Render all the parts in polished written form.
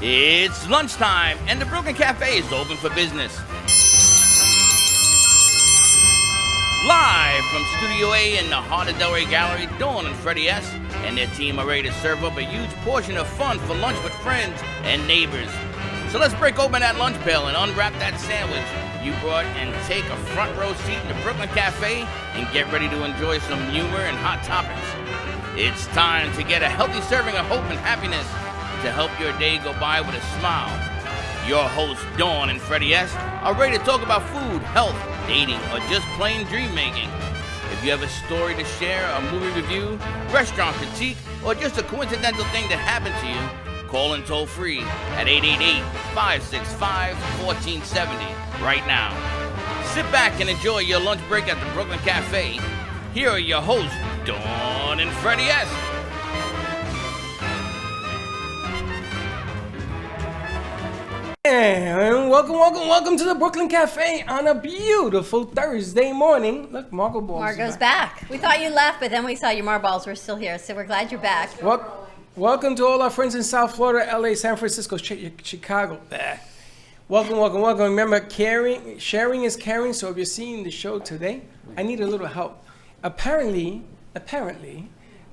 It's lunchtime, and the Brooklyn Cafe is open for business. Live from Studio A in the heart of Delray Gallery, Dawn and Freddie S. and their team are ready to serve up a huge portion of fun for lunch with friends and neighbors. So let's break open that lunch pail and unwrap that sandwich you brought and take a front row seat in the Brooklyn Cafe and get ready to enjoy some humor and hot topics. It's time to get a healthy serving of hope and happiness to help your day go by with a smile. Your hosts, Dawn and Freddie S., are ready to talk about food, health, dating, or just plain dream making. If you have a story to share, a movie review, restaurant critique, or just a coincidental thing that happened to you, call in toll free at 888-565-1470 right now. Sit back and enjoy your lunch break at the Brooklyn Cafe. Here are your hosts, Dawn and Freddie S. And welcome to the Brooklyn Cafe on a beautiful Thursday morning. Look, Margot Balls. Margot's back. We thought you left, but then we saw your marbles were still here, so we're glad you're back. Welcome to all our friends in South Florida, LA, San Francisco, Chicago. Welcome. Remember, sharing is caring, so if you're seeing the show today, I need a little help. Apparently,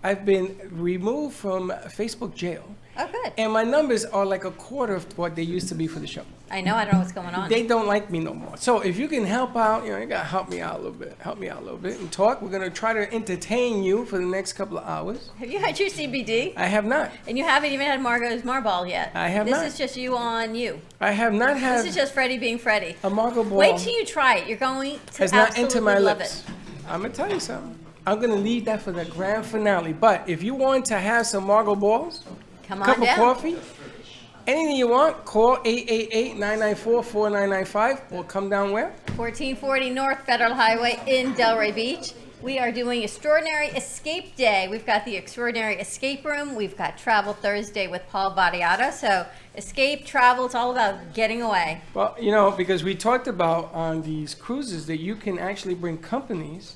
I've been removed from Facebook jail. Oh, good. And my numbers are like a quarter of what they used to be for the show. I know. I don't know what's going on. They don't like me no more. So if you can help out, you gotta help me out a little bit. And talk. We're gonna try to entertain you for the next couple of hours. Have you had your CBD? I have not. And you haven't even had Margot's Marball yet. I have not. This is just you on you. I have not had. This is just Freddie being Freddie. A Margot Ball. Wait till you try it. You're going to has not entered my love lips. it. I'm gonna tell you something. I'm gonna leave that for the grand finale. But if you want to have some Margot Balls, Come on cup down. of coffee, anything you want, call 888-994-4995 or come down where? 1440 North Federal Highway in Delray Beach. We are doing Extraordinary Escape Day. We've got the Extraordinary Escape Room. We've got Travel Thursday with Paul Battiato. So escape, travel, it's all about getting away. Well, because we talked about on these cruises that you can actually bring companies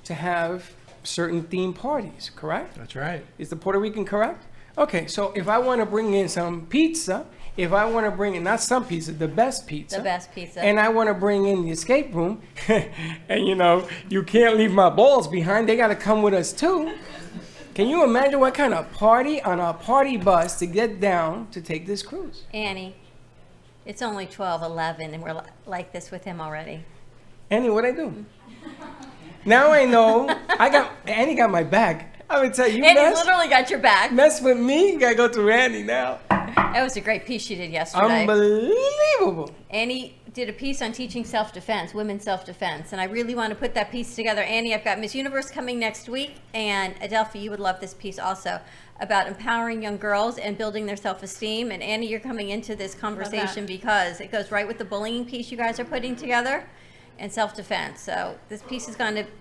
to have certain theme parties, correct? That's right. Is the Puerto Rican correct? Okay, so if I want to bring in some pizza, if I want to bring in, not some pizza, the best pizza. The best pizza. And I want to bring in the escape room, and you can't leave my balls behind, they got to come with us too. Can you imagine what kind of party on a party bus to get down to take this cruise? Annie, it's only 12:11 and we're like this with him already. Annie, what'd I do? Now I know. Annie got my back. I would tell you, Annie literally got your back. Mess with me, you gotta go through Annie now. That was a great piece she did yesterday. Unbelievable. Annie did a piece on teaching self-defense, women's self-defense, and I really want to put that piece together. Annie, I've got Miss Universe coming next week, and Adelphi, you would love this piece also, about empowering young girls and building their self-esteem. And Annie, you're coming into this conversation because it goes right with the bullying piece you guys are putting together and self-defense. So this piece is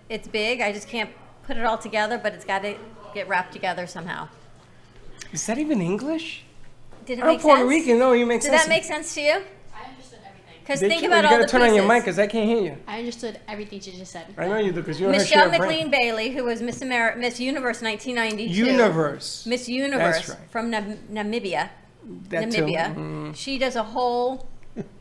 it's big. I just can't put it all together, but it's got to get wrapped together somehow. Is that even English? Did it make sense? I'm Puerto Rican. No, you make sense. Did that make sense to you? I understood everything. Because think about all the pieces. You gotta turn on your mic because I can't hear you. I understood everything she just said. I know you do because you're Michelle her McLean Bailey, who was Miss Universe 1992. Universe. Miss Universe. That's right. From Namibia. That Namibia. Too. Mm. She does a whole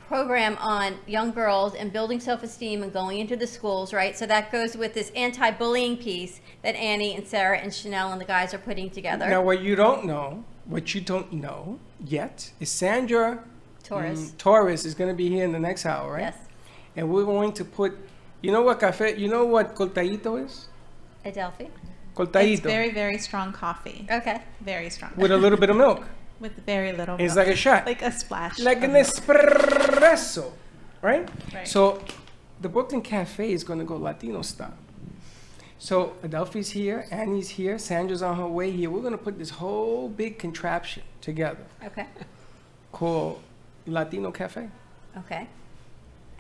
program on young girls and building self-esteem and going into the schools, right? So that goes with this anti-bullying piece that Annie and Sarah and Chanel and the guys are putting together. Now, what you don't know yet is Sandra Torres is going to be here in the next hour, right? Yes. And we're going to put, you know what coltadito is? Adelphi? Coltadito. It's very, very strong coffee. Okay. Very strong. With a little bit of milk. With very little It's milk. like a shot. Like a splash. Like an espresso, right? Right. So the Brooklyn Cafe is going to go Latino style. So Adelphi's here, Annie's here, Sandra's on her way here. We're going to put this whole big contraption together Okay. called Latino Cafe, Okay.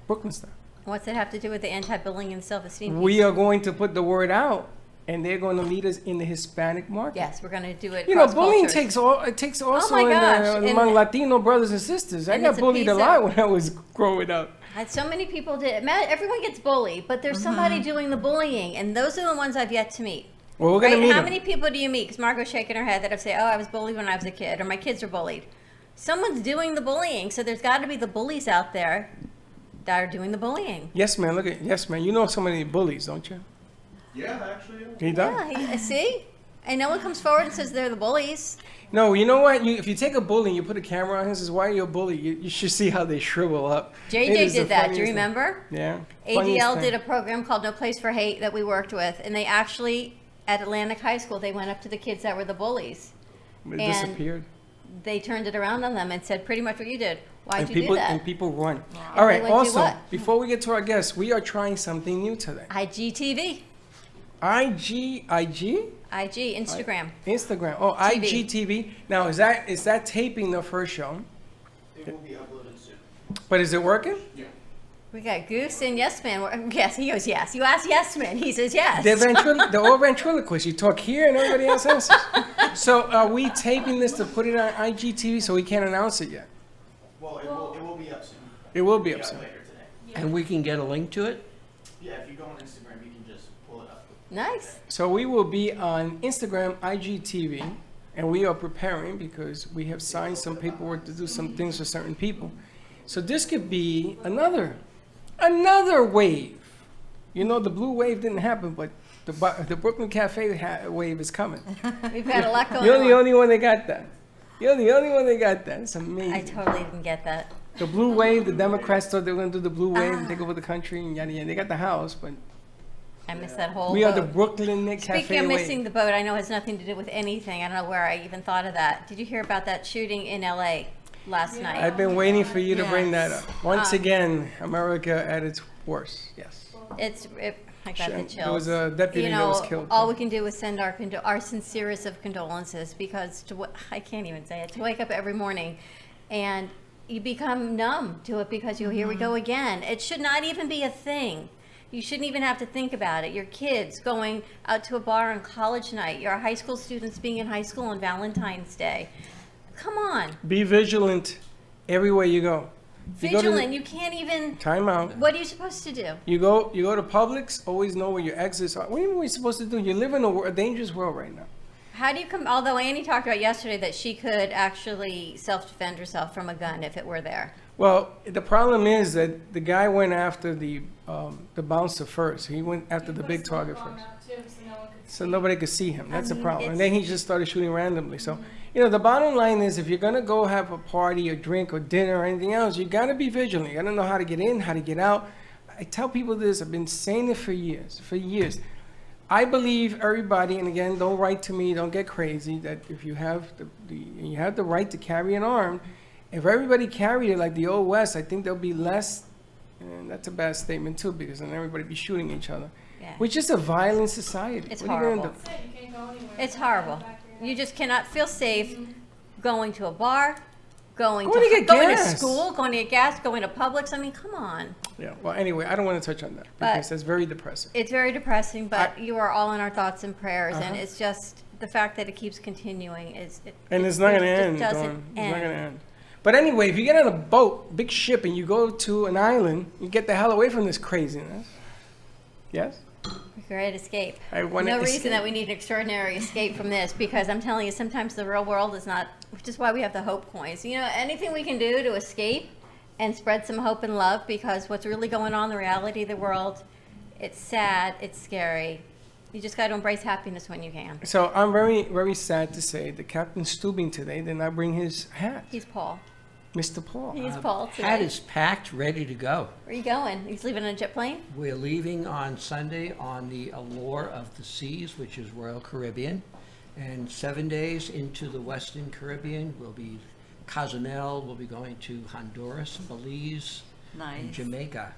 Brooklyn style. What's it have to do with the anti-bullying and self-esteem piece? We are going to put the word out, and they're going to lead us in the Hispanic market. Yes, we're going to do it. Bullying cross-cultures. takes also my gosh. among And- Latino brothers and sisters. I and got it's a bullied a piece lot of- when I was growing up. So many people did. Everyone gets bullied, but there's somebody doing the bullying, and those are the ones I've yet to meet. Well, we're going to meet How them. many people do you meet? Because Margot's shaking her head that I say, oh, I was bullied when I was a kid, or my kids are bullied. Someone's doing the bullying, so there's got to be the bullies out there that are doing the bullying. Yes, man. Look at yes, man. You know so many bullies, don't you? Yeah, actually. He does. Yeah, see? And no one comes forward and says they're the bullies. No, you know what? If you take a bully and you put a camera on him and says, "Why are you a bully?" You should see how they shrivel up. It JJ is the did that. Do you funniest thing. remember? Yeah. ADL did a program called No Place for Hate that we worked with, and they actually, at Atlantic High School, they went up to the kids that were the bullies. It and disappeared. They turned it around on them and said pretty much what you did. Why'd And you people do that? and people run. And All they right. went to Also, what? before we get to our guests, we are trying something new today. IGTV. IG, IG, Instagram. Instagram. Oh, TV. IGTV. Now, is that taping the first show? It will be uploaded soon. But is it working? Yeah. We got Goose and Yes Man. Yes, he goes yes. You ask Yes Man, he says yes. They're all ventriloquists. You talk here and everybody else answers. So are we taping this to put it on IGTV so we can't announce it yet? Well, it will be up soon. It will be Yeah, up soon. later today. And we can get a link to it? Yeah, if you go on Instagram, you can just pull it up. Nice. So we will be on Instagram, IGTV, and we are preparing because we have signed some paperwork to do some things for certain people. So this could be another wave. You know, the blue wave didn't happen, but the Brooklyn Cafe wave is coming. We've got a lot going You're on. the only one that got that. You're the only one that got that. It's amazing. I totally didn't get that. The blue wave, the Democrats thought they were going to do the blue wave and take over the country and yada yada. They got the house, but I missed that whole we are the boat. Brooklyn Cafe Speaking of wave. missing the boat, I know it has nothing to do with anything. I don't know where I even thought of that. Did you hear about that shooting in LA last night? I've been waiting for you to bring that Yes. up. Once again, America at its worst. Yes. I got the chills. There was a deputy you that know, was killed. all we can do is send our sincerest of condolences because I can't even say it. To wake up every morning and you become numb to it because here we go again. It should not even be a thing. You shouldn't even have to think about it. Your kids going out to a bar on college night. Your high school students being in high school on Valentine's Day. Come on. Be vigilant everywhere you go. You go to the- Vigilant. You can't even. Time out. What are you supposed to do? You go to Publix. Always know where your exits are. What are we supposed to do? You live in a dangerous world right now. How do you come? Although Annie talked about yesterday that she could actually self-defend herself from a gun if it were there. Well, the problem is that the guy went after the bouncer first. He went after the big target first. So nobody could see him. That's the problem. And then he just started shooting randomly. So, the bottom line is if you're going to go have a party or drink or dinner or anything else, you got to be vigilant. You got to know how to get in, how to get out. I tell people this. I've been saying it for years. I believe everybody, and again, don't write to me, don't get crazy, that if you have you have the right to carry an arm, if everybody carried it like the Old West, I think there'll be less, and that's a bad statement too, because then everybody be shooting each other. Yeah. We're just a violent society. It's What are you gonna horrible. do? It's horrible. You just cannot feel safe going to a bar, going Going to get to gas. school, going to get gas, going to Publix. I mean, come on. Yeah. Well, anyway, I don't want to touch on that But- because that's very depressing. It's very depressing, but you are all in our thoughts and prayers, and Uh-huh. it's just the fact that it keeps continuing And it's not going to it just end, doesn't Dawn. It's not end. going to end. But anyway, if you get on a boat, big ship, and you go to an island, you get the hell away from this craziness. Yes? Great escape. I wanna No escape. reason that we need an extraordinary escape from this, because I'm telling you, sometimes the real world is not, which is why we have the hope coins. Anything we can do to escape and spread some hope and love, because what's really going on, the reality of the world, it's sad, it's scary. You just got to embrace happiness when you can. So I'm very, very sad to say that Captain Stubing today did not bring his hat. He's Paul. Mr. Paul. He's Paul today. Hat is packed, ready to go. Where are you going? He's leaving on a jet plane? We're leaving on Sunday on the Allure of the Seas, which is Royal Caribbean. And 7 days into the Western Caribbean, we'll be Cozumel, we'll be going to Honduras, Belize, and Jamaica.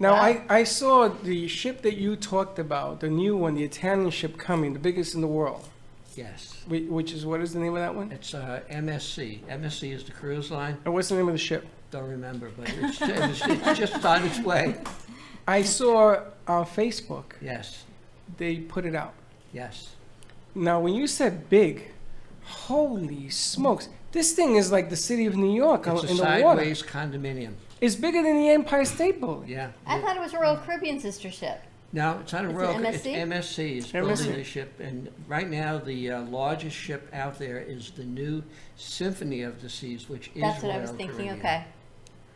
Now, Wow. I saw the ship that you talked about, the new one, the Italian ship coming, the biggest in the world, Yes. which is, what is the name of that one? It's MSC. MSC is the cruise line. And what's the name of the ship? Don't remember, but it's just on its way. I saw on Facebook, Yes, they put it out. yes. Now, when you said big, holy smokes, this thing is like the city of New York It's a in the water. sideways condominium. It's bigger than the Empire State Building. Yeah. I thought it was a Royal Caribbean sister ship. No, it's not a Is it Royal. MSC? It's MSC. It's MSC. building the ship, and right now the largest ship out there is the new Symphony of the Seas, which is That's what I Royal was thinking. Caribbean. Okay.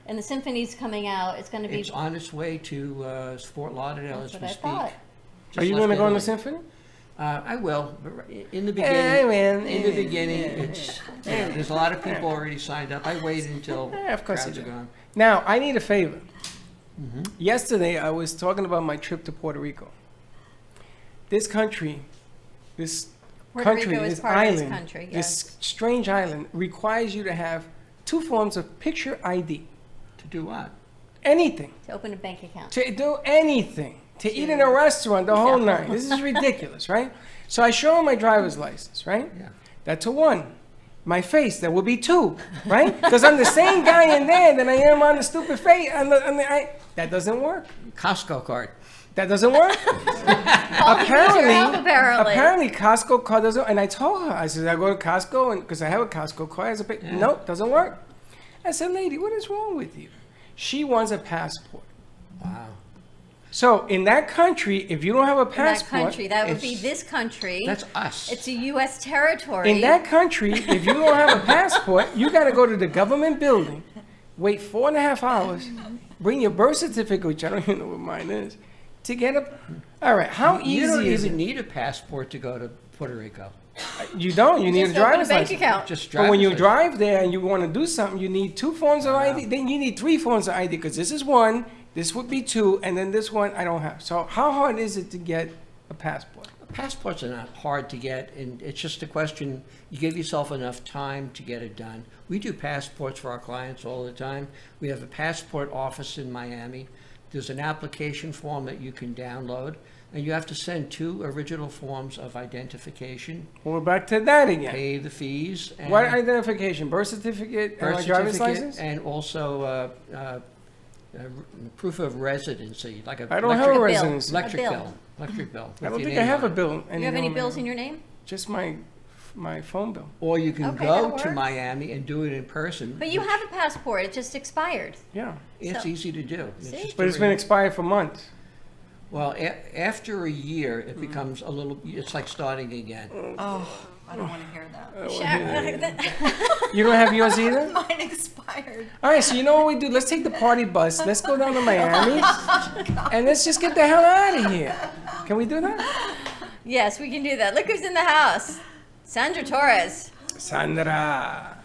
And the symphony's coming out. It's going to be. It's on its way to Fort Lauderdale That's as what we I speak. thought. Are you Just going to left go on the Italy. symphony? I will, but in the Hey, beginning, man. in the beginning, it's there's a lot of people already signed up. I waited until Yeah, of course crowds you are do. gone. Now, I need a favor. Yesterday, I was talking about my trip to Puerto Rico. This country, this Puerto country, Rico is this part of this island, country, this strange island, requires you to have 2 forms of picture ID. To do what? Anything. To open a bank account. To do anything. To eat in a restaurant, the whole Yeah. nine. This is ridiculous, right? So I show him my driver's license, right? Yeah. That's a 1. My face, that would be 2, right? Because I'm the same guy in there that I am on the stupid face. That doesn't work. Costco card. That doesn't work. apparently Costco card doesn't. And I told her, I said, I go to Costco and because I have a Costco card as a pay. Nope, doesn't work. I said, lady, what is wrong with you? She wants a passport. Wow. So in that country, if you don't have a In that passport, country, that would be it's- this country. That's us. It's a U.S. territory. in that country, if you don't have a passport, you got to go to the government building, wait 4.5 hours, bring your birth certificate, which I don't even know what mine is, to get a. All right, how You don't easy is even it? need a passport to go to Puerto Rico. You don't. You need Just a open a driver's bank license. account. Just But when you driver's drive there and you want to do something, you need 2 forms of ID. Then you need 3 forms of ID because this is 1, this would be 2, and then this one I don't have. So how hard is it to get a passport? Passports are not hard to get, and it's just a question, you give yourself enough time to get it done. We do passports for our clients all the time. We have a passport office in Miami. There's an application form that you can download, and you have to send 2 original forms of identification, Well, we're back to that again. pay the fees. And What identification? Birth certificate and birth my driver's certificate, license? and also proof of residency, like a I don't have a bill. residency. electric A bill. bill. Electric bill. I don't with your think I name have a on it. bill. You have any anymore, bills man. in your name? Just my phone bill. Or you can Okay, go that to works. Miami and do it in person. But you have a passport. It just expired. Yeah. It's So- easy to do. It's See? just But a it's been re- expired for months. Well, after a year, it becomes a little, it's like starting again. Oh, I don't want to hear that. Sharon- You don't have yours either? Mine expired. All right, so you know what we do? Let's take the party bus. Let's go down to Miami. And let's just get the hell out of here. Can we do that? Yes, we can do that. Look who's in the house. Sandra Torres. Sandra.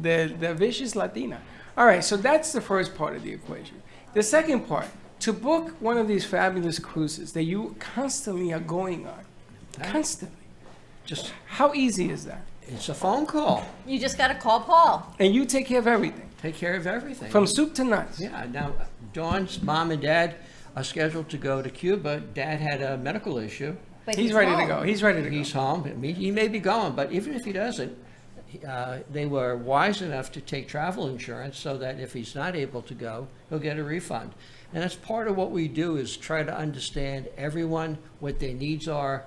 The vicious Latina. All right, so that's the first part of the equation. The second part, to book one of these fabulous cruises that you constantly are going on, constantly, Just, how easy is that? it's a phone call. You just got to call Paul. And you take care of everything, Take care of everything. from soup to nuts. Yeah, now, Dawn's mom and dad are scheduled to go to Cuba. Dad had a medical issue. But He's ready to home. go. He's ready to go. He's home. I mean, he may be going, but even if he doesn't, they were wise enough to take travel insurance so that if he's not able to go, he'll get a refund. And that's part of what we do is try to understand everyone, what their needs are.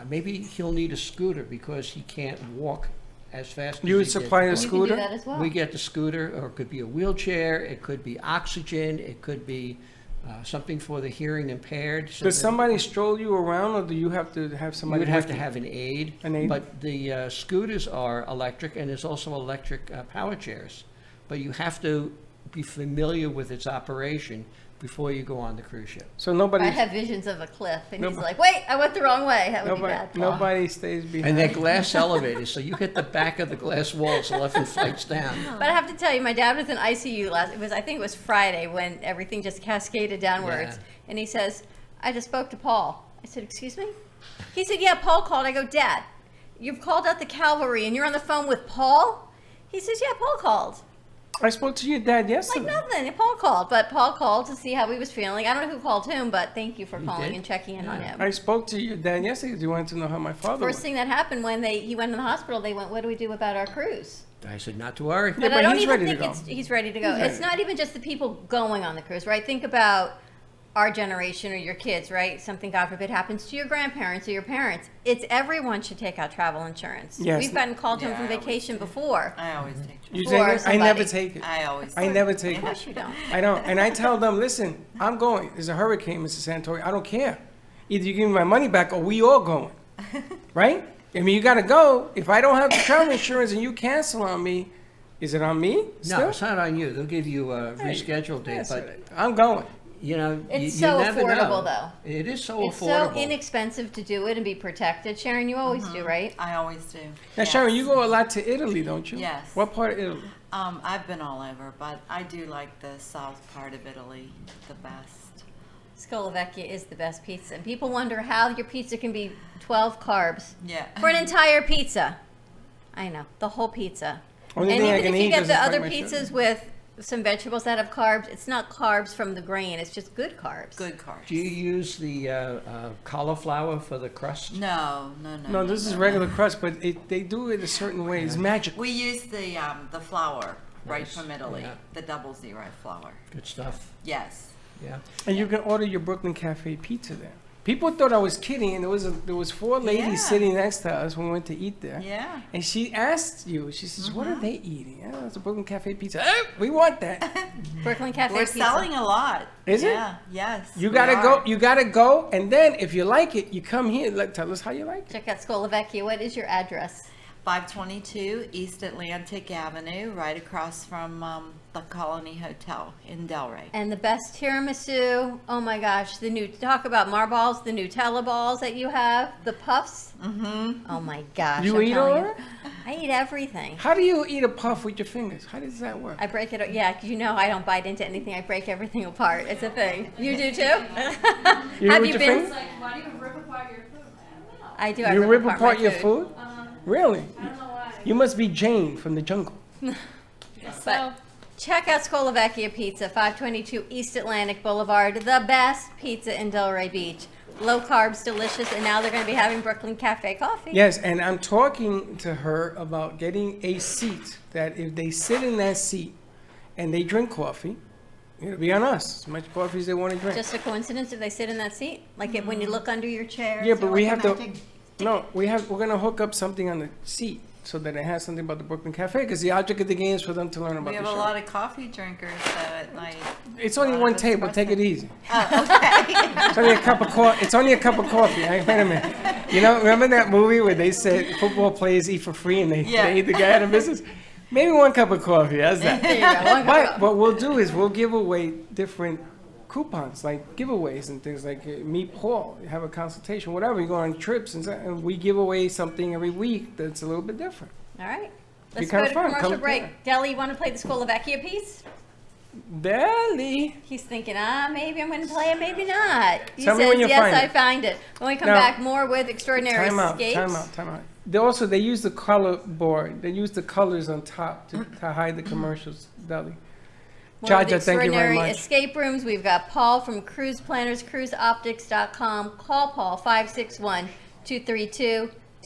Maybe he'll need a scooter because he can't walk as fast as You would he supply did. a You can do scooter? that as well. We get the scooter, or it could be a wheelchair, it could be oxygen, it could be something for the hearing impaired. so Does that- somebody stroll you around, or do you have to have You somebody would have with to you? have an aid. An aid? But the scooters are electric, and there's also electric power chairs. But you have to be familiar with its operation before you go on the cruise ship. So I nobody, have visions of a cliff, and he's Nobody- like, "Wait, I went the wrong way." That would be bad. Paul. nobody stays behind. And they're glass elevators, so you hit the back of the glass walls 11 flights down. But I have to tell you, my dad was in ICU last. I think it was Friday when everything just cascaded downwards, Yeah. and he says, "I just spoke to Paul." I said, "Excuse me?" He said, "Yeah, Paul called." I go, "Dad, you've called out the cavalry, and you're on the phone with Paul?" He says, "Yeah, Paul called." I spoke to your dad Like yesterday. nothing. Paul called, but Paul called to see how he was feeling. I don't know who called whom, but thank you for You calling did? and checking in on Yeah. him. I spoke to your dad yesterday because you wanted to know how my father First was. thing that happened when he went in the hospital, they went, "What do we do about our cruise?" I said, not to worry. Yeah, But I but don't he's even ready to think go. he's ready to go. He's ready It's not even just the people going on the cruise, right? Think about our generation or your kids, right? Something, God forbid, happens to your grandparents or your parents. It's everyone should take out travel insurance. Yes. We've gotten called home Yeah, from I always vacation before. I always take You For take it? I never somebody. take it. I always I never take Of it. course you don't. I don't. And I tell them, listen, I'm going. There's a hurricane, Mr. Santori. I don't care. Either you give me my money back or we all going. Right? I mean, you got to go. If I don't have the travel insurance and you cancel on me, is it on me? No, Still? it's not on you. They'll give you a rescheduled date, Yes, but I'm going. you know, It's you so never affordable, know. though. It is so It's affordable. so inexpensive to do it and be protected. Sharon, you always do, right? I always do. Now, Sharon, you go a lot to Italy, don't you? Yes. What part of Italy? I've been all over, but I do like the south part of Italy the best. Scolavecchia is the best pizza. And people wonder how your pizza can be 12 carbs Yeah. for an entire pizza. I know, the whole pizza. Only And thing I even can if you eat get doesn't the spike other my pizzas sugar. with some vegetables that have carbs, it's not carbs from the grain, it's just good carbs. Good carbs. Do you use the cauliflower for the crust? No. No, this is regular crust, but they do it a certain way. It's magic. We use the flour right Nice. from Italy, Yeah. the 00 flour. Good stuff. Yes. Yeah. And you can order your Brooklyn Cafe pizza there. People thought I was kidding, and there was 4 ladies Yeah. sitting next to us when we went to eat there. Yeah. And she asked you, she says, what are they eating? Oh, it's a Brooklyn Cafe pizza. We want that. Brooklyn Cafe We're pizza. selling a lot. Is it? Yeah. Yes. You we gotta are. go. You gotta go, and then if you like it, you come here. Tell us how you like it. Check out Scolavecchia. What is your address? 522 East Atlantic Avenue, right across from the Colony Hotel in Delray. And the best tiramisu. Oh my gosh, talk about marballs, the Nutella balls that you have, the puffs. Mm-hmm. Oh my gosh. You I'm eat telling all you. that? I eat everything. How do you eat a puff with your fingers? How does that work? I break it. Yeah, 'cause you know I don't bite into anything. I break everything apart. It's a thing. You do too? You Have with you your been? fingers? Like, why do you rip apart your food? I don't know. I do. I You rip apart my your food? Really? I don't know why. You must be Jane from the jungle. But check out Scolavecchia Pizza, 522 East Atlantic Boulevard. The best pizza in Delray Beach. Low carbs, delicious, and now they're going to be having Brooklyn Cafe coffee. Yes, and I'm talking to her about getting a seat that if they sit in that seat and they drink coffee, it'll be on us. As much coffee as they want to drink. Just a coincidence if they sit in that seat? Like when you look under your chair? Yeah, is but there we like have a to. magic- No, we're gonna hook up something on the seat so that it has something about the Brooklyn Cafe. Because the object of the game is for them to learn about We have the a show. lot of coffee drinkers though at night. It's only lot of one table. Take it espresso. easy. Oh, okay. It's only a cup of coffee. It's only a cup of coffee. Wait a minute. You know, remember that movie where they said football players eat for free and Yeah. they eat the guy out of business? Maybe one cup of coffee. How's that? There you go. One But cup. what we'll do is we'll give away different coupons, like giveaways and things like meet Paul, have a consultation, whatever. You go on trips and we give away something every week that's a little bit different. All right. Be Let's go kinda to fun. commercial Come- break. yeah. Deli, you want to play the Scolavecchia piece? Deli. He's thinking, maybe I'm going to play it, maybe not. He Tell me says, when you yes, find I it. find it. When we come Now, back, more with Extraordinary Time out. Escapes. Time out. They use the color board. They use the colors on top to hide the commercials. Deli. More with Jaja, thank you very Extraordinary much. Escape Rooms. We've got Paul from Cruise Planners, cruiseoptics.com. Call Paul,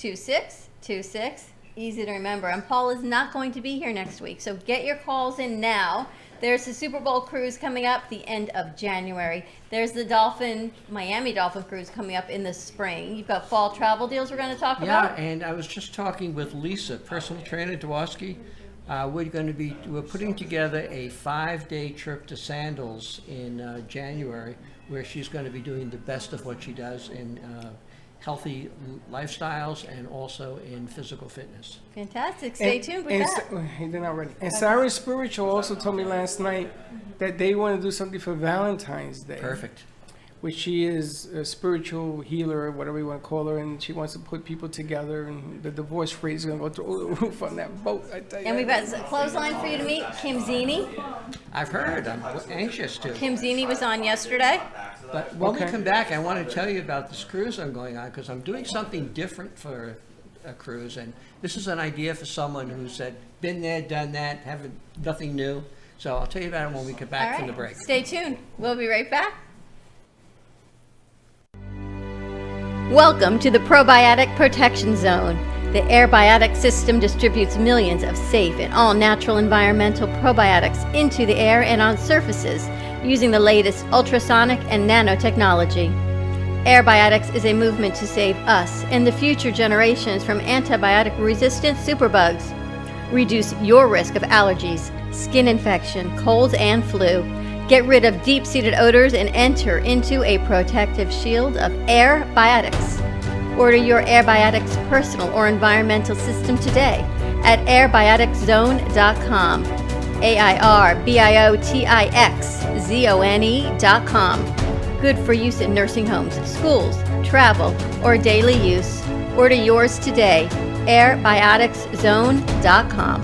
561-232-2626. Easy to remember. And Paul is not going to be here next week, so get your calls in now. There's the Super Bowl cruise coming up the end of January. There's the Miami Dolphin cruise coming up in the spring. You've got fall travel deals we're going to talk Yeah, about. and I was just talking with Lisa, personal trainer Dworsky. We're putting together a 5-day trip to Sandals in January, where she's going to be doing the best of what she does in healthy lifestyles and also in physical fitness. Fantastic. Stay tuned with that. He did not ready. And Siren Spiritual also told me last night that they want to do something for Valentine's Day. Perfect. Which she is a spiritual healer, whatever you want to call her, and she wants to put people together, and the divorce rate is going to go through the roof on that boat, I tell you. And we've got a clothesline for you to meet, Kim Zini. I've heard. I'm anxious to. Kim Zini was on yesterday. But when Okay. we come back, I want to tell you about this cruise I'm going on, because I'm doing something different for a cruise, and this is an idea for someone who said, been there, done that, nothing new. So I'll tell you about it when we get back All from the right. break. Stay tuned. We'll be right back. Welcome to the Probiotic Protection Zone. The Airbiotic system distributes millions of safe and all-natural environmental probiotics into the air and on surfaces, using the latest ultrasonic and nanotechnology. Airbiotics is a movement to save us and the future generations from antibiotic-resistant superbugs. Reduce your risk of allergies, skin infection, colds, and flu. Get rid of deep-seated odors and enter into a protective shield of Airbiotics. Order your Airbiotics personal or environmental system today at airbioticszone.com. AIRBIOTIXZONE.com. Good for use in nursing homes, schools, travel, or daily use. Order yours today. airbioticszone.com.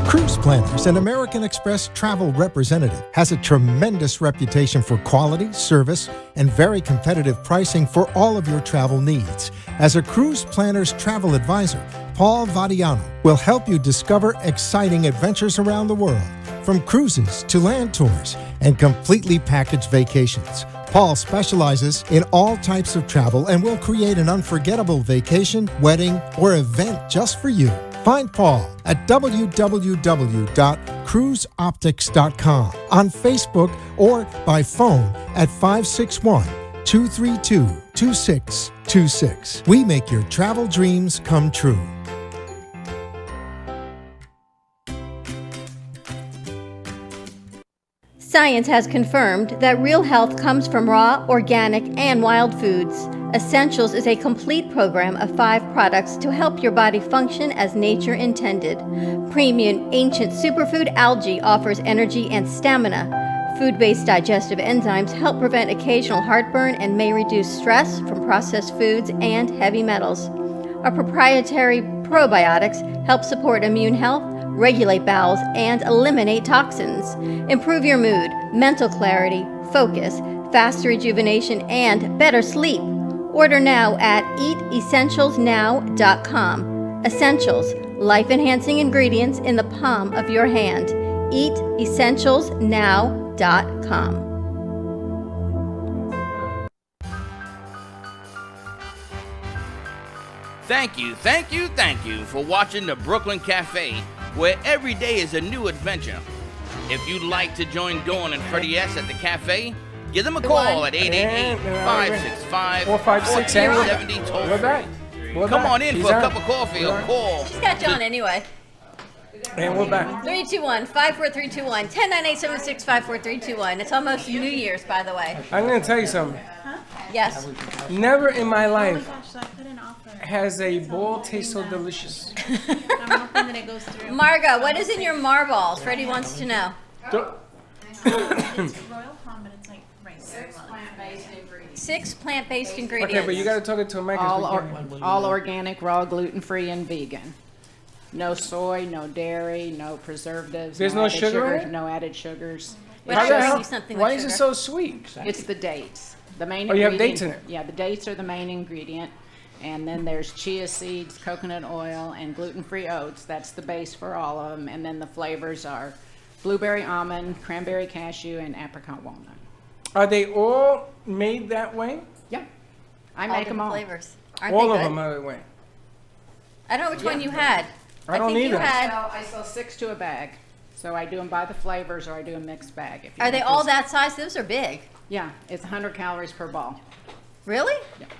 Cruise Planners, an American Express travel representative, has a tremendous reputation for quality, service, and very competitive pricing for all of your travel needs. As a Cruise Planners travel advisor, Paul Vadiano will help you discover exciting adventures around the world, from cruises to land tours and completely packaged vacations. Paul specializes in all types of travel and will create an unforgettable vacation, wedding, or event just for you. Find Paul at www.cruiseoptics.com, on Facebook, or by phone at 561-232-2626. We make your travel dreams come true. Science has confirmed that real health comes from raw, organic, and wild foods. Essentials is a complete program of 5 products to help your body function as nature intended. Premium Ancient Superfood Algae offers energy and stamina. Food-based digestive enzymes help prevent occasional heartburn and may reduce stress from processed foods and heavy metals. Our proprietary probiotics help support immune health, regulate bowels, and eliminate toxins. Improve your mood, mental clarity, focus, faster rejuvenation, and better sleep. Order now at eatessentialsnow.com. Essentials, life-enhancing ingredients in the palm of your hand. eatessentialsnow.com. Thank you for watching the Brooklyn Cafe, where every day is a new adventure. If you'd like to join Dawn and Freddie S. at the cafe, give them a call at 888-565-4370 toll free. Come on in for a cup of coffee or call. She's got John anyway. And we're back. 321-54321, 1098-76-54321. It's almost New Year's, by the way. I'm going to tell you something. Yes. Never in my Oh my life gosh, so I put an offer. has a bowl taste so delicious. I'm hoping that it goes through. Margo, what is in your marbles? Freddie wants to know. It's royal palm, but it's like rice. 6 plant-based ingredients. Okay, but you got to talk it to a mic. All organic, raw, gluten-free, and vegan. No soy, no dairy, no preservatives. There's no added sugar in it? No added sugars. What How the else? hell? Do something Why with is it sugar. so sweet? It's the dates. The main Oh, you have ingredient- dates in it? Yeah, the dates are the main ingredient. And then there's chia seeds, coconut oil, and gluten-free oats. That's the base for all of them. And then the flavors are blueberry almond, cranberry cashew, and apricot walnut. Are they all made that way? Yeah, I All make them different all. flavors. Aren't All they of good? them are that way. I don't know which one you had. I don't think you either. had. I sell 6 to a bag. So I do them by the flavors or I do a mixed bag. If you Are they want all this. that size? Those are big. Yeah, it's 100 calories per ball. Really?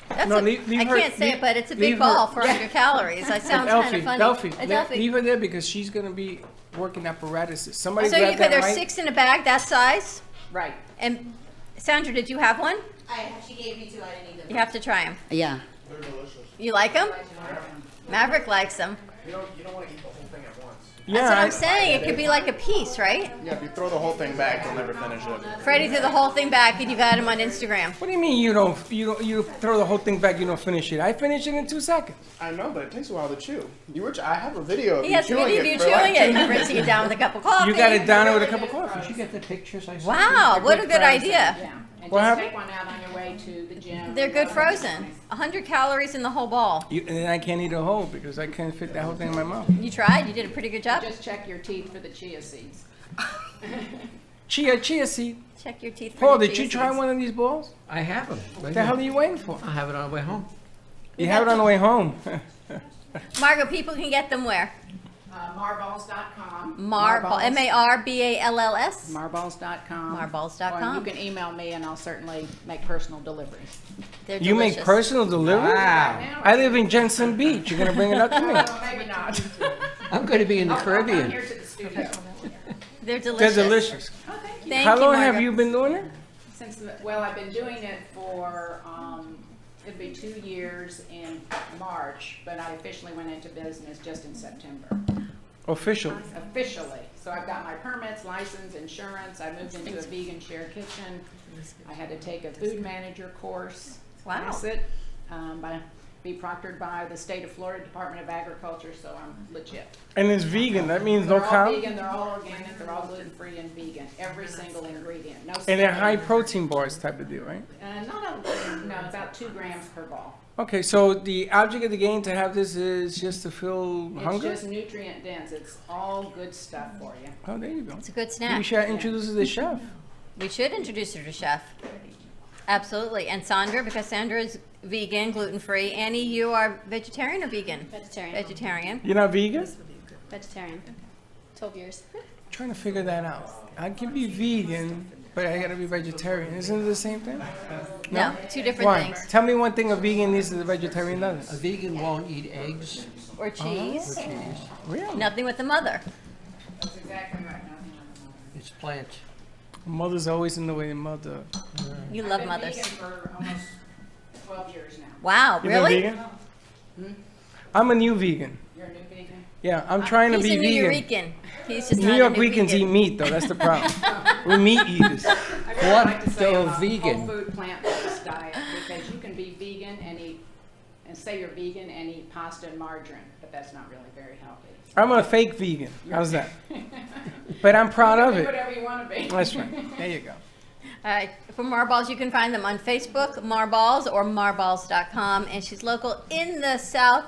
That's No, a, leave I her- can't say leave- it, but it's a leave big ball her- for 100 calories. That sounds kind of funny. Delphi, Delphi. leave her there because she's going to be working apparatuses. Somebody So grab you that there's mic. 6 in a bag that size? Right. And Sandra, did you have one? She gave me 2, I didn't eat them. You have to try them. Yeah. You like them? Maverick likes them. You don't want to eat the whole thing at once. Yeah, That's what I- I'm saying. It could be like a piece, right? Yeah, if you throw the whole thing back, you'll never finish it. Freddie threw the whole thing back and you got him on Instagram. What do you mean you throw the whole thing back, you don't finish it? I finish it in 2 seconds. I know, but it takes a while to chew. I have a video of He you has a chewing video of it. you for like chewing 2 it, minutes. rinsing it down with a cup of coffee. You got it down with a cup of coffee. Did you get the pictures I sent you? Wow, what a good price. idea. And What just happened? take one out on your way to the gym. They're good frozen. 100 calories in the whole ball. And then I can't eat a whole because I can't fit that whole thing in my mouth. You tried. You did a pretty good job. Just check your teeth for the chia seeds. Chia seed. Check your teeth. for Paul, the did chia you try seeds. one of these balls? I have them. What the hell are you waiting for? I have it on the way home. You have it on the way home. Margot, people can get them where? Marballs.com. Marballs. M-A-R-B-A-L-L-S. Marballs.com. Or Marballs.com. you can email me and I'll certainly make personal deliveries. They're You make delicious. personal delivery? Wow. I live in Jensen Beach. You're gonna bring it up to me? Maybe not. I'm going to be in the I'll come Caribbean. here to the studio. They're They're delicious. delicious. Oh, thank you. Thank How you, long Margot. have you been doing it? Well, I've been doing it for, it'll be 2 years in March, but I officially went into business just in September. Officially. Officially. So I've got my permits, license, insurance. I moved into a vegan shared kitchen. I had to take a food manager course. Wow. Pass it, be proctored by the state of Florida Department of Agriculture, so I'm legit. And it's vegan. That means no They're all cow. vegan, they're all organic, they're all gluten-free and vegan, every single ingredient. No And they're high sodium. protein bars type of deal, right? No, about 2 grams per ball. Okay, so the object of the game to have this is just to feel It's hunger? just nutrient dense, it's all good stuff for you. Oh, there you go. It's a good You snack. should introduce us to the chef. We should introduce her to Chef. Absolutely. And Sandra, because Sandra is vegan, gluten-free. Annie, you are vegetarian or vegan? Vegetarian. Vegetarian. You're not vegan? Vegetarian. 12 years. Trying to figure that out. I can be vegan, but I gotta be vegetarian. Isn't it the same thing? No, two different Why? things. Tell me one thing a vegan needs that a vegetarian A doesn't. vegan won't eat eggs Or cheese. or cheese. Really? Nothing with the mother. That's exactly right. It's plant. Mother's always in the way of mother. You love I've been mothers. vegan for almost 12 years now. Wow, You really? been vegan? I'm a new vegan. You're a new vegan? Yeah, I'm trying to He's be a New vegan. Yorican. He's just New not York a New Weekends eat vegan. meat, though. That's the problem. We're meat eaters. I really What like to say I'm the a vegan? whole food plant-based diet because you can be vegan and eat, and say you're vegan and eat pasta and margarine, but that's not really very healthy. I'm a fake vegan. How's that? But I'm proud of Be it. whatever you want to be. That's right. There you go. For Marballs, you can find them on Facebook, Marballs, or marballs.com. And she's local in the South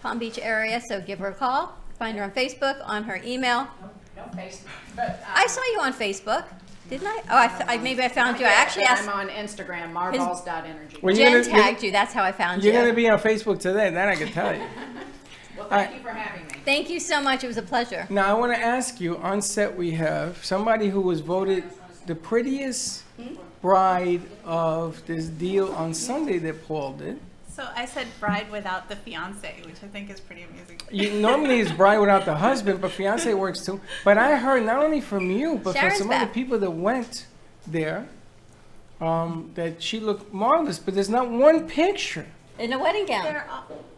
Palm Beach area, so give her a call. Find her on Facebook, on her email. No Facebook, but I saw you on Facebook, didn't I? Oh, maybe I found you. I actually I'm asked. on Instagram, marballs.energy. Well, Jen tagged you. That's how I found You're you. going to be on Facebook today. That I can tell you. Well, thank you for having me. Thank you so much. It was a pleasure. Now, I want to ask you, on set we have somebody who was voted the prettiest bride of this deal on Sunday that Paul did. So I said bride without the fiance, which I think is pretty amusing. Normally it's bride without the husband, but fiance works too. But I heard not only from you, but Sharon's from some other back. people that went there, that she looked marvelous. But there's not one picture. In a wedding gown.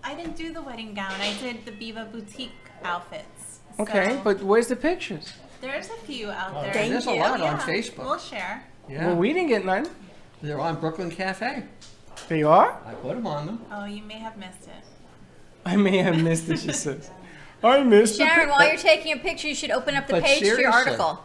I didn't do the wedding gown. I did the Biva boutique outfits. Okay, So but where's the pictures? there's a few out there. Thank There's a you. lot on Yeah, Facebook. We'll share. Yeah. Well, we didn't get none. They're on Brooklyn Cafe. They are? I put them on them. Oh, you may have missed it. I may have missed it, she says. I missed it. Sharon, while you're taking a picture, you should open up the But page to your seriously. article.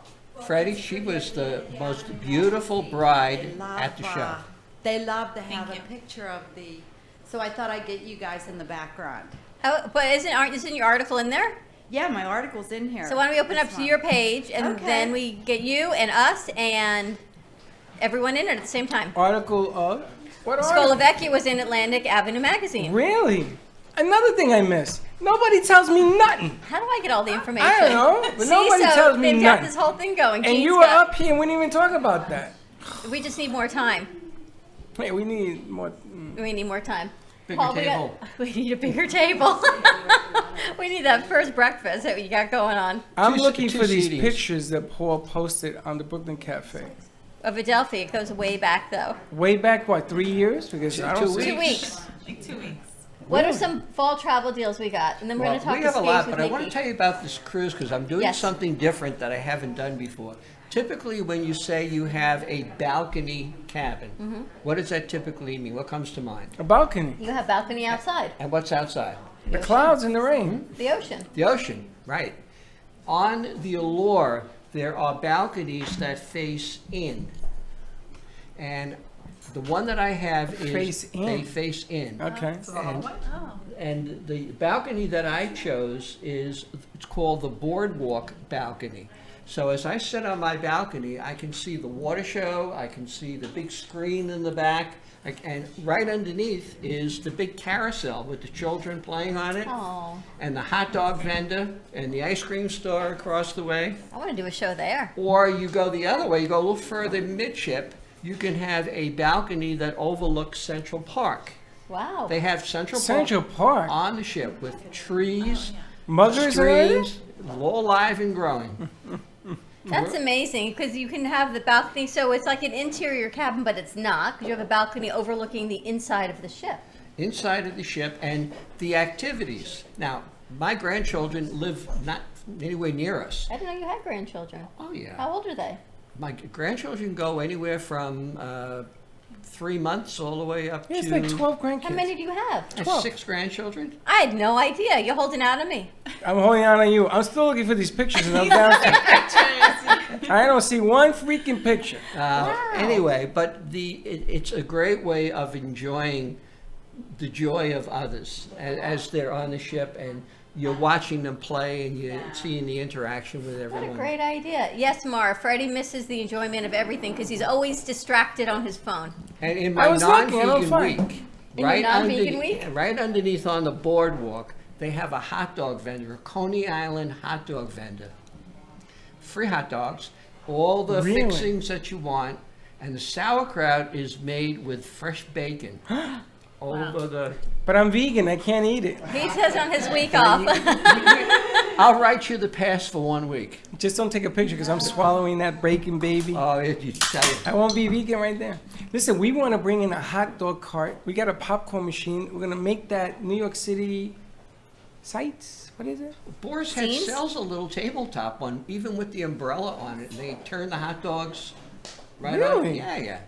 Freddie, she was the most beautiful bride at the show. They love to have Thank a you. picture of the, so I thought I'd get you guys in the background. Oh, but isn't your article in there? Yeah, my article's in here. So why don't we open This up to one. your page, and Okay. then we get you and us and everyone in it at the same time. Article of? What article? Skolavecchia was in Atlantic Avenue magazine. Really? Another thing I missed. Nobody tells me nothing. How do I get all the information? I don't know, but nobody so tells me they've got nothing. this whole thing going. And Gene's you were got- up here and we didn't even talk about that. We just need more time. Hey, we need more. We need more time. Bigger Paul, table. we need a bigger table. We need that first breakfast that you got going on. I'm Two- looking two for these CDs. pictures that Paul posted on the Brooklyn Cafe. Of Adelphi, it goes way back though. Way back, what, 3 years? Because I don't 2 see. 2 weeks. Like 2 weeks. What are some fall travel deals we got? And then we're Well, going to talk we to have a Space lot, with but I want to Nikki. tell you about this cruise because I'm doing Yes. something different that I haven't done before. Typically, when you say you have a balcony cabin, Mm-hmm. what does that typically mean? What comes to mind? A balcony. You have balcony outside, And what's outside? The clouds and the rain. the ocean. The ocean, right. On the Allure, there are balconies that face in. And the one that I have is Face in. they face in. Okay. And the balcony that I chose it's called the boardwalk balcony. So as I sit on my balcony, I can see the water show, I can see the big screen in the back, and right underneath is the big carousel with the children playing on it, Oh, and the hot dog vendor, and the ice cream store across the way. I want to do a show there. Or you go the other way, you go a little further midship, you can have a balcony that overlooks Central Park. Wow. They have Central Park on the ship with trees, Muggers are in it? streams, all alive and growing. That's amazing because you can have the balcony. So it's like an interior cabin, but it's not because you have a balcony overlooking the inside of the ship. Inside of the ship and the activities. Now, my grandchildren live not anywhere near us. I didn't know you had grandchildren. Oh, yeah. How old are they? My grandchildren go anywhere from 3 months all the way up Yeah, it's to... like 12 grandkids. How many do you have? I have 12. 6 grandchildren. I had no idea. You're holding out on me. I'm holding on you. I'm still looking for these pictures in those downstairs. I don't see one freaking picture. Anyway, but it's a great way of enjoying the joy of others as they're on the ship and you're watching them play and you're seeing the interaction with What everyone. a great idea. Yes, Mara, Freddie misses the enjoyment of everything because he's always distracted on his phone. And in I my was looking, I don't non-vegan find. week, In your non-vegan week? right underneath on the boardwalk, they have a hot dog vendor, a Coney Island hot dog vendor. Free hot dogs, all the Really? fixings that you want, and the sauerkraut is made with fresh bacon. Over the... But I'm vegan. I can't eat it. He says on his week off. I'll write you the pass for 1 week. Just don't take a picture because I'm swallowing that bacon, baby. Oh, you tell you. I won't be vegan right there. Listen, we want to bring in a hot dog cart. We got a popcorn machine. We're going to make that New York City sites. What is it? Boar's Head Scenes? sells a little tabletop one, even with the umbrella on it. And they turn the hot dogs right on. Really? Yeah.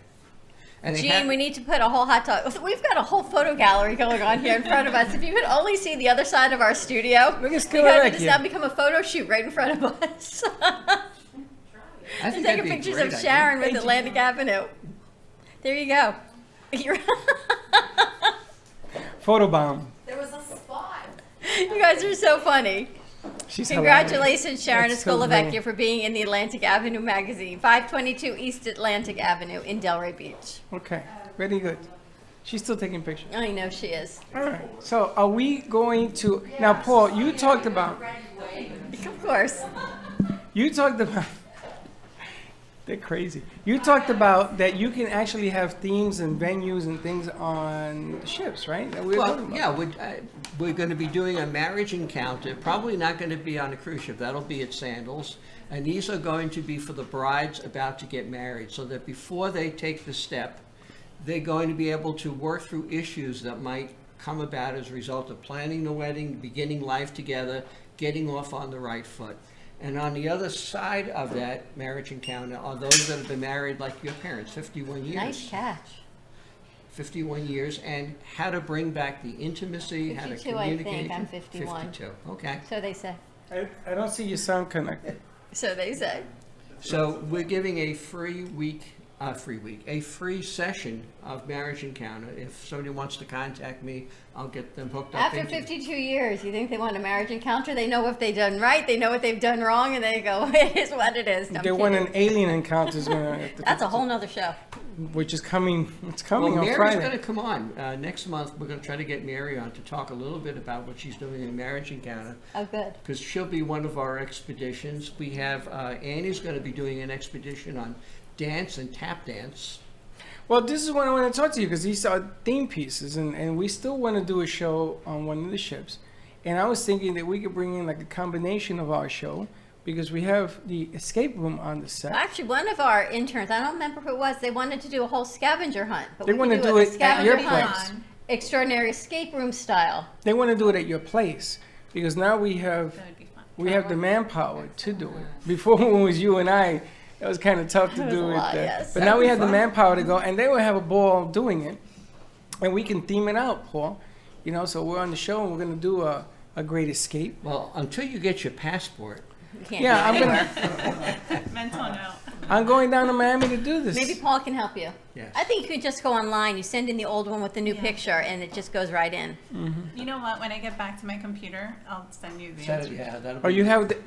And they Gene, have- we need to put a whole hot dog. We've got a whole photo gallery going on here in front of us. If you could only see the other side of our studio, Look at because Skillet it has now become a photo shoot right in front of us. I think that'd Taking be a pictures great of idea. Sharon with Atlantic Avenue. There you go. Photobomb. There was a spot. You guys are so funny. She's Congratulations, Sharon That's so Escolavecchia, funny. for being in the Atlantic Avenue magazine, 522 East Atlantic Avenue in Delray Beach. Okay, very good. She's still taking pictures. I know she is. All right. So are we going to now, Paul? You talked about. Of course. You talked about. They're crazy. You talked about that you can actually have themes and venues and things on the ships, right? That we were talking Well, about. yeah, we're going to be doing a marriage encounter. Probably not going to be on a cruise ship. That'll be at Sandals. And these are going to be for the brides about to get married, so that before they take the step, they're going to be able to work through issues that might come about as a result of planning the wedding, beginning life together, getting off on the right foot. And on the other side of that marriage encounter are those that have been married like your parents, 51 years. Nice catch. 51 years, and how to bring back the intimacy, how to 52, I communicate. think. I'm 51. 52, okay. So they say. I don't see your sound connected. So they say. So we're giving a free session of marriage encounter. If somebody wants to contact me, I'll get them hooked up. After into- 52 years, you think they want a marriage encounter? They know if they've done right, they know what they've done wrong, and they go, it is what it is. No, I'm They want kidding. an alien encounter. That's a whole nother show. Which is coming. It's Well, coming on Mary's Friday. going to come on. Next month, we're going to try to get Mary on to talk a little bit about what she's doing in marriage encounter. Oh, good. Because she'll be one of our expeditions. We have, Annie's going to be doing an expedition on dance and tap dance. Well, this is what I want to talk to you because these are theme pieces, and we still want to do a show on one of the ships. And I was thinking that we could bring in like a combination of our show because we have the escape room on the set. Actually, one of our interns, I don't remember who it was, they wanted to do a whole scavenger hunt. But They we wanna could do a it at scavenger your hunt, place. Extraordinary escape room style. They want to do it at your place because now we have That would be fun. the manpower to do it. Before when it was you and I, it was kind of tough to It was do a it. lot, yes. But now we have the manpower to go, and they will have a ball doing it, and we can theme it out, Paul. You know, so we're on the show and we're going to do a great escape. Well, until you get your passport, You can't Yeah, do I'm it gonna. Mental note. I'm going down to Miami to do this. Maybe Paul can help you. Yes. I think you could just go online. You send in the old one with the new picture, and it just goes right in. You know what? When I get back to my computer, I'll send you the So, answer. yeah, that'll Oh, be. you have look at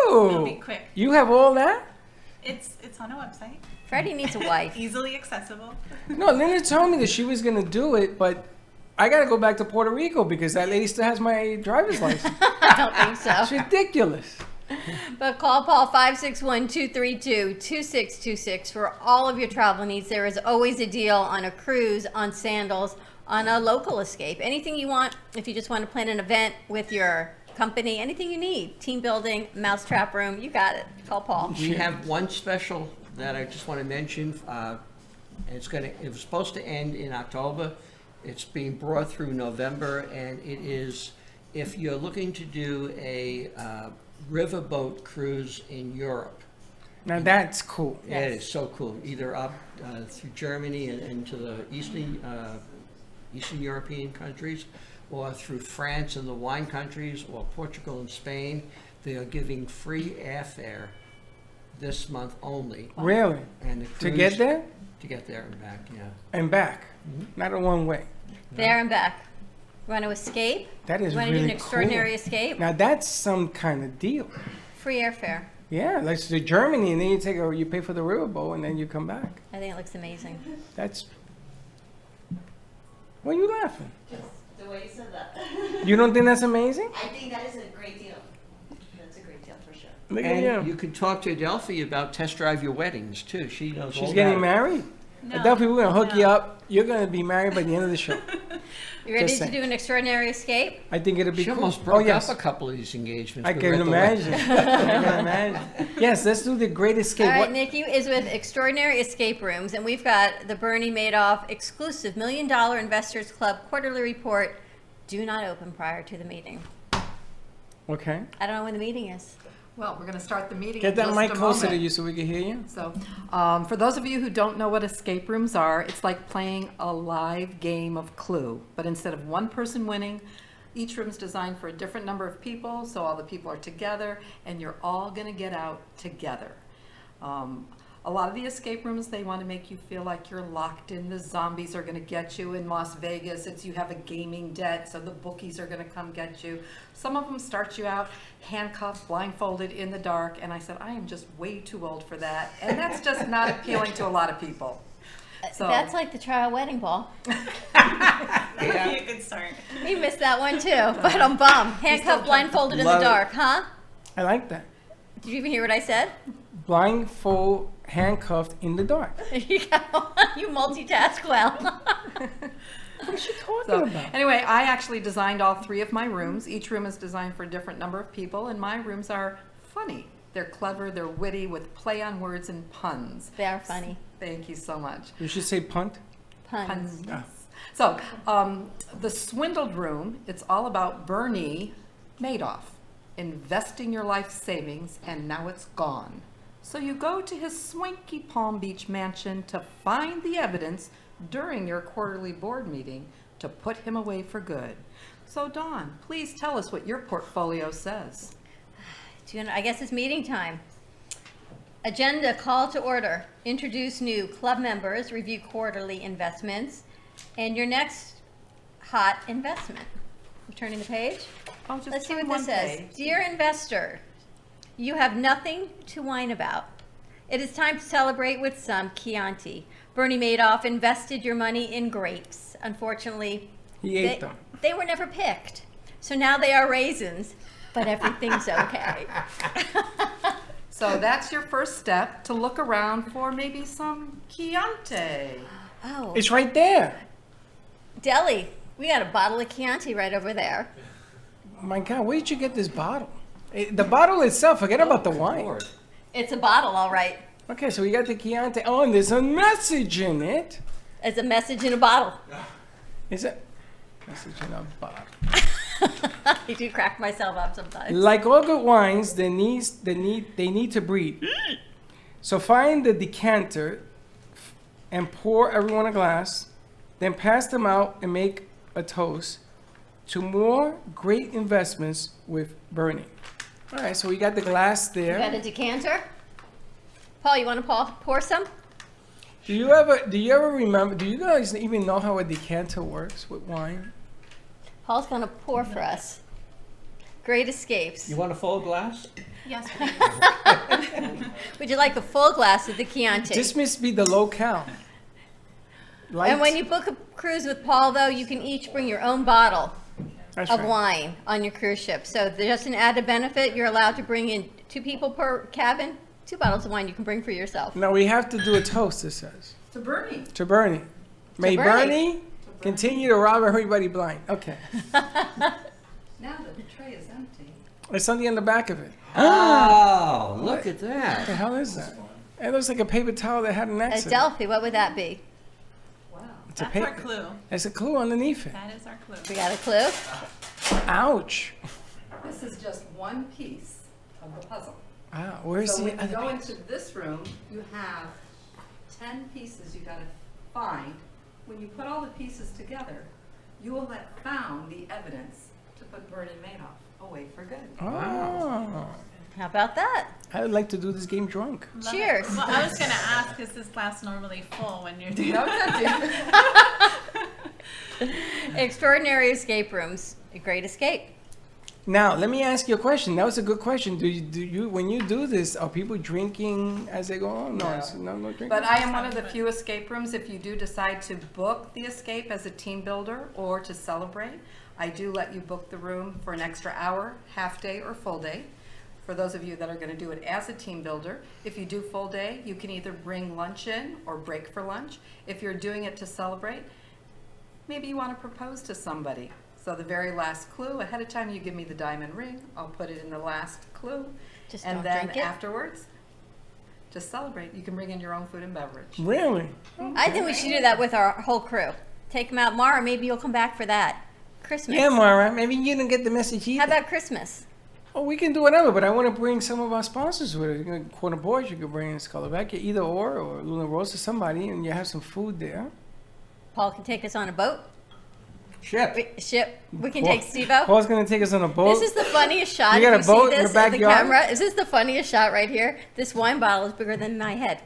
It'll be you. quick. You have all that? It's on a website. Freddie needs a wife. Easily accessible. No, Linda told me that she was gonna do it, but I gotta go back to Puerto Rico because that lady still has my driver's license. I don't think so. It's ridiculous. But call Paul 561-232-2626 for all of your travel needs. There is always a deal on a cruise, on sandals, on a local escape. Anything you want, if you just want to plan an event with your company, anything you need. Team building, mousetrap room, you got it. Call Paul. We have one special that I just want to mention. It was supposed to end in October. It's being brought through November, and it is if you're looking to do a riverboat cruise in Europe. Now that's cool. Yeah, it is so cool. Either up through Germany and to the Eastern European countries, or through France and the wine countries, or Portugal and Spain. They are giving free airfare this month only. Really? And the To cruise- get there To get there and back, yeah. and back, not a one way. There and back. You want to escape? That is You want to really do an extraordinary cool. escape? Now that's some kind of deal. Free airfare. Yeah, like to Germany, and then you pay for the riverboat, and then you come back. I think it looks amazing. That's. Why are you laughing? The way you said that. You don't think that's amazing? I think that is a great deal. That's a great deal for sure. Look at And you. you can talk to Adelphi about test drive your weddings too. She knows all She's about getting it. married. No, Adelphi, we're gonna hook you no. up. You're gonna be married by the end of the show. You ready Just to saying. do an extraordinary escape? I think it'll be She cool. almost broke yes. up a couple of these engagements. I We can were at the wedding. imagine. I can imagine. Yes, let's do the great escape. All right, What- Nikki is with Extraordinary Escape Rooms, and we've got the Bernie Madoff exclusive $1 Million Investors Club quarterly report. Do not open prior to the meeting. Okay. I don't know when the meeting is. Well, we're going to start the meeting Get in that just mic a closer to moment. you so we can hear you. So, for those of you who don't know what escape rooms are, it's like playing a live game of Clue. But instead of one person winning, each room's designed for a different number of people, so all the people are together, and you're all going to get out together. A lot of the escape rooms, they want to make you feel like you're locked in. The zombies are going to get you. In Las Vegas, it's you have a gaming debt, so the bookies are going to come get you. Some of them start you out handcuffed, blindfolded, in the dark, and I said, I am just way too old for that. And that's just not appealing to a lot of people. So That's like the trial wedding ball. That would be a good start. You missed that one too, but I'm bummed. Handcuffed, blindfolded in the Love it. dark, huh? I like that. Did you even hear what I said? Blindfold, handcuffed in the dark. You multitask well. What is she talking So, about? anyway, I actually designed all 3 of my rooms. Each room is designed for a different number of people, and my rooms are funny. They're clever, they're witty, with play on words and puns. They are funny. Thank you so much. You should say punt. Puns. Puns. So, the swindled room, it's all about Bernie Madoff investing your life savings, and now it's gone. So you go to his swanky Palm Beach mansion to find the evidence during your quarterly board meeting to put him away for good. So Dawn, please tell us what your portfolio says. I guess it's meeting time. Agenda call to order. Introduce new club members, review quarterly investments, and your next hot investment. I'm turning the page. Oh, just Let's see turn what this one says. page. Dear investor, you have nothing to whine about. It is time to celebrate with some Chianti. Bernie Madoff invested your money in grapes. Unfortunately, He ate them. they were never picked. So now they are raisins, but everything's okay. So that's your first step, to look around for maybe some Chianti. Oh, It's right there. Deli, we got a bottle of Chianti right over there. Oh my God, where did you get this bottle? The bottle itself, forget about the wine. Lord. It's a bottle, all right. Okay, so we got the Chianti. Oh, and there's a message in it. It's a message in a bottle. Is it? Message in a bottle. I do crack myself up sometimes. Like all good wines, they need to breathe. So find the decanter and pour everyone a glass, then pass them out and make a toast to more great investments with Bernie. All right, so we got the glass You got there. a decanter? Paul, you want to pour some? Do you ever remember, do you guys even know how a decanter works with wine? Paul's going to pour for us. Great Escapes. You want a full glass? Yes, please. Would you like a full glass of the Chianti? This must be the locale. And when you book a cruise with Paul, though, you can each bring your own bottle That's of right. wine on your cruise ship. So there's just an added benefit. You're allowed to bring in 2 people per cabin. 2 bottles of wine you can bring for yourself. Now we have to do a toast, it says. To Bernie. To Bernie. May Bernie. Bernie continue to rob everybody blind. Okay. Now that the tray is empty. There's something on the back of it. Oh, look at What the that. hell is that? It looks like a paper towel that had an accident. Adelphi, what would that be? Wow. It's a That's paper. our clue. There's a clue underneath it. That is our clue. We got a clue? Ouch. This is just one piece of the puzzle. Wow. Where's So the when you other go piece? into this room, you have 10 pieces you gotta find. When you put all the pieces together, you will have found the evidence to put Bernie Madoff away for good. Oh. How about that? I would like to do this game drunk. Love Cheers. it. Well, I was going to ask, is this glass normally full when you're doing Extraordinary escape rooms. A great escape. Now, let me ask you a question. That was a good question. Do you when you do this, are people drinking as they go on? No, no drinking. But I am one of the few escape rooms, if you do decide to book the escape as a team builder or to celebrate, I do let you book the room for an extra hour, half day or full day. For those of you that are going to do it as a team builder, if you do full day, you can either bring lunch in or break for lunch. If you're doing it to celebrate, maybe you want to propose to somebody. So the very last clue, ahead of time you give me the diamond ring, I'll put it in the last clue. Just and don't then drink it. afterwards, to celebrate, you can bring in your own food and beverage. Really? I think we should do that with our whole crew. Take them out. Mara, maybe you'll come back for that. Christmas. Yeah, Mara. Maybe you didn't get the message either. How about Christmas? Oh, we can do whatever, but I want to bring some of our sponsors with it. Corner Boys, you could bring in Scullivecchia, either or Luna Rosa, somebody, and you have some food there. Paul can take us on a boat. Ship. Ship. We can take Steve-O. Paul's going to take us on a boat. This is the funniest shot. You got If a see boat in this the at the backyard? camera. Is this the funniest shot right here? This wine bottle is bigger than my head.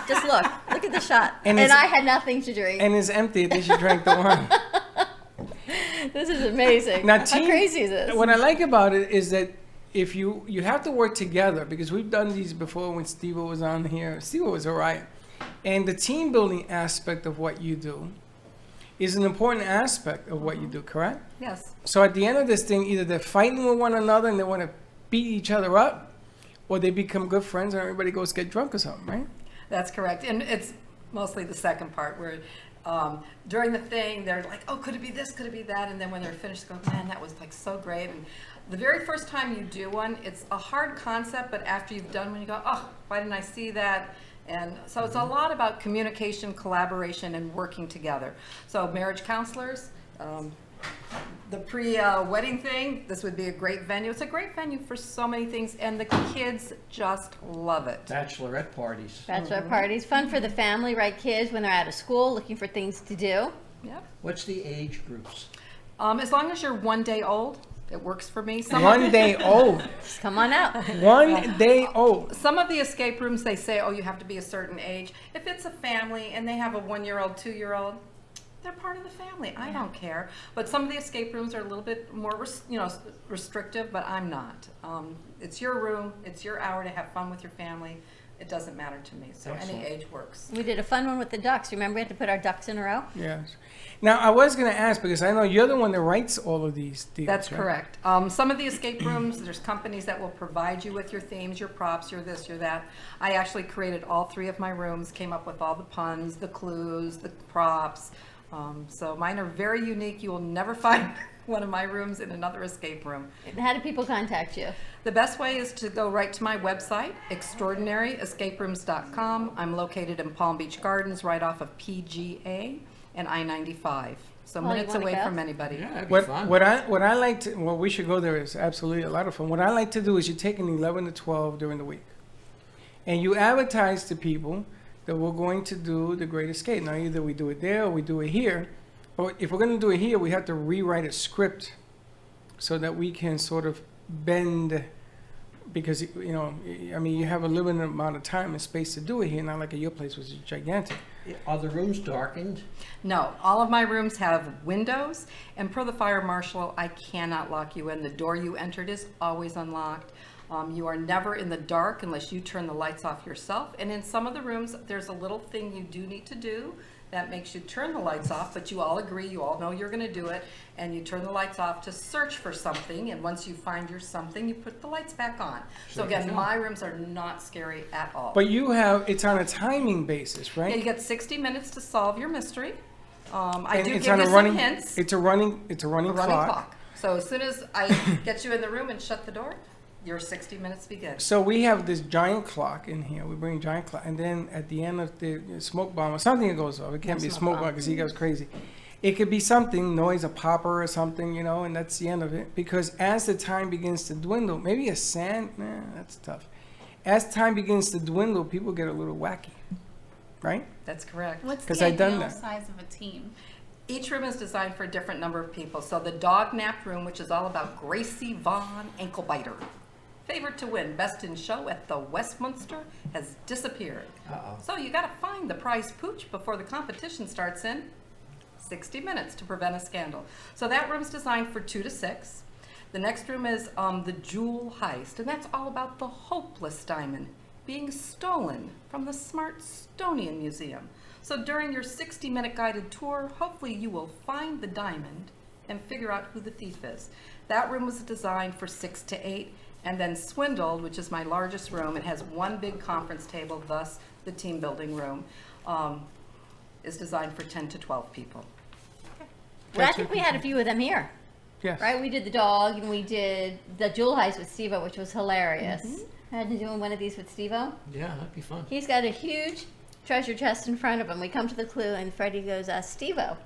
Just look. Look at the shot. And And it's- I had nothing to drink. And it's empty. Then she drank the wine. This is amazing. Now, How team, crazy is this? What I like about it is that if you have to work together, because we've done these before when Steve was on here. Steve was all right. And the team building aspect of what you do is an important aspect of what you do, correct? Yes. So at the end of this thing, either they're fighting with one another and they want to beat each other up, or they become good friends and everybody goes get drunk or something, right? That's correct. And it's mostly the second part where during the thing, they're like, oh, could it be this? Could it be that? And then when they're finished, they go, man, that was like so great. And the very first time you do one, it's a hard concept, but after you've done one, you go, oh, why didn't I see that? And so it's a lot about communication, collaboration, and working together. So marriage counselors, the pre-wedding thing, this would be a great venue. It's a great venue for so many things, and the kids just love it. Bachelorette parties. Bachelor parties. Fun for the family, right? Kids, when they're out of school, looking for things to do. Yep. What's the age groups? As long as you're 1 day old, it works for me. Some 1 day old. Just come on out. 1 day old. Some of the escape rooms, they say, oh, you have to be a certain age. If it's a family and they have a 1-year-old, 2-year-old, they're part of the family. I don't care. But some of the escape rooms are a little bit more, restrictive, but I'm not. It's your room. It's your hour to have fun with your family. It doesn't matter to me. So Excellent. any age works. We did a fun one with the ducks. Remember, we had to put our ducks in a row? Yes. Now, I was going to ask, because I know you're the one that writes all of these deals. That's right? correct. Some of the escape rooms, there's companies that will provide you with your themes, your props, your this, your that. I actually created all 3 of my rooms, came up with all the puns, the clues, the props. So mine are very unique. You will never find one of my rooms in another escape room. How do people contact you? The best way is to go right to my website, extraordinaryescaperooms.com. I'm located in Palm Beach Gardens, right off of PGA and I-95. So Paul, you minutes wanna away go? from anybody. Yeah, that'd be What fun. I like to, well, we should go there. It's absolutely a lot of fun. What I like to do is you take an 11 to 12 during the week, and you advertise to people that we're going to do the Great Escape. Now, either we do it there or we do it here. But if we're going to do it here, we have to rewrite a script so that we can sort of bend because I mean, you have a limited amount of time and space to do it here. Not like at your place, which is gigantic. Are the rooms darkened? No, all of my rooms have windows, and per the fire marshal, I cannot lock you in. The door you entered is always unlocked. You are never in the dark unless you turn the lights off yourself. And in some of the rooms, there's a little thing you do need to do that makes you turn the lights off, but you all agree, you all know you're going to do it, and you turn the lights off to search for something, and once you find your something, you put the lights back on. So again, my rooms are not scary at all. But it's on a timing basis, right? Yeah, you get 60 minutes to solve your mystery. I And do it's give on you a some running, hints. It's a running clock. So as soon as I get you in the room and shut the door, your 60 minutes begin. So we have this giant clock in here. We bring a giant clock, and then at the end of the smoke bomb or something that goes off. It can't be a smoke bomb because he goes crazy. It could be something, noise, a popper or something, and that's the end of it. Because as the time begins to dwindle, maybe a sand, that's tough. As time begins to dwindle, people get a little wacky, right? That's correct. What's 'Cause the I've done ideal that. size of a team? Each room is designed for a different number of people. So the dog nap room, which is all about Gracie Vaughn Ankle Biter. Favorite to win, best in show at the Westminster, has disappeared. So you got to find the prize pooch before the competition starts in 60 minutes to prevent a scandal. So that room's designed for 2 to 6. The next room is the Jewel Heist, and that's all about the hopeless diamond being stolen from the Smart-Stonian Museum. So during your 60-minute guided tour, hopefully you will find the diamond and figure out who the thief is. That room was designed for 6 to 8. And then Swindled, which is my largest room, it has one big conference table, thus the team building room, is designed for 10 to 12 people. Well, I think we had a few of them here. Yes. Right? We did the dog and we did the jewel heist with Steve-O, which was hilarious. Imagine doing one of these with Steve-O. Yeah, that'd be fun. He's got a huge treasure chest in front of him. We come to the clue and Freddie goes, Steve-O,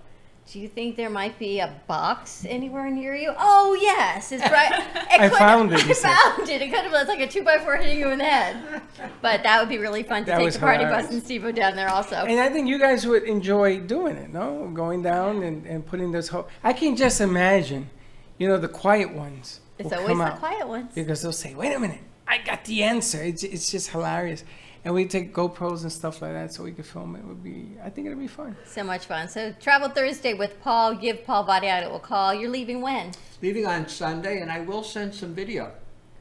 do you think there might be a box anywhere near you? Oh, yes. It's right. I found it, he I said. found it. It could have been like a 2x4 hitting you in the head. But that would be really fun to That take was the party hilarious. bus and Steve-O down there also. And I think you guys would enjoy doing it, no? Going down and putting this whole... I can just imagine, the quiet ones It's will always come the out quiet ones. because they'll say, wait a minute, I got the answer. It's just hilarious. And we take GoPros and stuff like that so we could film it. I think it'd be fun. So much fun. So Travel Thursday with Paul. Give Paul Vadiato a call. You're leaving when? Leaving on Sunday, and I will send some video.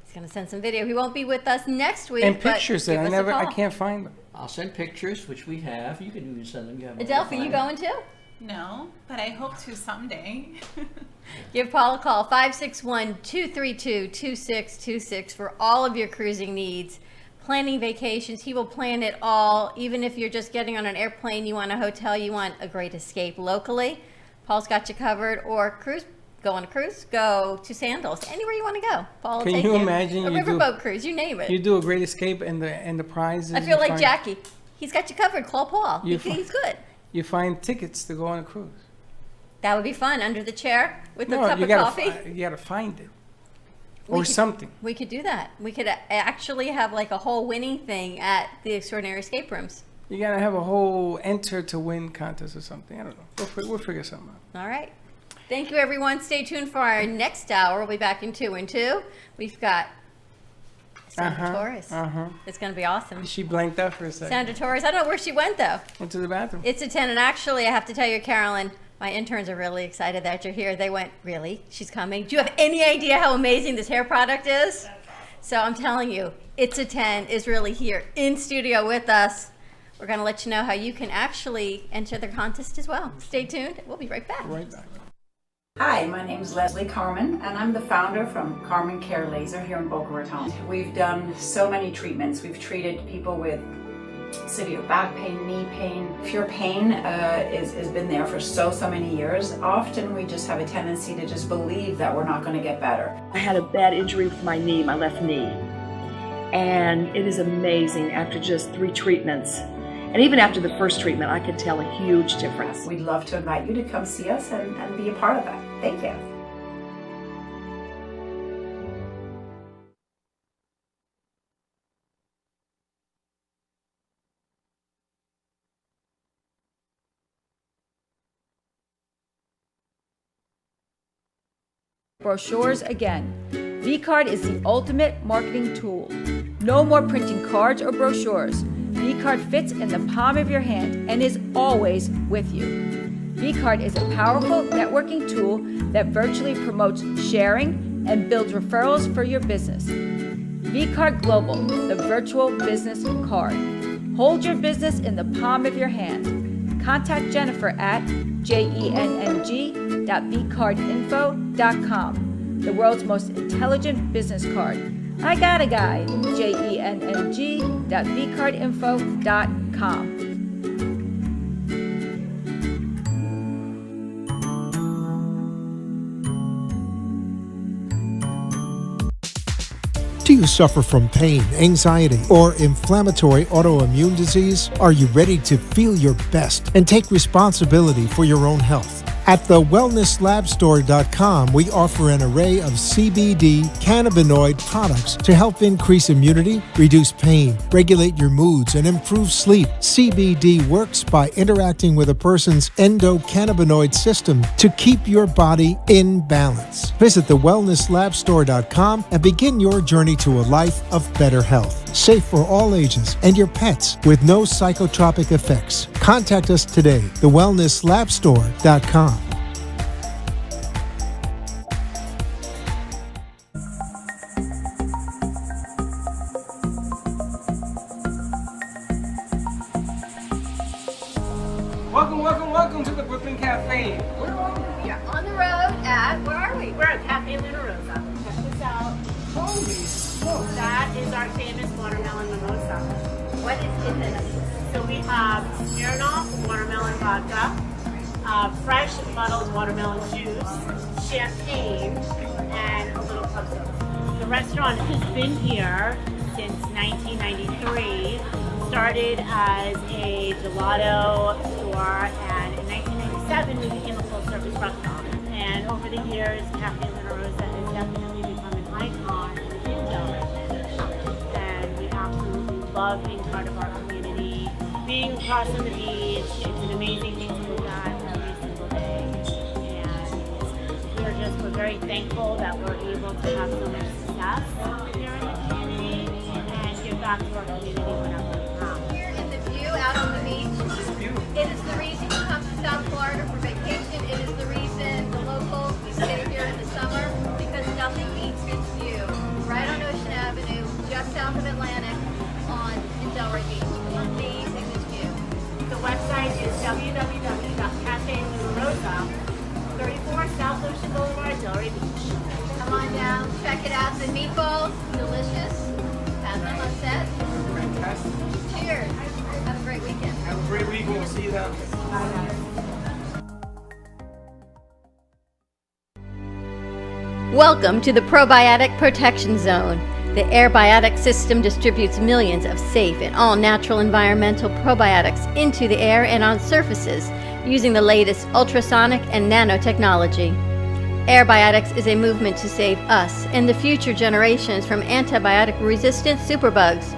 He's going to send some video. He won't be with us next week. And but pictures that give us a I call. can't find them. I'll send pictures, which we have. You can even send them. You have Adelph, are you going to? No, but I hope to someday. Give Paul a call, 561-232-2626 for all of your cruising needs. Planning vacations, he will plan it all. Even if you're just getting on an airplane, you want a hotel, you want a great escape locally, Paul's got you covered. Or go on a cruise, go to Sandals, anywhere you want to go. Paul will Can take you imagine a you do- riverboat cruise, you name it. You do a great escape and the prizes. I feel you like find- Jackie. He's got you covered. Call Paul. You He's good. You find tickets to go on a cruise. That would be fun under the chair with a No, cup you of gotta coffee. you gotta find it. We Or could- something. We could do that. We could actually have like a whole winning thing at the Extraordinary Escape Rooms. You gotta have a whole enter to win contest or something. I don't know. We'll figure something out. All right. Thank you, everyone. Stay tuned for our next hour. We'll be back in 2 and 2. We've got Sandra Torres. It's going to be awesome. She blanked out for a second. Sandra Torres. I don't know where she went, though. Went to the bathroom. It's a 10. And actually, I have to tell you, Carolyn, my interns are really excited that you're here. They went, really? She's coming? Do you have any idea how amazing this hair product is? So I'm telling you, It's a 10 is really here in studio with us. We're going to let you know how you can actually enter the contest as well. Stay tuned. We'll be right back. Hi, my name is Leslie Carmen, and I'm the founder from Carmen Care Laser here in Boca Raton. We've done so many treatments. We've treated people with severe back pain, knee pain. If your pain has been there for so many years, often we just have a tendency to just believe that we're not going to get better. I had a bad injury with my knee, my left knee, and it is amazing after just 3 treatments. And even after the first treatment, I could tell a huge difference. We'd love to invite you to come see us and be a part of that. Thank you. Brochures again. V-Card is the ultimate marketing tool. No more printing cards or brochures. V-Card fits in the palm of your hand and is always with you. V-Card is a powerful networking tool that virtually promotes sharing and builds referrals for your business. V-Card Global, the virtual business card. Hold your business in the palm of your hand. Contact Jennifer at jenn.vcardinfo.com, the world's most intelligent business card. I got a guy, jenn.vcardinfo.com. Do you suffer from pain, anxiety, or inflammatory autoimmune disease? Are you ready to feel your best and take responsibility for your own health? At thewellnesslabstore.com, we offer an array of CBD cannabinoid products to help increase immunity, reduce pain, regulate your moods, and improve sleep. CBD works by interacting with a person's endocannabinoid system to keep your body in balance. Visit thewellnesslabstore.com and begin your journey to a life of better health. Safe for all ages and your pets with no psychotropic effects. Contact us today, thewellnesslabstore.com. Welcome to the Brooklyn Cafe. We are on the road at, where are we? We're at Cafe Luna Rosa. Check this out. Holy smokes. That is our famous watermelon mimosa. What is in it? So we have Smirnoff watermelon vodka, fresh muddled watermelon juice, champagne, and a little club soda. The restaurant has been here since 1993. Started as a gelato store, and in 1997 we became a full-service restaurant. And over the years, Cafe Luna Rosa has definitely become an icon in Delray. And we absolutely love being part of our community. Being across on the beach, it's an amazing thing to look at every single day. And we're very thankful that we're able to have so much success here in the community and give back to our community whenever we can. Here in the view out on the beach. It is the reason you come to South Florida for vacation. It is the reason the locals stay here in the summer, because nothing beats this view. Right on Ocean Avenue, just south of Atlantic, in Delray Beach. Amazing this view. The website is www.cafelunarosa, 34 South Ocean Boulevard, Delray Beach. Come on down, check it out. The meatballs, delicious. Pass them on set. Fantastic. Cheers. Have a great weekend. Have a great week. We'll see you then. Welcome to the Probiotic Protection Zone. The Airbiotic system distributes millions of safe and all-natural environmental probiotics into the air and on surfaces using the latest ultrasonic and nanotechnology. Airbiotics is a movement to save us and the future generations from antibiotic-resistant superbugs.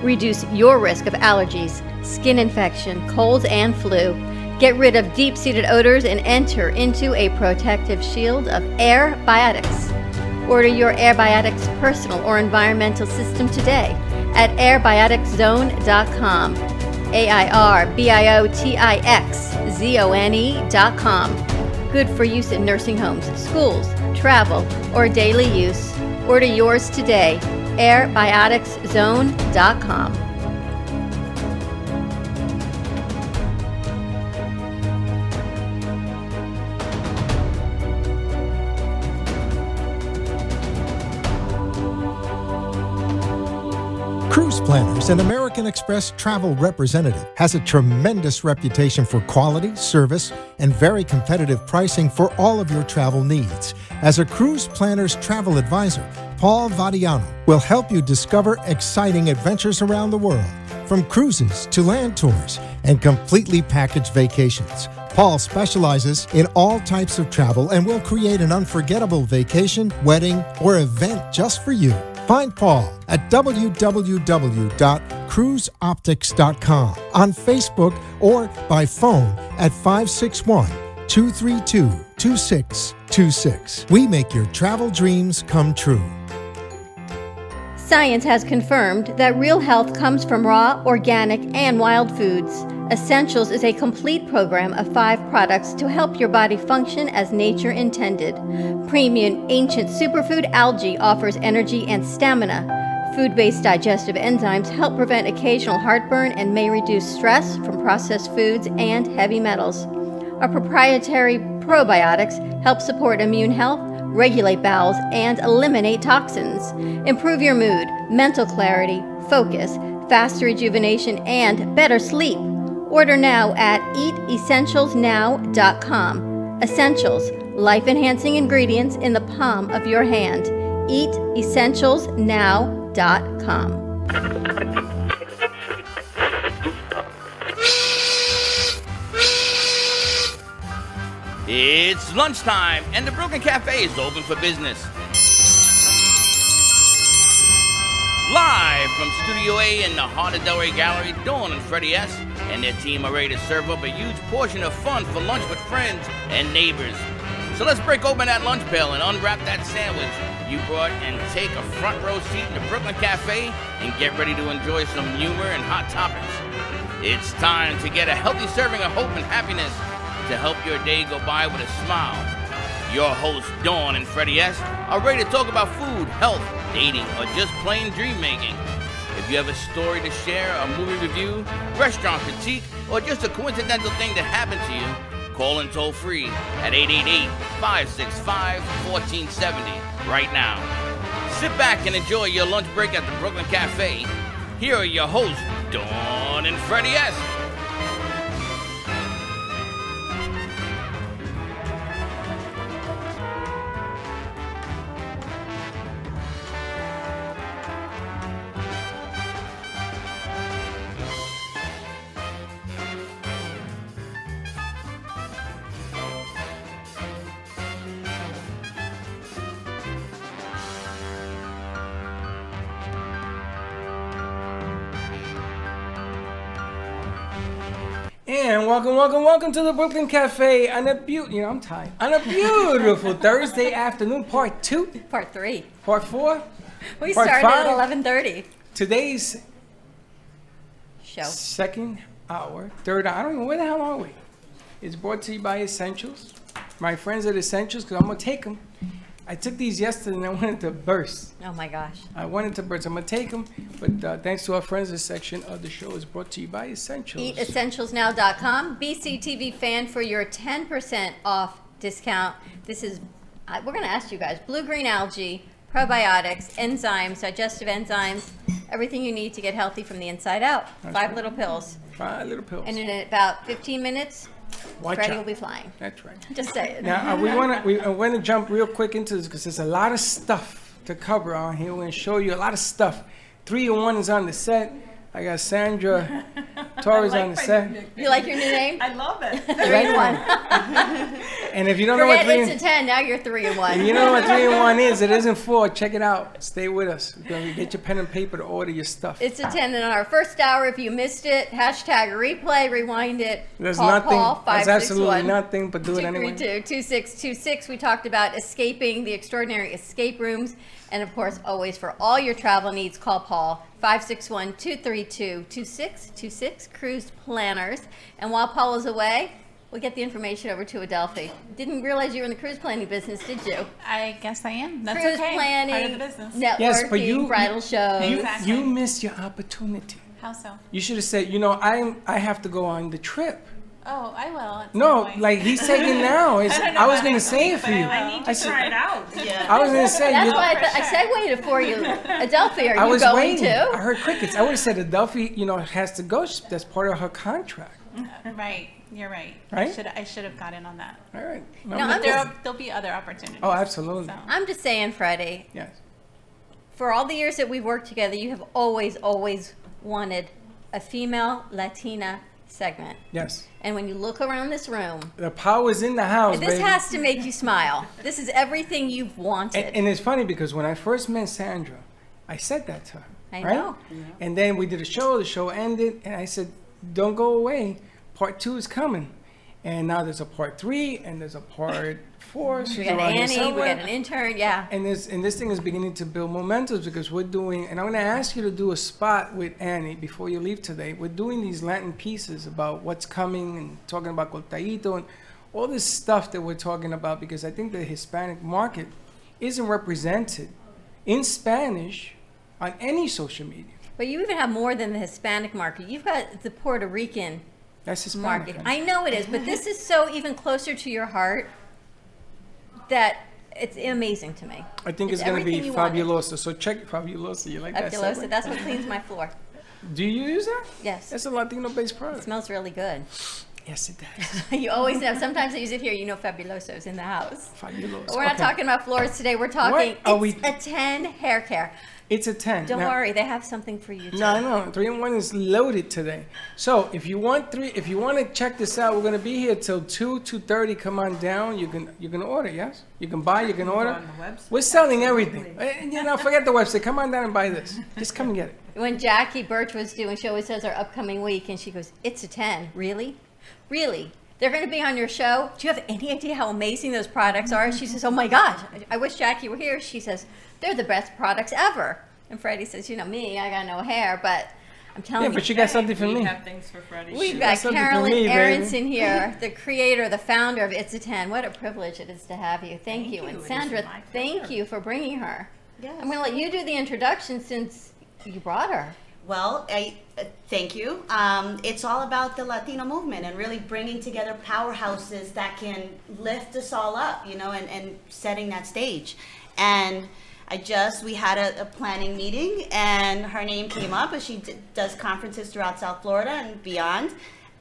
Reduce your risk of allergies, skin infection, colds, and flu. Get rid of deep-seated odors and enter into a protective shield of Airbiotics. Order your Airbiotics personal or environmental system today at airbioticszone.com. AIRBIOTIXZONE.com. Good for use in nursing homes, schools, travel, or daily use. Order yours today. airbioticszone.com. Cruise Planners, an American Express travel representative, has a tremendous reputation for quality, service, and very competitive pricing for all of your travel needs. As a Cruise Planners travel advisor, Paul Vadiano will help you discover exciting adventures around the world, from cruises to land tours and completely packaged vacations. Paul specializes in all types of travel and will create an unforgettable vacation, wedding, or event just for you. Find Paul at www.cruiseoptics.com, on Facebook, or by phone at 561-232-2626. We make your travel dreams come true. Science has confirmed that real health comes from raw, organic, and wild foods. Essentials is a complete program of 5 products to help your body function as nature intended. Premium ancient superfood algae offers energy and stamina. Food-based digestive enzymes help prevent occasional heartburn and may reduce stress from processed foods and heavy metals. Our proprietary probiotics help support immune health, regulate bowels, and eliminate toxins. Improve your mood, mental clarity, focus, faster rejuvenation, and better sleep. Order now at eatessentialsnow.com. Essentials, life-enhancing ingredients in the palm of your hand. Eatessentialsnow.com. It's lunchtime, and the Brooklyn Cafe is open for business. Live from Studio A in the heart of Delray Gallery, Dawn and Freddie S. and their team are ready to serve up a huge portion of fun for lunch with friends and neighbors. So let's break open that lunch pail and unwrap that sandwich you brought and take a front row seat in the Brooklyn Cafe and get ready to enjoy some humor and hot topics. It's time to get a healthy serving of hope and happiness to help your day go by with a smile. Your hosts, Dawn and Freddie S., are ready to talk about food, health, dating, or just plain dream making. If you have a story to share, a movie review, restaurant critique, or just a coincidental thing that happened to you, call in toll free at 888-565-1470 right now. Sit back and enjoy your lunch break at the Brooklyn Cafe. Here are your hosts, Dawn and Freddie S. And welcome to the Brooklyn Cafe on a I'm tired. On a beautiful Thursday afternoon, part 2. Part 3. Part 4. We part started 5. at 11:30. Today's show. Second hour, third hour, I don't know, where the hell are we? It's brought to you by Essentials. My friends at Essentials, because I'm going to take them. I took these yesterday and I wanted to burst. Oh my gosh. I wanted to burst. I'm going to take them, but thanks to our friends, this section of the show is brought to you by Essentials. EatEssentialsNow.com. BCTV fan for your 10% off discount. This is, we're going to ask you guys, blue-green algae, probiotics, enzymes, digestive enzymes, everything you need to get healthy from the inside out. That's 5 right. little pills. 5 little pills. And in about 15 minutes, Watch Freddie out. will be flying. That's right. Just say it. Now, we want to jump real quick into this because there's a lot of stuff to cover on here. We're going to show you a lot of stuff. 3-in-1 is on the set. I got Sandra Torres on the set. You like your new name? I love it. 3-in-1. And if you don't know what Forget it's a 10, now you're 3-in-1. if you don't know what 3-in-1 is, it isn't 4. Check it out. Stay with us. Get your pen and paper to order your stuff. It's a 10 in our first hour. If you missed it, hashtag replay, rewind it. There's call nothing. Paul, There's absolutely 561 nothing, but do it anyway. 232-2626. We talked about escaping the extraordinary escape rooms. And of course, always for all your travel needs, call Paul, 561-232-2626, Cruise Planners. And while Paul is away, we'll get the information over to Adelphi. Didn't realize you were in the cruise planning business, did you? I guess I am. That's Cruise okay. planning, Part of the business. networking, Yes, but bridal shows. Exactly. You missed your opportunity. How so? You should have said, I have to go on the trip. Oh, I will. at some No, point. like he's saying now. I don't know I was about going to next say it week, for but you. I need to try it out. Yeah. I was going to say, That's why I segued it for you. Adelphi, are I you was going waiting. too? I heard crickets. I would have said Adelphi, has to go. That's part of her contract. Right. You're right. Right? I should have gotten on that. All right. No, I'm just- There'll be other opportunities. Oh, absolutely. I'm just saying, Freddie, Yes. for all the years that we've worked together, you have always wanted a female Latina segment. Yes. And when you look around this room, The power's in the house, this baby. has to make you smile. This is everything you've wanted. And it's funny because when I first met Sandra, I said that to her. I right? know. And then we did a show. The show ended, and I said, "Don't go away. Part 2 is coming." And now there's a part 3 and there's a part 4. We got Annie, we got an intern, yeah. And this thing is beginning to build momentum because we're doing, and I'm going to ask you to do a spot with Annie before you leave today. We're doing these Latin pieces about what's coming and talking about cortadito and all this stuff that we're talking about, because I think the Hispanic market isn't represented in Spanish on any social media. But you even have more than the Hispanic market. You've got the Puerto Rican That's Hispanic. market. I know it is, but this is so even closer to your heart that it's amazing to me. I think it's going to be Fabulosa. So check Fabulosa. You like that? Fabulosa. That's what cleans my floor. Do you use that? Yes. That's a Latino-based product. It smells really good. Yes, it does. You always know. Sometimes I use it here. You know, Fabuloso's in the house. Fabulosa. We're not talking about floors today. We're talking. It's a 10 hair care. It's a 10. Don't worry, they have something for you too. No, 3-in-1 is loaded today. So if you want to check this out, we're gonna be here till 2:30. Come on down. You can order. Yes, you can buy. You can order. We're selling everything. Forget the website. Come on down and buy this. Just come and get it. When Jackie Birch was doing, she always says our upcoming week, and she goes, "It's a 10. Really, really." They're going to be on your show. Do you have any idea how amazing those products are? She says, oh my gosh, I wish Jackie were here. She says, they're the best products ever. And Freddie says, you know me, I got no hair, but I'm telling you. Yeah, but you got something for me. We have things for Freddie. We've got Carolyn Aronson here, the creator, the founder of It's a 10. What a privilege it is to have you. Thank you. And Sandra, thank you for bringing her. Yes. I'm going to let you do the introduction since you brought her. Well, thank you. It's all about the Latino movement and really bringing together powerhouses that can lift us all up, and setting that stage. And we had a planning meeting, and her name came up, as she does conferences throughout South Florida and beyond.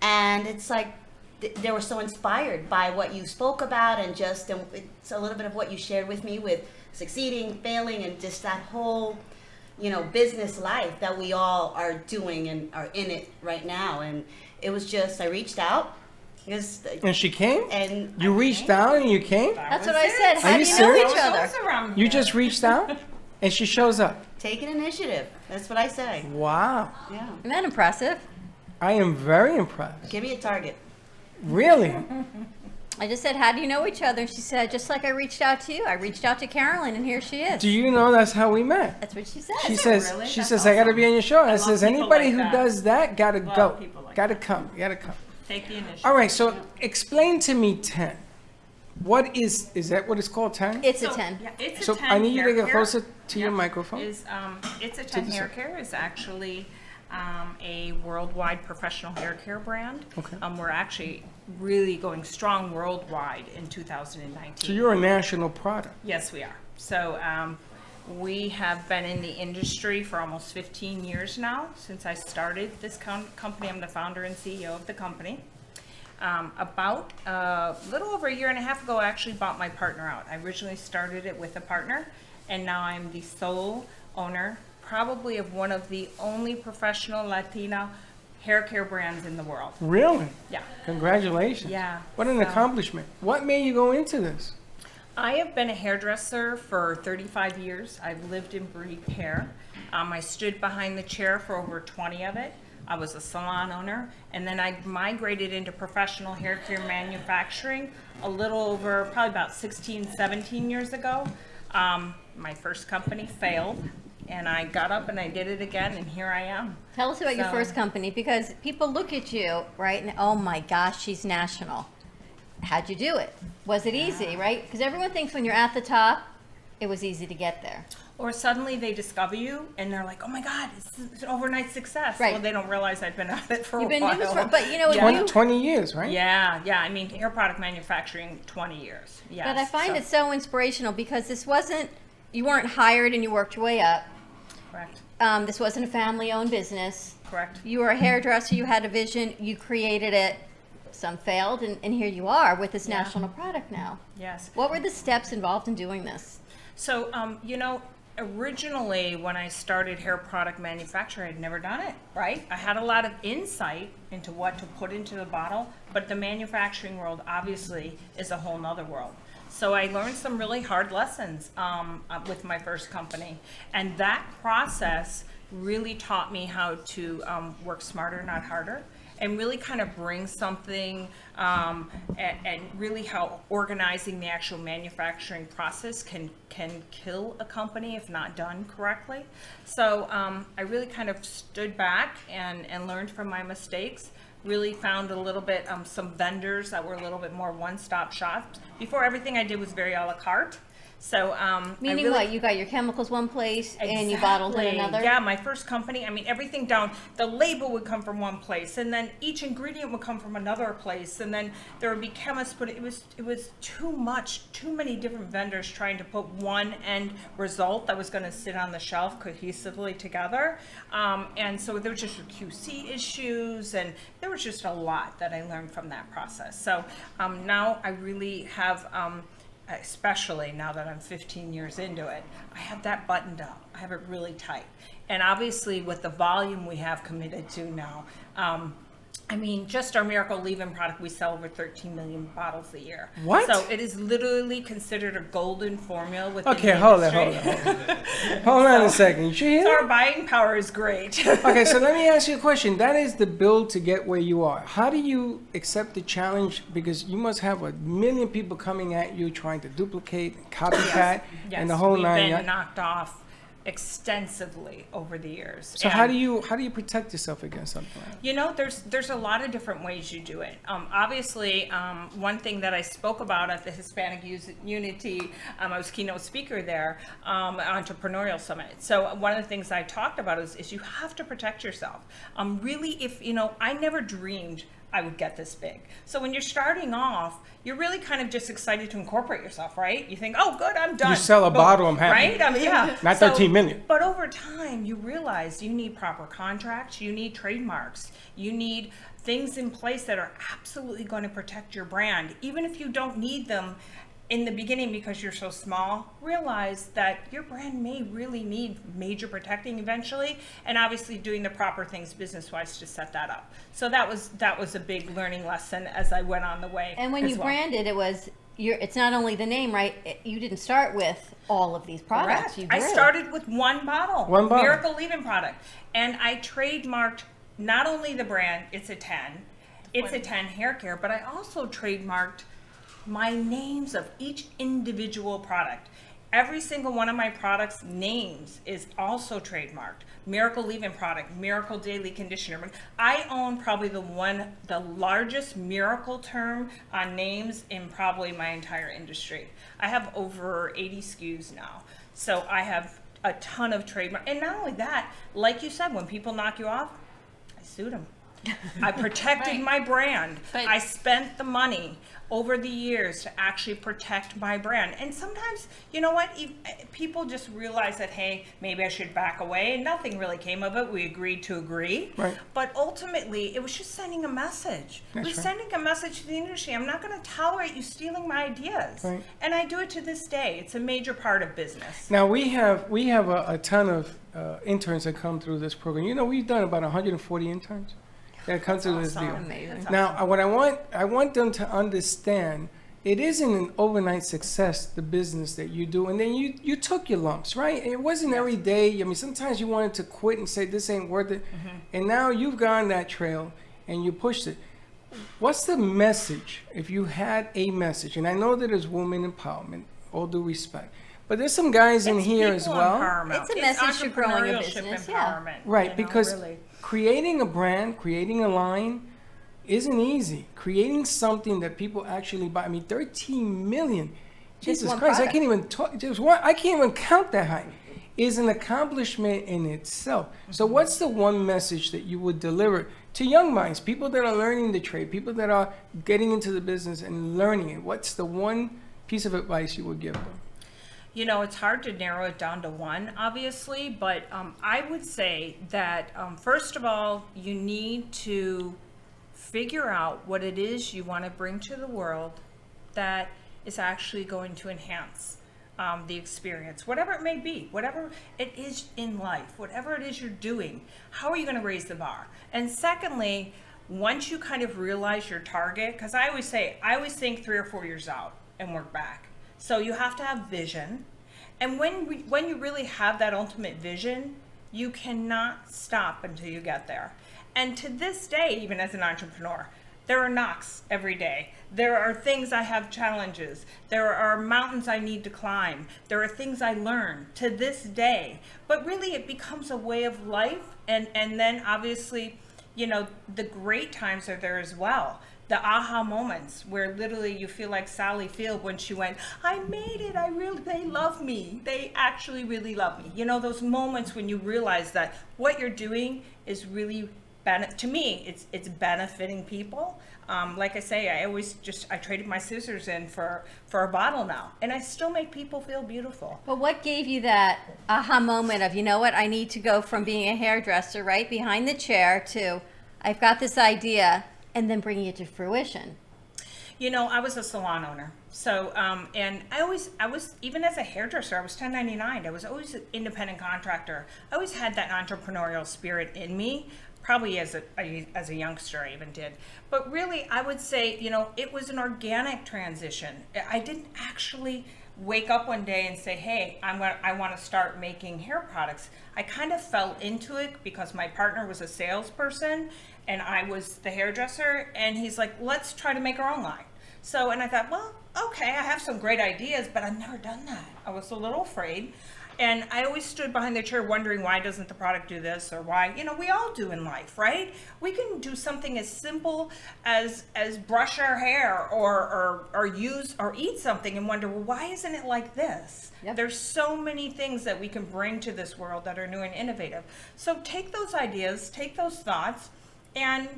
And it's like they were so inspired by what you spoke about, and it's a little bit of what you shared with me with succeeding, failing, and just that whole business life that we all are doing and are in it right now. And it was I reached out. And she came? And you reached out and you came? That's what I said. How Are do you you know serious? each other? You just reached out and she shows up. Take an initiative. That's what I say. Wow. Yeah. Isn't that impressive? I am very impressed. Give me a target. Really? I just said, how do you know each other? And she said, just like I reached out to you, I reached out to Carolyn, and here she is. Do you know that's how we met? That's what she said. She says, I got to be on your show. And I says, anybody who does that, got to go. Got to come. Got to come. Take the initiative. All right, so explain to me 10. What is that what it's called, 10? It's a 10. Yeah, it's so a 10 I need you to hair get closer to your microphone. It's a 10 hair care is actually a worldwide professional hair care brand. Okay. We're actually really going strong worldwide in 2019. So you're a national product. Yes, we are. So we have been in the industry for almost 15 years now. Since I started this company, I'm the founder and CEO of the company. About a little over a year and a half ago, I actually bought my partner out. I originally started it with a partner, and now I'm the sole owner, probably of one of the only professional Latina hair care brands in the world. Really? Yeah. Congratulations. Yeah. What an accomplishment. What made you go into this? I have been a hairdresser for 35 years. I've lived and breathed hair. I stood behind the chair for over 20 of it. I was a salon owner, and then I migrated into professional hair care manufacturing a little over probably about 16, 17 years ago. My first company failed, and I got up and I did it again, and here I am. Tell us about your first company, because people look at you, right, and oh my gosh, she's national. How'd you do it? Was it easy, right? Because everyone thinks when you're at the top, it was easy to get there. Or suddenly they discover you and they're like, oh my God, it's an overnight success. Right. Well, they don't realize I've been at it for You've a been while. doing this but you know, 20 years, right? Yeah. I mean, hair product manufacturing, 20 years. Yes. But I find it so inspirational because this wasn't, you weren't hired and you worked your way up. Correct. This wasn't a family-owned business. Correct. You were a hairdresser, you had a vision, you created it. Some failed, and here you are with this national product now. Yes. What were the steps involved in doing this? So, originally when I started hair product manufacture, I'd never done it, right? I had a lot of insight into what to put into the bottle, but the manufacturing world obviously is a whole nother world. So I learned some really hard lessons with my first company, and that process really taught me how to work smarter, not harder, and really kind of bring something, and really how organizing the actual manufacturing process can kill a company if not done correctly. So I really kind of stood back and learned from my mistakes. Really found a little bit, some vendors that were a little bit more one-stop shops. Before, everything I did was very a la carte. So, Meaning what? You got your chemicals one place and you bottled in another? Yeah, my first company, I mean, everything down, the label would come from one place, and then each ingredient would come from another place, and then there would be chemists, but it was too much, too many different vendors trying to put one end result that was going to sit on the shelf cohesively together. And so there was just QC issues, and there was just a lot that I learned from that process. So now I really have, especially now that I'm 15 years into it, I have that buttoned up. I have it really tight. And obviously with the volume we have committed to now, I mean, just our Miracle Leave-In product, we sell over 13 million bottles a year. What? So it is literally considered a golden formula within Okay, the hold industry. on. Hold on a second. You hear So that? our buying power is great. Okay, so let me ask you a question. That is the build to get where you are. How do you accept the challenge? Because you must have 1 million people coming at you trying to duplicate, copycat, and the whole we've nine. been knocked off extensively over the years. So And, how do you protect yourself against something like that? you know, there's a lot of different ways you do it. Obviously, one thing that I spoke about at the Hispanic Unity, I was keynote speaker there, Entrepreneurial Summit. So one of the things I talked about is you have to protect yourself. Really, if, you know, I never dreamed I would get this big. So when you're starting off, you're really kind of just excited to incorporate yourself, right? You think, oh, good, I'm done. You sell a Boom, bottle, I'm happy. Right? I mean, yeah. Not 13 million. But over time, you realize you need proper contracts, you need trademarks, you need things in place that are absolutely going to protect your brand. Even if you don't need them in the beginning because you're so small, realize that your brand may really need major protecting eventually, and obviously doing the proper things business-wise to set that up. So that was a big learning lesson as I went on the way. And when as you well. branded, it's not only the name, right? You didn't start with all of these products. Correct. You I grew. started with one bottle. One bottle. Miracle Leave-In product. And I trademarked not only the brand, it's a 10 hair care, but I also trademarked my names of each individual product. Every single one of my products' names is also trademarked. Miracle Leave-In product, Miracle Daily Conditioner. I own probably the largest miracle term on names in probably my entire industry. I have over 80 SKUs now. So I have a ton of trademark. And not only that, like you said, when people knock you off, I sued them. I protected my brand. But- I spent the money over the years to actually protect my brand. And sometimes, you know what, people just realize that, hey, maybe I should back away, and nothing really came of it. We agreed to agree. Right. But ultimately, it was just sending a message. It That's was right. sending a message to the industry. I'm not going to tolerate you stealing my ideas. Right. And I do it to this day. It's a major part of business. Now we have a ton of interns that come through this program. You know, we've done about 140 interns that come through this deal. Amazing. Now, what I want them to understand, it isn't an overnight success, the business that you do, and then you took your lumps, right? It wasn't every day. I mean, sometimes you wanted to quit and say this ain't worth it, and now you've gone that trail and you pushed it. What's the message, if you had a message? And I know that it's women empowerment, all due respect, but there's some guys in here as people well. empowerment. It's a message to growing a entrepreneurship business, yeah. empowerment, Right, you know, because really. creating a brand, creating a line isn't easy. Creating something that people actually buy. I mean, 13 million. Just Jesus one Christ, product. I can't even talk. Just one. I can't even count that high. Is an accomplishment in itself. So, what's the one message that you would deliver to young minds, people that are learning the trade, people that are getting into the business and learning it? What's the one piece of advice you would give them? You know, it's hard to narrow it down to one, obviously, but I would say that, first of all, you need to figure out what it is you want to bring to the world that is actually going to enhance the experience, whatever it may be, whatever it is in life, whatever it is you're doing, how are you going to raise the bar? And secondly, once you kind of realize your target, because I always think 3 or 4 years out and work back. So you have to have vision. And when you really have that ultimate vision, you cannot stop until you get there. And to this day, even as an entrepreneur, there are knocks every day. There are things I have challenges. There are mountains I need to climb. There are things I learn to this day. But really it becomes a way of life. And then obviously, you know, the great times are there as well. The aha moments where literally you feel like Sally Field when she went, I made it, they love me. They actually really love me. You know, those moments when you realize that what you're doing is really, to me, it's benefiting people. Like I say, I traded my scissors in for a bottle now, and I still make people feel beautiful. But what gave you that aha moment of, you know what, I need to go from being a hairdresser, right, behind the chair to, I've got this idea, and then bringing it to fruition? You know, I was a salon owner. So, and I was, even as a hairdresser, I was 1099. I was always an independent contractor. I always had that entrepreneurial spirit in me. Probably as a youngster I even did. But really, I would say, you know, it was an organic transition. I didn't actually wake up one day and say, hey, I want to start making hair products. I kind of fell into it because my partner was a salesperson and I was the hairdresser, and he's like, let's try to make our own line. So, and I thought, well, okay, I have some great ideas, but I've never done that. I was a little afraid. And I always stood behind the chair wondering, why doesn't the product do this, or why, you know, we all do in life, right? We can do something as simple as brush our hair or use or eat something and wonder, well, why isn't it like this? Yep. There's so many things that we can bring to this world that are new and innovative. So take those ideas, take those thoughts, and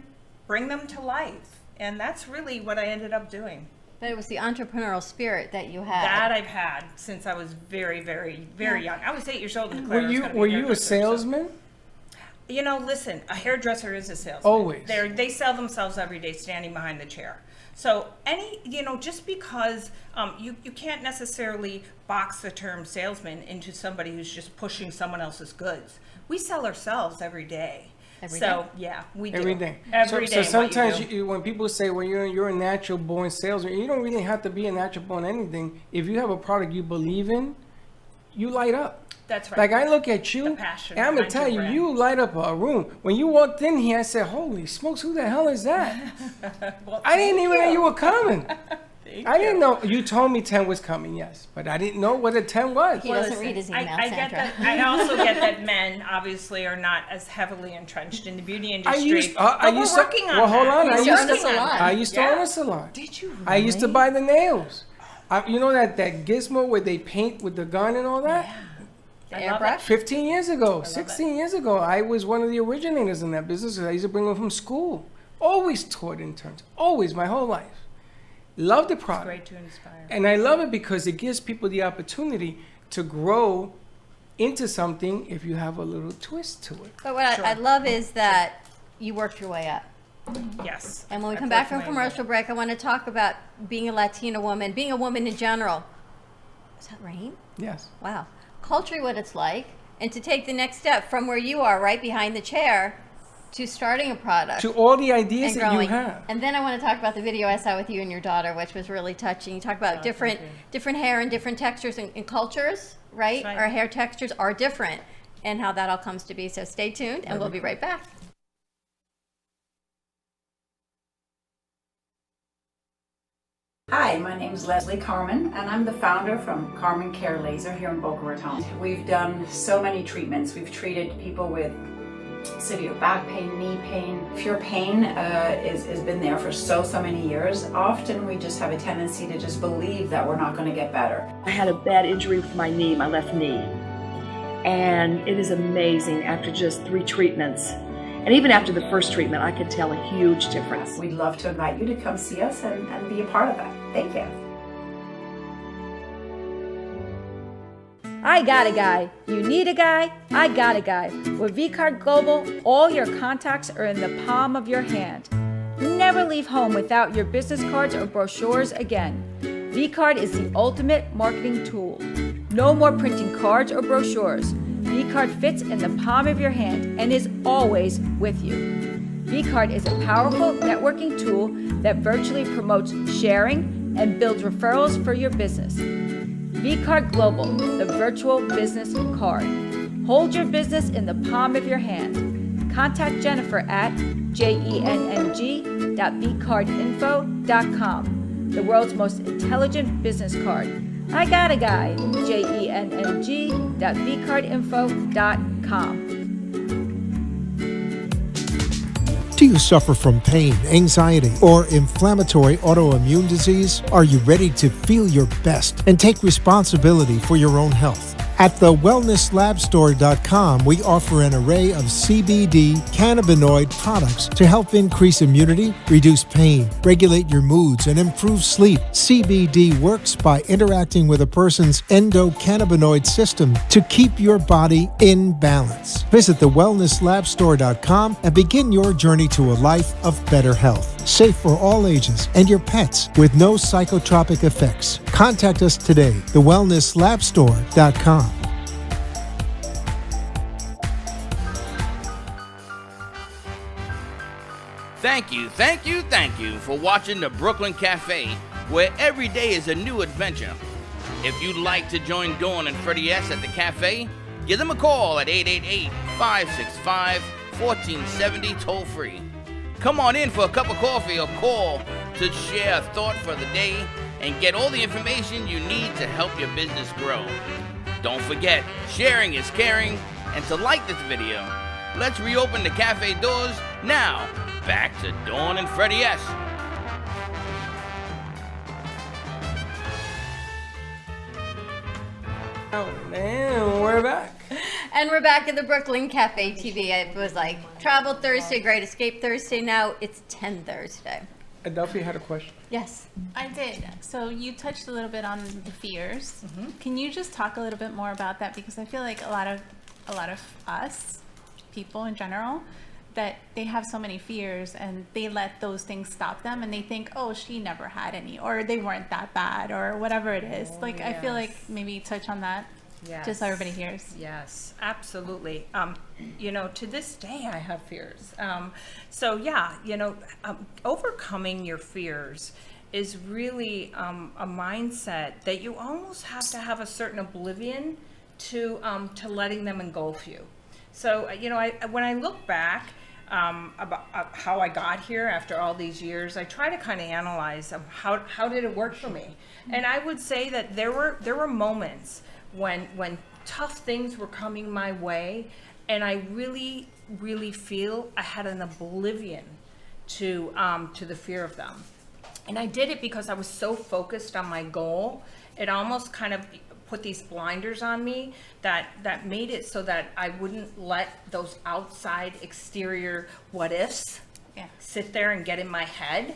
bring them to life. And that's really what I ended up doing. But it was the entrepreneurial spirit that you had. That I've had since I was very, very, very young. I was 8 years old and declared I was gonna be Were you a salesman? So. You know, listen, a hairdresser is a salesman. Always. They sell themselves every day standing behind the chair. So just because you can't necessarily box the term salesman into somebody who's just pushing someone else's goods. We sell ourselves every day. Yeah, we do. Every day. Every day. So sometimes when people say, well, you're a natural born salesman, you don't really have to be a natural born anything. If you have a product you believe in, you light up. That's right. Like I look at you, and I'm going to tell you, you light up a room. When you walked in here, I said, holy smokes, who the hell is that? Well, I didn't even know you were coming. I didn't you. know. You told me 10 was coming, yes. But I didn't know what a 10 was. He doesn't read his email, I get Sandra. that. I also get that men obviously are not as heavily entrenched in the beauty industry. I used we're working on well, hold that. on. I used to own a salon. Did you really? I used to buy the nails. You know that gizmo where they paint with the gun and all that? I love it. 15 years ago, 16 years ago, I was one of the originators in that business. I used to bring them from school. Always taught interns. Always, my whole life. Love the product. It's great to inspire. And I love it because it gives people the opportunity to grow into something if you have a little twist to it. But what I love is that you worked your way up. Yes. And when we come back from commercial break, I want to talk about being a Latina woman, being a woman in general. Is that rain? Yes. Wow. Culturally what it's like, and to take the next step from where you are, right behind the chair, to starting a product. To all the ideas and that growing. you have. And then I want to talk about the video I saw with you and your daughter, which was really touching. You talk about different hair and different textures and cultures, right? Right. Our hair textures are different, and how that all comes to be. So stay tuned, and we'll be right back. Hi, my name is Leslie Carmen, and I'm the founder from Carmen Care Laser here in Boca Raton. We've done so many treatments. We've treated people with severe back pain, knee pain. If your pain has been there for so many years, often we just have a tendency to just believe that we're not going to get better. I had a bad injury with my knee, my left knee. And it is amazing after just 3 treatments. And even after the first treatment, I could tell a huge difference. We'd love to invite you to come see us and be a part of that. Thank you. I got a guy. You need a guy? I got a guy. With VCard Global, all your contacts are in the palm of your hand. Never leave home without your business cards or brochures again. VCard is the ultimate marketing tool. No more printing cards or brochures. VCard fits in the palm of your hand and is always with you. VCard is a powerful networking tool that virtually promotes sharing and builds referrals for your business. VCard Global, the virtual business card. Hold your business in the palm of your hand. Contact Jennifer at jenng.bcardinfo.com, the world's most intelligent business card. I got a guy, jenng.bcardinfo.com. Do you suffer from pain, anxiety, or inflammatory autoimmune disease? Are you ready to feel your best and take responsibility for your own health? At thewellnesslabstore.com, we offer an array of CBD cannabinoid products to help increase immunity, reduce pain, regulate your moods, and improve sleep. CBD works by interacting with a person's endocannabinoid system to keep your body in balance. Visit thewellnesslabstore.com and begin your journey to a life of better health. Safe for all ages and your pets with no psychotropic effects. Contact us today, thewellnesslabstore.com. Thank you, thank you, thank you for watching the Brooklyn Cafe, where every day is a new adventure. If you'd like to join Dawn and Freddie S. at the cafe, give them a call at 888-565-1470 toll free. Come on in for a cup of coffee or call to share a thought for the day and get all the information you need to help your business grow. Don't forget, sharing is caring, and to like this video. Let's reopen the cafe doors now. Back to Dawn and Freddie S. Oh, man, we're back. And we're back at the Brooklyn Cafe TV. It was like Travel Thursday, Great Escape Thursday. Now it's 10 Thursday. Adelphia had a question. Yes. I did. So you touched a little bit on the fears. Can you just talk a little bit more about that? Because I feel like a lot of us, people in general, that they have so many fears and they let those things stop them and they think, oh, she never had any, or they weren't that bad, or whatever it is. Like, I feel like maybe touch on that. Yes. Just so everybody hears. Yes, absolutely. To this day, I have fears. Overcoming your fears is really a mindset that you almost have to have a certain oblivion to letting them engulf you. So, when I look back about how I got here after all these years, I try to kind of analyze how did it work for me. And I would say that there were moments when tough things were coming my way, and I really, really feel I had an oblivion to the fear of them. And I did it because I was so focused on my goal. It almost kind of put these blinders on me that made it so that I wouldn't let those outside exterior what ifs sit there and get in my head.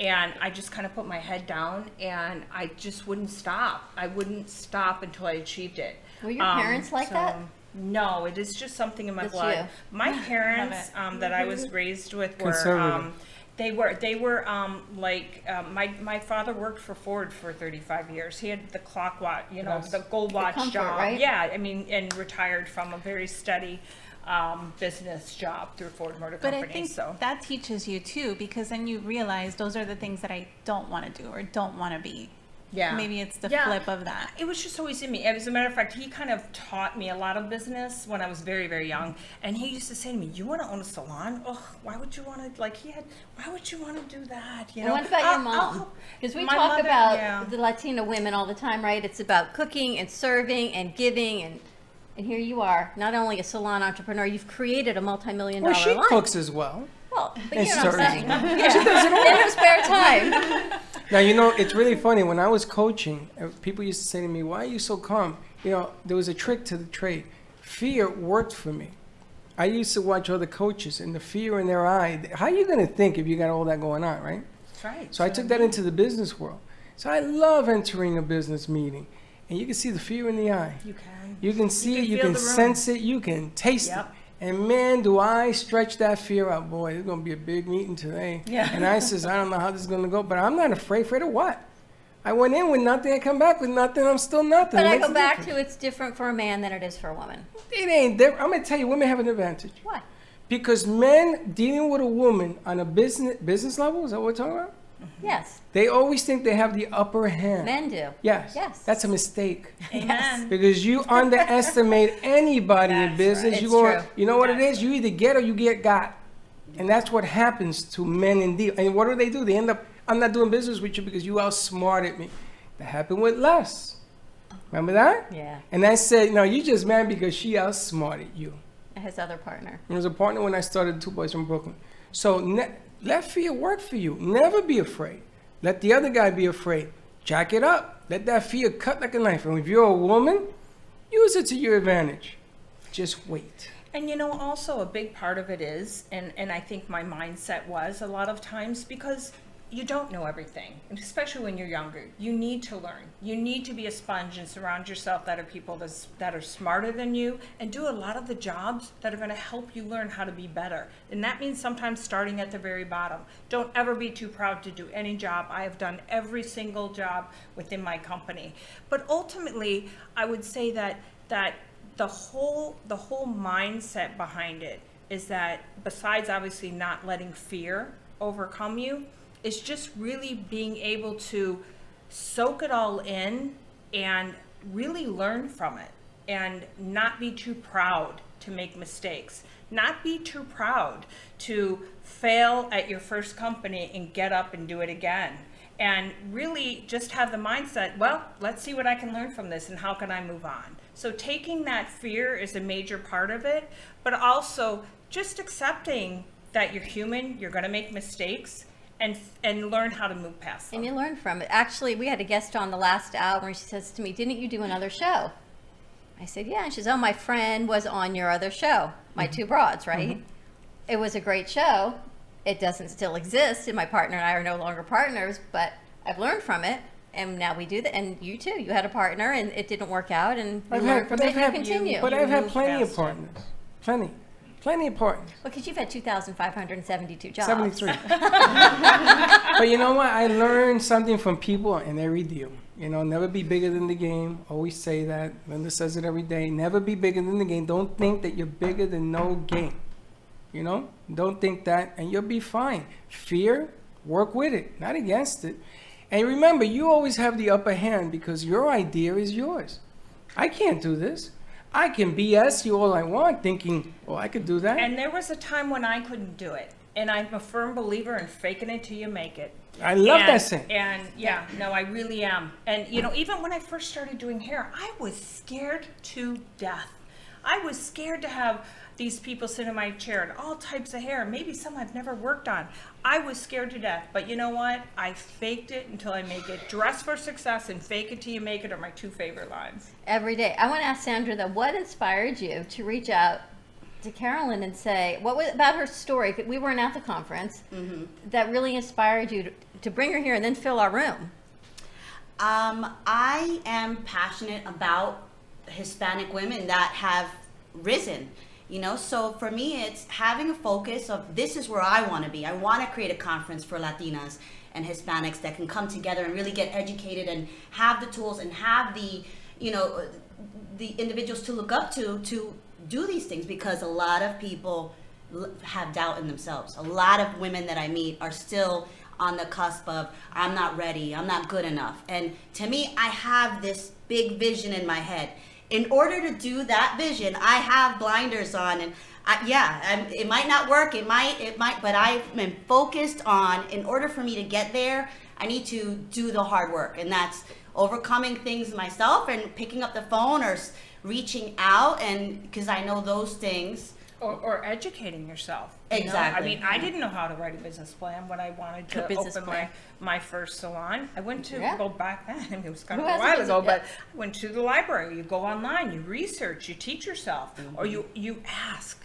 And I just kind of put my head down and I just wouldn't stop. I wouldn't stop until I achieved it. Were your parents like that? No, it is just something in my That's blood. you. My parents that I was raised with were Conservative. My father worked for Ford for 35 years. He had the clock watch, Yes. the gold watch comfort, job. right? Yeah, and retired from a very steady business job through Ford Motor But Company. I think that teaches you too, because then you realize those are the things that I don't want to do or don't want to be. Yeah. Maybe it's the Yeah. flip of that. It was just always in me. As a matter of fact, he kind of taught me a lot of business when I was very, very young. And he used to say to me, "You want to own a salon? Oh, why would you want to? Why would you want to do that? And what about your mom? Because we My talk mother, about yeah. the Latina women all the time, right? It's about cooking and serving and giving, and here you are, not only a salon entrepreneur, you've created a multi-million-dollar Well, she line. cooks as well. Well, but And you know what I'm serves. saying. Yeah, she does it all. In her spare time. Now, it's really funny. When I was coaching, people used to say to me, why are you so calm? There was a trick to the trade. Fear worked for me. I used to watch other coaches and the fear in their eye. How are you going to think if you got all that going on, right? That's right. So I took that into the business world. So I love entering a business meeting. And you can see the fear in the eye. You can. You can see it, you feel can the room. sense it, you can taste Yep. it. And man, do I stretch that fear out. Boy, it's going to be a big meeting today. Yeah. And I says, I don't know how this is going to go, but I'm not afraid. Afraid of what? I went in with nothing, I come back with nothing, I'm still nothing. But It I makes go a back difference. to it's different for a man than it is for a woman. It ain't different. I'm going to tell you, women have an advantage. Why? Because men dealing with a woman on a business level, is that what we're talking about? Yes. They always think they have the upper hand. Men do. Yes. Yes. That's a mistake. Yes. Because you underestimate anybody in business. right. You It's go, true. you know what it is? You either get or you get got. And that's what happens to men in deal. And what do? They end up, I'm not doing business with you because you outsmarted me. That happened with Les. Remember that? Yeah. And I said, no, you just mad because she outsmarted you. His other partner. It was a partner when I started Two Boys from Brooklyn. So let fear work for you. Never be afraid. Let the other guy be afraid. Jack it up. Let that fear cut like a knife. And if you're a woman, use it to your advantage. Just wait. And also a big part of it is, and I think my mindset was a lot of times, because you don't know everything, and especially when you're younger. You need to learn. You need to be a sponge and surround yourself that are people that are smarter than you, and do a lot of the jobs that are going to help you learn how to be better. And that means sometimes starting at the very bottom. Don't ever be too proud to do any job. I have done every single job within my company. But ultimately, I would say that the whole mindset behind it is that, besides obviously not letting fear overcome you, is just really being able to soak it all in and really learn from it, and not be too proud to make mistakes, not be too proud to fail at your first company and get up and do it again. And really just have the mindset, well, let's see what I can learn from this and how can I move on. So taking that fear is a major part of it, but also just accepting that you're human, you're going to make mistakes, and learn how to move past them. And you learn from it. Actually, we had a guest on the last hour, and she says to me, "Didn't you do another show?" I said, "Yeah." And she says, "Oh, my friend was on your other show, My Two Broads, right?" It was a great show. It doesn't still exist, and my partner and I are no longer partners, but I've learned from it, and now we do that. And you too, you had a partner, and it didn't work out, and you learned from it and continue. But I've had plenty of partners. Plenty of partners. Well, because you've had 2,572 jobs. 73. But you know what? I learned something from people in every deal. Never be bigger than the game. Always say that. Linda says it every day. Never be bigger than the game. Don't think that you're bigger than no game. Don't think that, and you'll be fine. Fear, work with it, not against it. And remember, you always have the upper hand because your idea is yours. I can't do this. I can BS you all I want, thinking, oh, I could do that. And there was a time when I couldn't do it. And I'm a firm believer in faking it till you make it. I love that saying. And I really am. And even when I first started doing hair, I was scared to death. I was scared to have these people sit in my chair and all types of hair, maybe some I've never worked on. I was scared to death, but you know what? I faked it until I make it. Dress for success and fake it till you make it are my two favorite lines. Every day. I want to ask Sandra, though, what inspired you to reach out to Carolyn and say, what was about her story? We weren't at the conference. That really inspired you to bring her here and then fill our room. I am passionate about Hispanic women that have risen. So for me, it's having a focus of this is where I want to be. I want to create a conference for Latinas and Hispanics that can come together and really get educated and have the tools and have the individuals to look up to do these things, because a lot of people have doubt in themselves. A lot of women that I meet are still on the cusp of, I'm not ready, I'm not good enough. And to me, I have this big vision in my head. In order to do that vision, I have blinders on, and it might not work, it might, but I've been focused on, in order for me to get there, I need to do the hard work, and that's overcoming things myself and picking up the phone or reaching out, and because I know those things. Or educating yourself. Exactly. I didn't know how to write a business plan when I wanted to open my first salon. I went to go back then. It was kind of a while ago, but I went to the library. You go online, you research, you teach yourself, or you ask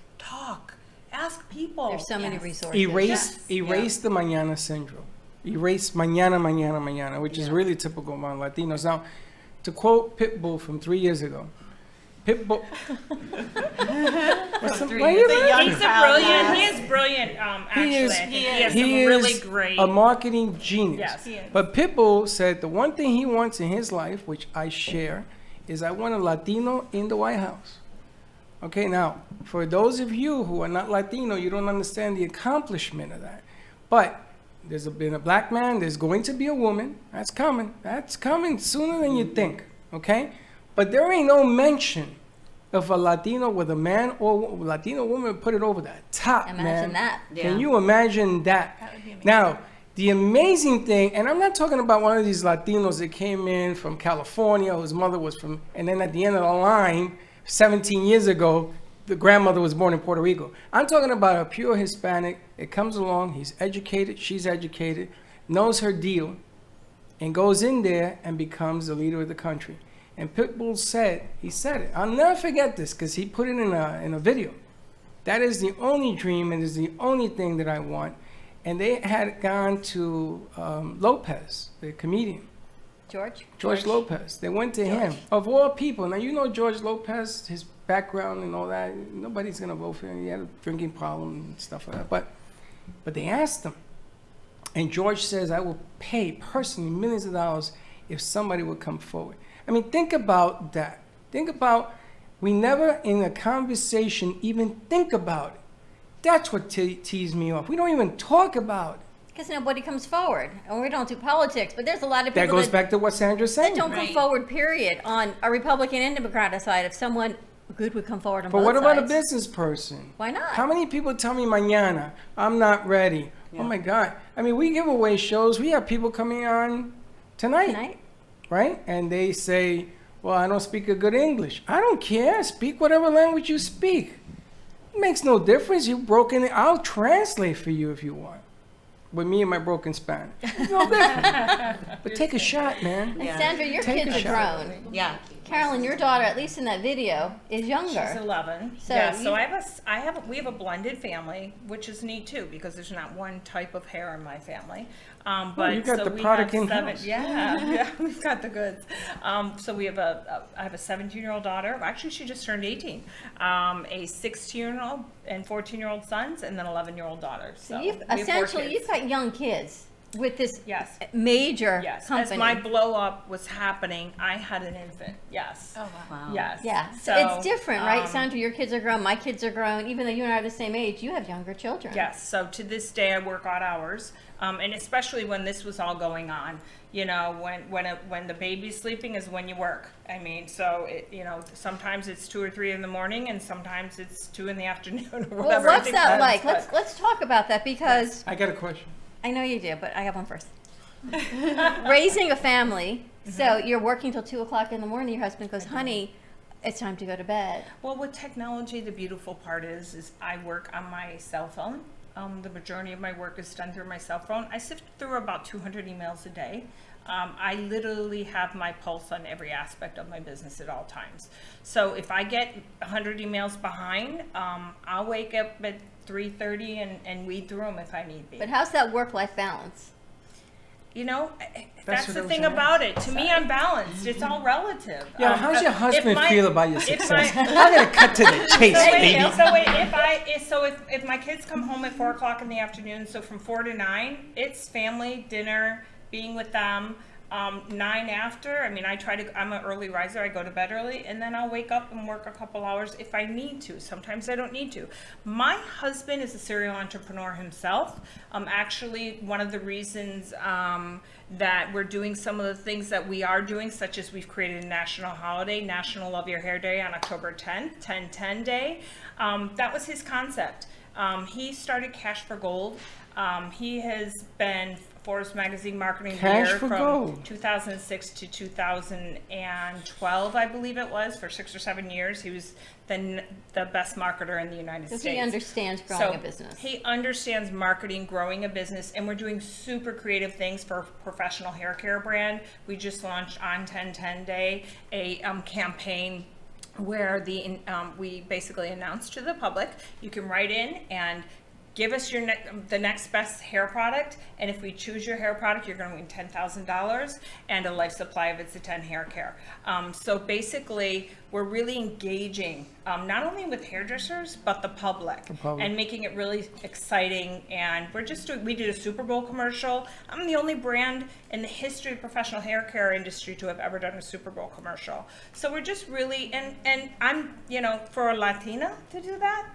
people. There's so many resources. Erase the mañana syndrome. Erase mañana, which is really typical among Latinos. Now, to quote Pitbull from 3 years ago, Pitbull. He's brilliant. Actually, he has some really great. A marketing genius. Yes, he is. But Pitbull said the one thing he wants in his life, which I share, is I want a Latino in the White House. Okay, now for those of you who are not Latino, you don't understand the accomplishment of that. But been a black man, there's going to be a woman. That's coming sooner than you think, okay? But there ain't no mention of a Latino with a man or Latino woman put it over the top, Imagine man. that. Can you imagine that? That would be amazing. Now, the amazing thing, and I'm not talking about one of these Latinos that came in from California, whose mother was from, and then at the end of the line, 17 years ago, the grandmother was born in Puerto Rico. I'm talking about a pure Hispanic. It comes along, he's educated, she's educated, knows her deal, and goes in there and becomes the leader of the country. And Pitbull said, he said it. I'll never forget this because he put it in a video. That is the only dream and is the only thing that I want. And they had gone to Lopez, the comedian. George Lopez. They went to him. Of all people. Now, you know George Lopez, his background and all that. Nobody's going to vote for him. He had a drinking problem and stuff like that. But they asked him. And George says, I will pay personally millions of dollars if somebody would come forward. I mean, think about that. Think about, we never in a conversation even think about it. That's what teased me off. We don't even talk about it. Because nobody comes forward, and we don't do politics. But there's a lot of people that goes back to what Sandra's saying. that don't come forward. Period. On a Republican and Democratic side, if someone good would come forward on But both what about sides. a business person? Why not? How many people tell me mañana, I'm not ready? Oh my God. I mean, we give away shows. We have people coming on tonight. Right? And they say, well, I don't speak a good English. I don't care. Speak whatever language you speak. It makes no difference. You've broken it. I'll translate for you if you want. With me and my broken Spanish. It's no different. But take a shot, man. And Sandra, your Take kids a are shot. grown. Yeah. Carolyn, your daughter, at least in that video, is younger. She's 11. So yeah, so you- we have a blended family, which is neat too, because there's not one type of hair in my family. But you got so the we product have in-house. Yeah, we've got the goods. So we have I have a 17-year-old daughter. Actually, she just turned 18. A 16-year-old and 14-year-old sons, and then 11-year-old daughter. So you've we have 4 essentially kids. you've got young kids with this major company. As my blow up was happening, I had an infant. Yes. Oh wow. Yes. Yeah. So it's different, right? Sandra, your kids are grown. My kids are grown. Even though you and I are the same age, you have younger children. Yes. So to this day, I work odd hours, and especially when this was all going on. You know, when the baby's sleeping is when you work. I mean, so sometimes it's 2 or 3 in the morning, and sometimes it's 2 in the afternoon or Well, whatever. what's that like? Let's talk about that because I got a question. I know you do, but I have one first. Raising a family, so you're working till 2 o'clock in the morning. Your husband goes, "Honey, it's time to go to bed." Well, with technology, the beautiful part is I work on my cell phone. The majority of my work is done through my cell phone. I sift through about 200 emails a day. I literally have my pulse on every aspect of my business at all times. So if I get 100 emails behind, I'll wake up at 3:30 and weed through them if I need be. But how's that work-life balance? You know, what that's I the was thing gonna about it. To me, I'm balanced. It's all relative. Yeah, how's your husband feel about your if success? my- I'm gonna cut to the chase, baby. If my kids come home at 4 o'clock in the afternoon, so from 4 to 9, it's family, dinner, being with them. 9 after, I mean, I'm an early riser, I go to bed early, and then I'll wake up and work a couple hours if I need to. Sometimes I don't need to. My husband is a serial entrepreneur himself. Actually, one of the reasons that we're doing some of the things that we are doing, such as we've created a national holiday, National Love Your Hair Day on October 10th, 10-10 Day. That was his concept. He started Cash for Gold. He has been Forbes Magazine Marketing Cash Leader for from Gold. 2006 to 2012, I believe it was, for 6 or 7 years. He was the best marketer in the United So States. he understands growing a business. He understands marketing, growing a business, and we're doing super creative things for a professional hair care brand. We just launched on 10-10 Day a campaign where we basically announced to the public, you can write in and give us the next best hair product, and if we choose your hair product, you're going to win $10,000 and a life supply of It's a 10 hair care. So basically, we're really engaging not only with hairdressers but the public, and making it really exciting. And we did a Super Bowl commercial. I'm the only brand in the history of professional hair care industry to have ever done a Super Bowl commercial. So we're just really, and I'm, for a Latina to do that,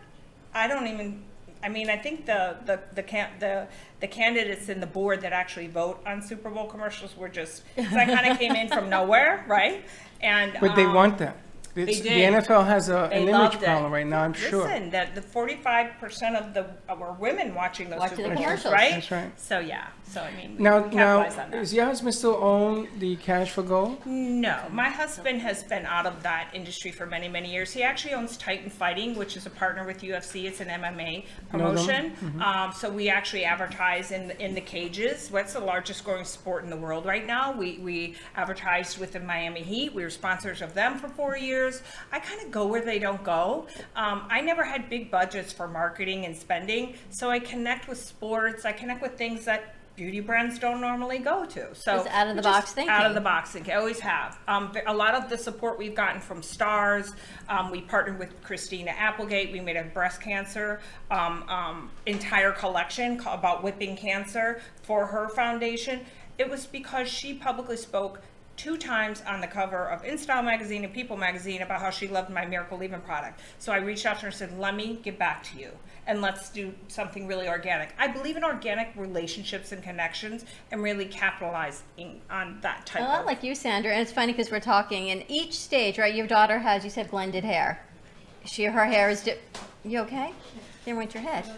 I don't even I mean, I think the candidates in the board that actually vote on Super Bowl commercials were just, 'cause I kind of came in from nowhere, right? And But they want that. They The did. NFL has an They image loved it. problem right now, I'm sure. Listen, that the 45% of our women watching those Watching the Super Bowls, commercials. right? That's right. So yeah, so I mean, we Now, capitalize on that. does your husband still own the Cash for Gold? No, my husband has been out of that industry for many, many years. He actually owns Titan Fighting, which is a partner with UFC. It's an MMA promotion. So we actually advertise in the cages. What's the largest growing sport in the world right now? We advertised with the Miami Heat. We were sponsors of them for 4 years. I kind of go where they don't go. I never had big budgets for marketing and spending, so I connect with sports. I connect with things that beauty brands don't normally go to. So Just out of the box thinking. Out of the box thinking. I always have. A lot of the support we've gotten from stars. We partnered with Christina Applegate. We made a breast cancer entire collection about whipping cancer for her foundation. It was because she publicly spoke 2 times on the cover of InStyle magazine and People magazine about how she loved my Miracle Leave-In product. So I reached out to her and said, let me get back to you and let's do something really organic. I believe in organic relationships and connections and really capitalizing on that type A lot of. like you, Sandra, and it's funny because we're talking, and each stage, right, your daughter has, you said, blended hair. Her hair is, you okay? There went your head.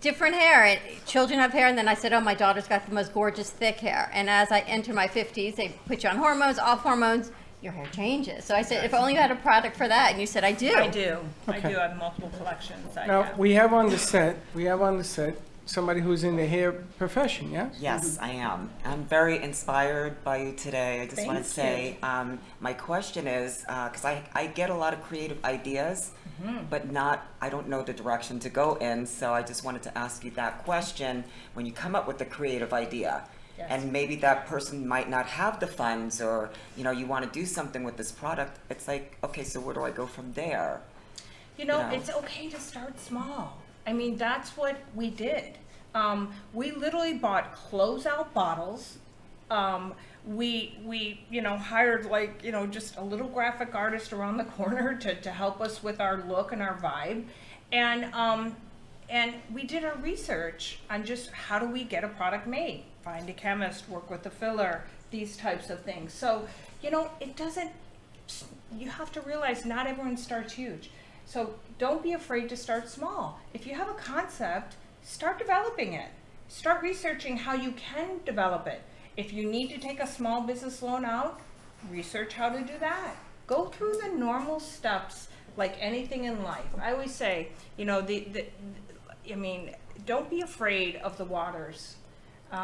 Different hair. And children have hair, and then I said, oh, my daughter's got the most gorgeous thick hair. And as I enter my 50s, they put you on hormones, off hormones, your hair changes. So I said, if only you had a product for that. And you said, I do. I do. I Okay. do have multiple collections. Now, we have on the set somebody who's in the hair profession, yes? Yes, I am. I'm very inspired by you today. I just want to Thank say, my question is, because I get a lot of creative ideas, but I don't know the direction to go in. So I just wanted to ask you that question. When you come up with a creative idea, and maybe that person might not have the funds, or you want to do something with this product, it's like, okay, so where do I go from there? It's okay to start small. I mean, that's what we did. We literally bought closeout bottles. We hired just a little graphic artist around the corner to help us with our look and our vibe. And we did our research on just how do we get a product made? Find a chemist, work with the filler, these types of things. So, you have to realize not everyone starts huge. So don't be afraid to start small. If you have a concept, start developing it. Start researching how you can develop it. If you need to take a small business loan out, research how to do that. Go through the normal steps like anything in life. I always say, don't be afraid of the waters.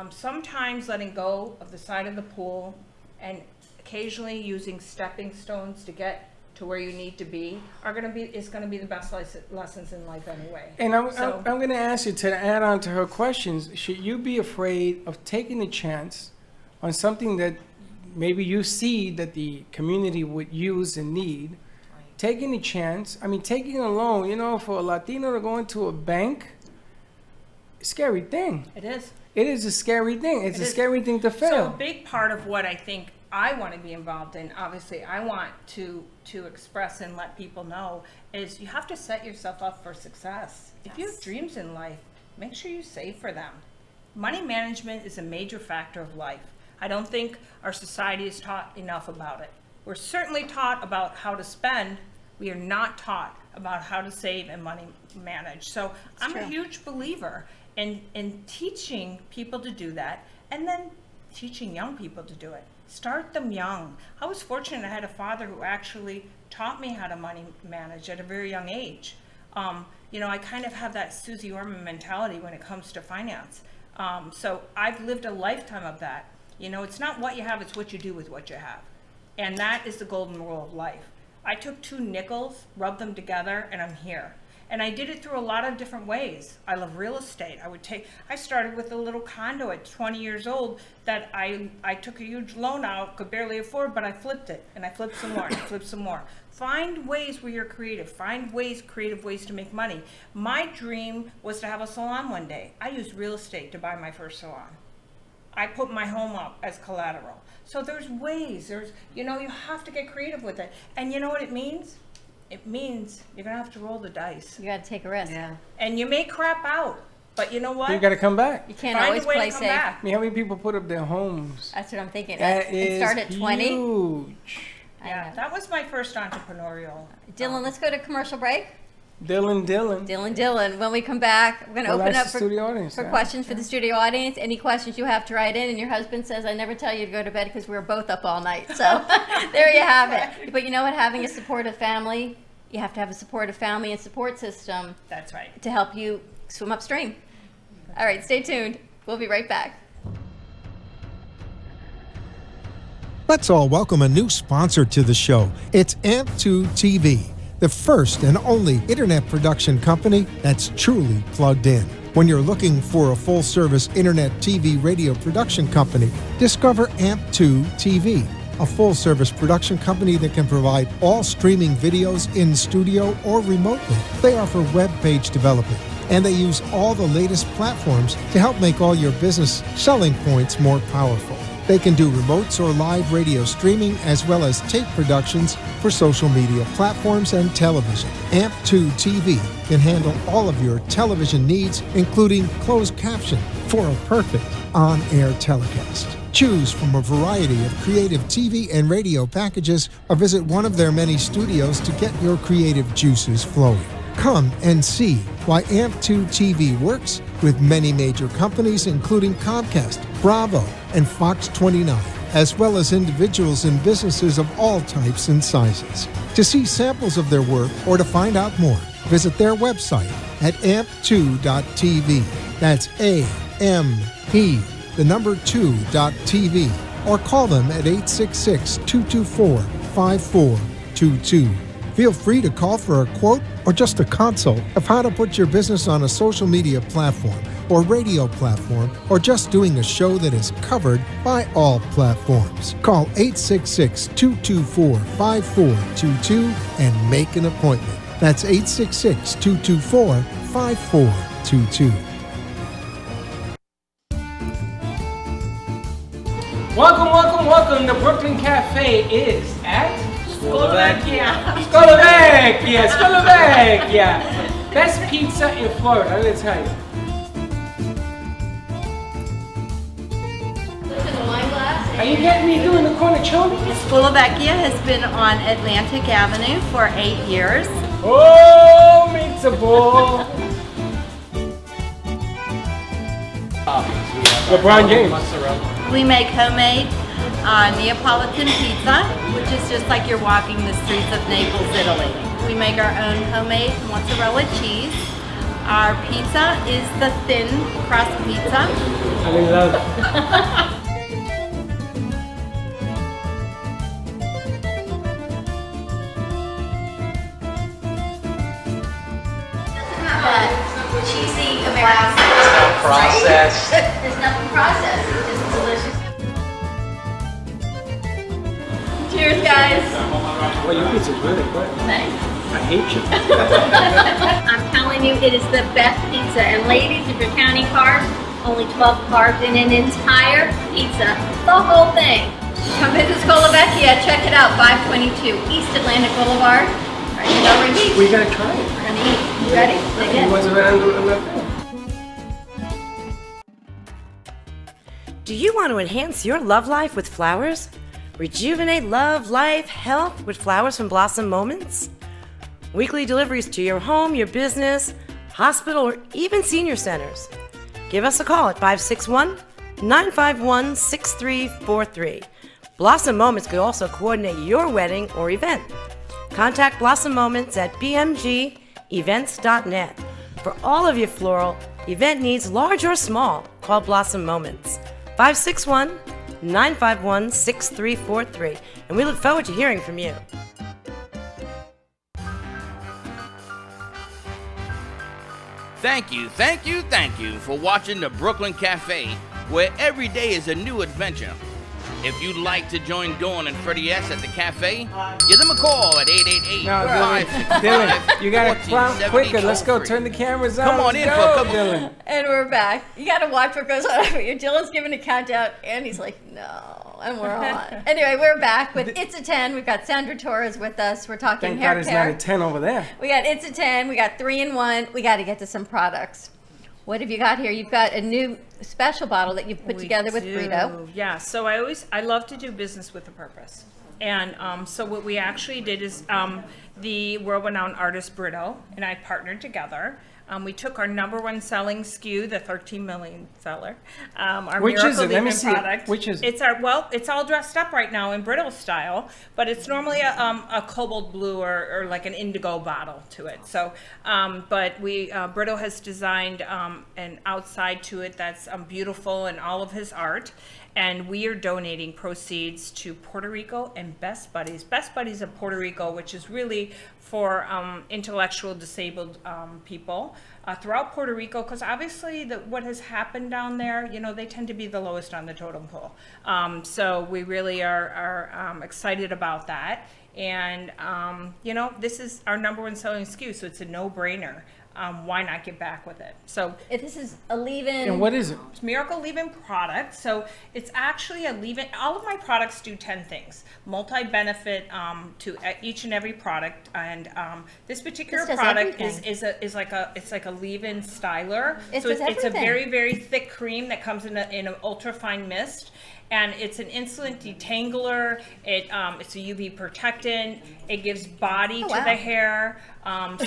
Sometimes letting go of the side of the pool and occasionally using stepping stones to get to where you need to be is going to be the best lessons in life anyway. And I'm going to ask you to add on to her questions. Should you be afraid of taking a chance on something that maybe you see that the community would use and need? Taking a chance, taking a loan, for a Latino to go into a bank, scary thing. It is. It is a scary thing. It's a scary thing to fail. So a big part of what I think I want to be involved in, obviously I want to express and let people know, is you have to set yourself up for success. If you have dreams in life, make sure you save for them. Money management is a major factor of life. I don't think our society is taught enough about it. We're certainly taught about how to spend. We are not taught about how to save and money manage. So I'm a huge believer in teaching people to do that, and then teaching young people to do it. Start them young. I was fortunate I had a father who actually taught me how to money manage at a very young age. I kind of have that Susie Orman mentality when it comes to finance. So I've lived a lifetime of that. It's not what you have, it's what you do with what you have. And that is the golden rule of life. I took 2 nickels, rubbed them together, and I'm here. And I did it through a lot of different ways. I love real estate. I started with a little condo at 20 years old that I took a huge loan out, could barely afford, but I flipped it. And I flipped some more, and I flipped some more. Find ways where you're creative. Find creative ways to make money. My dream was to have a salon one day. I used real estate to buy my first salon. I put my home up as collateral. So there's ways, you have to get creative with it. And you know what it means? it means you're gonna have to roll the dice. You gotta take a risk. Yeah. And you may crap out, but you know what? You got to come back. You can't Find always a way play to come safe. back. I mean, how many people put up their homes? That's what I'm thinking. That It is started at 20. huge. Yeah, that was my first entrepreneurial. Dylan, let's go to commercial break. Dylan. When we come back, we're going to Well, open that's up the studio audience, for yeah. questions for the studio audience. Any questions you have to write in, and your husband says, I never tell you to go to bed because we were both up all night. So there you have it. But you know what? Having a supportive family, you have to have a supportive family and support system. That's right. To help you swim upstream. All right, stay tuned. We'll be right back. Let's all welcome a new sponsor to the show. It's AMP2 TV, the first and only internet production company that's truly plugged in. When you're looking for a full-service internet TV radio production company, discover AMP2 TV, a full-service production company that can provide all streaming videos in studio or remotely. They offer web page development, and they use all the latest platforms to help make all your business selling points more powerful. They can do remotes or live radio streaming as well as tape productions for social media platforms and television. AMP2 TV can handle all of your television needs, including closed caption for a perfect on-air telecast. Choose from a variety of creative TV and radio packages or visit one of their many studios to get your creative juices flowing. Come and see why AMP2 TV works with many major companies, including Comcast, Bravo, and Fox 29, as well as individuals and businesses of all types and sizes. To see samples of their work or to find out more, visit their website at amp2.tv. That's A-M-P, the number 2.tv, or call them at 866-224-5422. Feel free to call for a quote or just a consult of how to put your business on a social media platform or radio platform, or just doing a show that is covered by all platforms. Call 866-224-5422 and make an appointment. That's 866-224-5422. Welcome. The Brooklyn Cafe is at Slovakia. Best pizza in Florida, I'm gonna tell you. Are you getting me doing the cornichoni? Slovakia has been on Atlantic Avenue for 8 years. Oh, pizza ball. LeBron James. We make homemade Neapolitan pizza, which is just like you're walking the streets of Naples, Italy. We make our own homemade mozzarella cheese. Our pizza is the thin crust pizza. I love it. Cheesy American process. There's nothing processed. It's just delicious. Cheers, guys. Well, your pizza's really good. Thanks. I hate you. I'm telling you, it is the best pizza. And ladies, if you're counting carbs, only 12 carbs in an entire pizza. The whole thing. Come visit Slovakia. Check it out. 522 East Atlantic Boulevard. Right in Delray Beach. We gotta try it. We're gonna eat. You ready? Dig in. Do you want to enhance your love life with flowers? Rejuvenate love, life, health with flowers from Blossom Moments? Weekly deliveries to your home, your business, hospital, or even senior centers. Give us a call at 561-951-6343. Blossom Moments could also coordinate your wedding or event. Contact Blossom Moments at bmgevents.net. For all of your floral event needs, large or small, call Blossom Moments. 561-951-6343. And we look forward to hearing from you. Thank you for watching the Brooklyn Cafe, where every day is a new adventure. If you'd like to join Dawn and Freddie S at the cafe, give them a call at 888 No, Dylan, you gotta clown quicker. Let's go. Turn the cameras on. Come on Let's in go, for a couple. Dylan. And we're back. You gotta watch what goes on over here. Dylan's giving a countdown, and he's like, no, and we're on. Anyway, we're back with It's a 10. We've got Sandra Torres with us. We're talking Thank hair God it's care. not a 10 over there. We got It's a 10. We got 3-in-1. We got to get to some products. What have you got here? You've got a new special bottle that you've put together with Brito. Yeah, so I love to do business with a purpose. And so what we actually did is the world-renowned artist Brito and I partnered together. We took our #1 selling SKU, the 13 million seller, our Which is Miracle it? Let me Leave-In see it. product. Which is it? It's it's all dressed up right now in Brito style, but it's normally a cobalt blue or like an indigo bottle to it. So, but Brito has designed an outside to it that's beautiful in all of his art. And we are donating proceeds to Puerto Rico and Best Buddies. Best Buddies of Puerto Rico, which is really for intellectual disabled people throughout Puerto Rico, because obviously what has happened down there, they tend to be the lowest on the totem pole. So we really are excited about that. And, this is our #1 selling SKU, so it's a no-brainer. Why not get back with it? So this is a leave-in. And what is it? It's Miracle Leave-In product. So it's actually a leave-in. All of my products do 10 things, multi-benefit to each and every product. And this particular product is like a leave-in styler. So it's a very, very thick cream that comes in an ultra-fine mist. And it's an insulin detangler. It's a UV protectant. It gives body to the hair.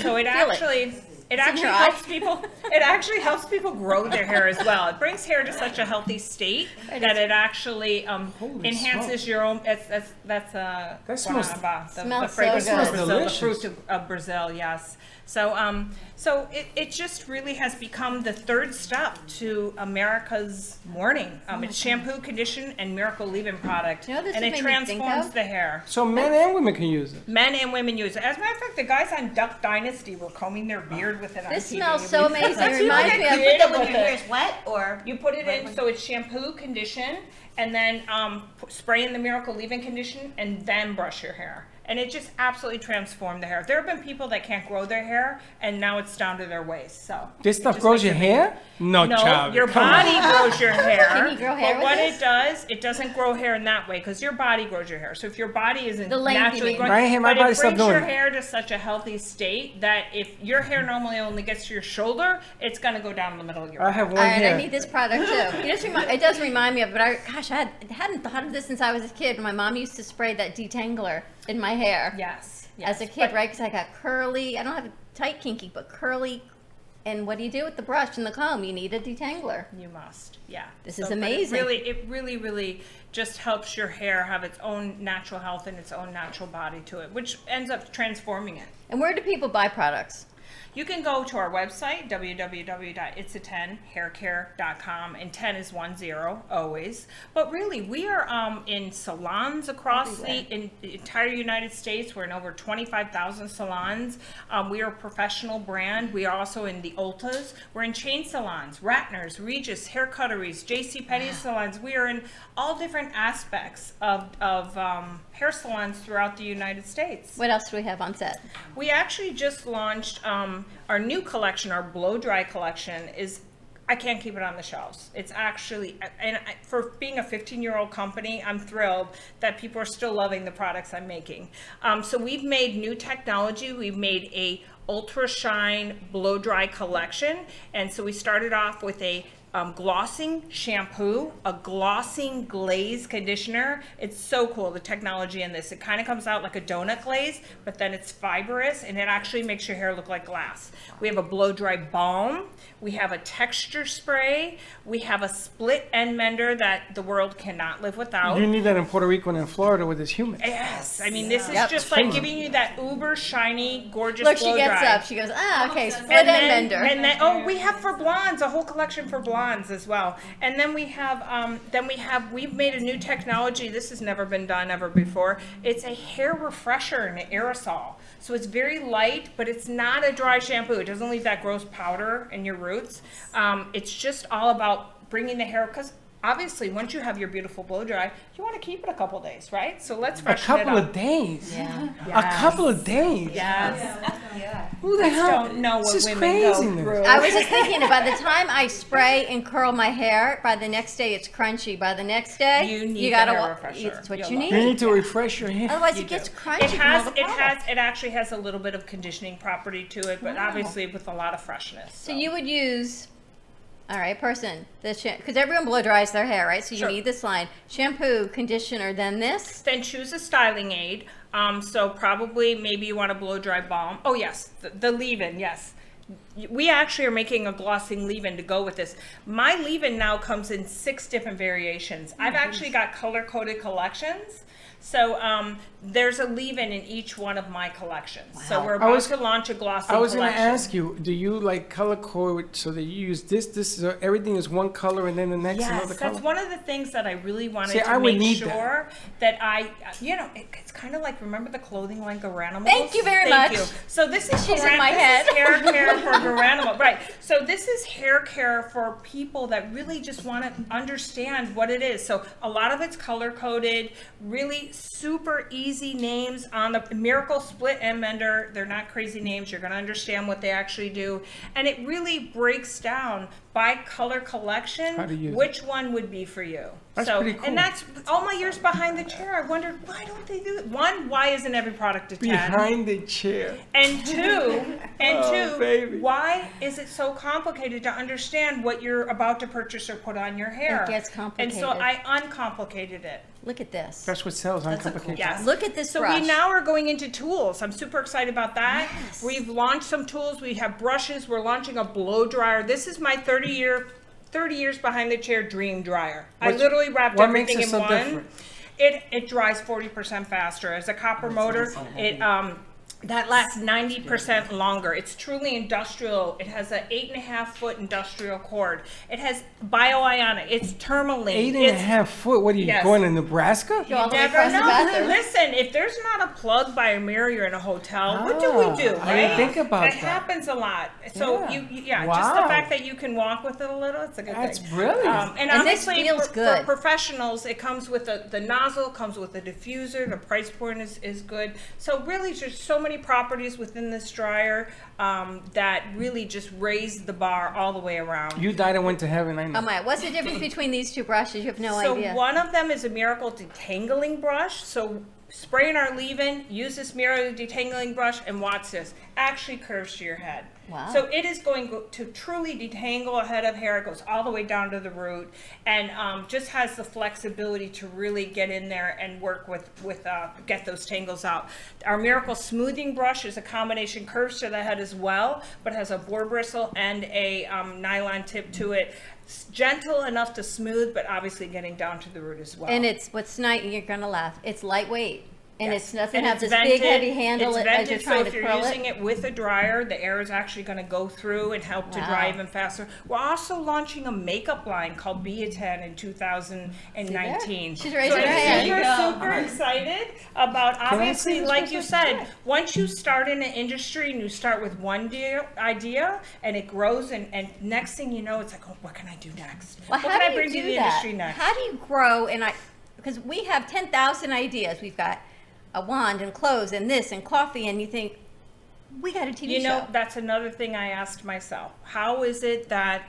So it actually helps people. It actually helps people grow their hair as well. It brings hair to such a healthy state that it actually enhances your own. That smells. The fragrance of Brazil, the fruit of Brazil. Yes. So it just really has become the third step to America's morning. It's shampoo, condition, and Miracle Leave-In product, and it transforms the hair. So men and women can use it. Men and women use it. As a matter of fact, the guys on Duck Dynasty were combing their beard with it on TV. This smells so amazing. It It reminds me of Put that when your hair is wet, or you put it in, so it's shampoo, condition, and then spray in the Miracle Leave-In condition, and then brush your hair. And it just absolutely transformed the hair. There have been people that can't grow their hair, and now it's down to their waist. So This stuff grows your hair? No, child. your body grows your hair. Can you grow hair But with what this? it does, it doesn't grow hair in that way, because your body grows your hair. So if your body isn't The length, naturally you mean. growing, My hair- my but body it stopped brings your doing it. hair to such a healthy state that if your hair normally only gets to your shoulder, it's going to go down the middle of your I back. have one All right, hair. I need this product too. It does remind me of, but I hadn't thought of this since I was a kid. My mom used to spray that detangler in my hair. Yes. As a kid, right? Because I got curly. I don't have a tight kinky, but curly. And what do you do with the brush and the comb? You need a detangler. You must, yeah. This is but amazing. It really just helps your hair have its own natural health and its own natural body to it, which ends up transforming it. And where do people buy products? You can go to our website, www.itsa10haircare.com, and 10 is 10, always. But really, we are in salons across the entire United States. We're in over 25,000 salons. We are a professional brand. We are also in the Ultas. We're in chain salons, Ratner's, Regis, Hair Cutteries, JCPenney salons. We are in all different aspects of hair salons throughout the United States. What else do we have on set? We actually just launched our new collection, our blow dry collection. I can't keep it on the shelves. It's actually, for being a 15-year-old company, I'm thrilled that people are still loving the products I'm making. So we've made new technology. We've made a ultra shine blow dry collection, and so we started off with a glossing shampoo, a glossing glaze conditioner. It's so cool, the technology in this. It kind of comes out like a donut glaze, but then it's fibrous, and it actually makes your hair look like glass. We have a blow dry balm. We have a texture spray. We have a split end mender that the world cannot live without. You need that in Puerto Rico and in Florida with this humid. Yes, I mean, this is just like giving you that uber shiny, gorgeous Look, blow she gets dry. up. She goes, okay, split And end then- bender. And then, we have for blondes, a whole collection for blondes as well. And then we've made a new technology. This has never been done ever before. It's a hair refresher in an aerosol. So it's very light, but it's not a dry shampoo. It doesn't leave that gross powder in your roots. It's just all about bringing the hair, because obviously, once you have your beautiful blow dry, you want to keep it a couple days, right? So let's A freshen it couple up. of days. Yeah. A couple of days. Yes. Who the Just hell? don't know what This is women craziness. go through. I was just thinking, by the time I spray and curl my hair, by the next day it's crunchy. By the next day, You need gotta the hair wa- refresher. It's what You'll you love need. You need to refresh your hair. Otherwise, You it gets do. crunchy. It from all has, the it product. has, it actually has a little bit of conditioning property to it, but obviously with a lot of freshness. So you would use, all right, person, because everyone blow dries their hair, right? So you Sure. need this line: shampoo, conditioner, then this. Then choose a styling aid. So probably maybe you want a blow dry balm. Oh yes, the leave-in, yes. We actually are making a glossing leave-in to go with this. My leave-in now comes in 6 different variations. I've actually got color-coded collections. So there's a leave-in in each one of my collections. So we're about to launch a glossing I was collection. going to ask you, do you like color code so that you use this is everything is one color and then the next another Yes, color? that's one of the things that I really wanted See, to I would make need sure that I, it's kind of like, remember the clothing line Garanimals? Thank you very Thank much. you. So this is She's in my this head. is hair care for Garanimals, right? So this is hair care for people that really just want to understand what it is. So a lot of it's color coded, really super easy names on the Miracle Split and Mender. They're not crazy names. You're going to understand what they actually do, and it really breaks down by color collection How to use which one would be for you. That's so, pretty cool. and that's all my years behind the chair. I wondered, why don't they do it? One, why isn't every product a 10? Behind the chair. And two, Oh, baby. why is it so complicated to understand what you're about to purchase or put on your hair? It gets And so complicated. I uncomplicated it. Look at this. That's what sells uncomplicated. Yes. Look at this So brush. we now are going into tools. I'm super excited about that. Yes. We've launched some tools. We have brushes. We're launching a blow dryer. This is my 30 years behind the chair dream dryer. I What's- literally wrapped what makes everything it in so one. different? It dries 40% faster. As a copper motor, it that lasts 90% longer. It's truly industrial. It has an 8.5-foot industrial cord. It has bioionic. It's tourmaline. 8.5 foot. What are you Yes. going to Nebraska? You never know. Listen, if there's not a plug by a mirror, you're in a hotel. What do we do? I didn't Right? think about It that. happens a lot. So Yeah. just the Wow. fact that you can walk with it a little, it's a good That's thing. brilliant. And And this obviously, feels for good. professionals, it comes with the nozzle, comes with the diffuser. The price point is good. So really, there's so many properties within this dryer that really just raise the bar all the way around. You died and went to heaven, I know. Oh my! What's the difference between these two brushes? You have no So idea. one of them is a Miracle detangling brush. So spray in our leave-in, use this Miracle detangling brush, and watch this. Actually curves to your head. Wow. So it is going to truly detangle a head of hair. It goes all the way down to the root, and just has the flexibility to really get in there and work with get those tangles out. Our Miracle smoothing brush is a combination, curves to the head as well, but has a boar bristle and a nylon tip to it. It's gentle enough to smooth, but obviously getting down to the root as well. And it's what's nice. You're gonna laugh. It's lightweight, and Yes. it's nothing And have it's this big vented. heavy handle It's as vented, you're trying so to if you're curl using it. it with a dryer, the air is actually going to go through and help to Wow. dry even faster. We're also launching a makeup line called Biotin in 2019. She's raising her I'm hand. super excited about, I see obviously, this like person? you said, once you start in an industry and you start with one idea and it grows, and next thing you know, it's like, oh, what can I do next? Well, what how can do I bring you to do the that? industry next? How do you grow? And because we have 10,000 ideas. We've got a wand and clothes and this and coffee, and you think we got a TV You know, show. that's another thing I asked myself. How is it that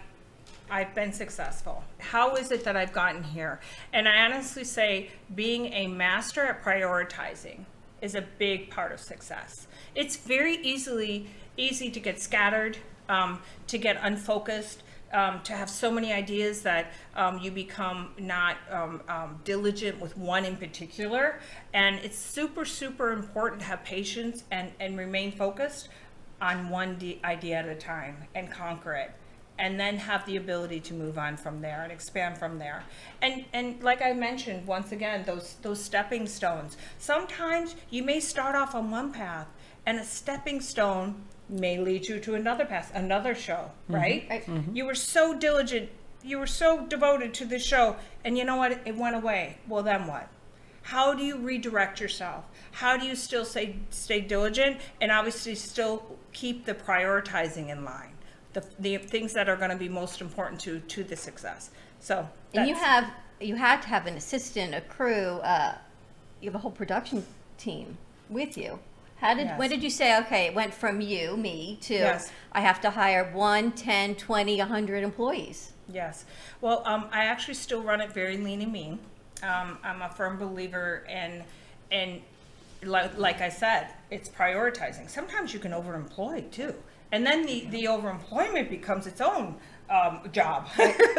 I've been successful? How is it that I've gotten here? And I honestly say being a master at prioritizing is a big part of success. It's very easy to get scattered, to get unfocused, to have so many ideas that you become not diligent with one in particular. And it's super, super important to have patience and remain focused on one idea at a time and conquer it. And then have the ability to move on from there and expand from there. And like I mentioned, once again, those stepping stones. Sometimes you may start off on one path, and a stepping stone may lead you to another path, another show, right? Right. You were so diligent, you were so devoted to the show, and you know what? It went away. Well, then what? How do you redirect yourself? How do you still stay diligent and obviously still keep the prioritizing in line? The things that are going to be most important to the success. So And you that's- had to have an assistant, a crew. You have a whole production team with you. When did you say, okay, it went from me to Yes. I have to hire 1, 10, 20, 100 employees? Yes. Well, I actually still run it very lean and mean. I'm a firm believer in like I said, it's prioritizing. Sometimes you can overemploy too. And then the overemployment becomes its own job.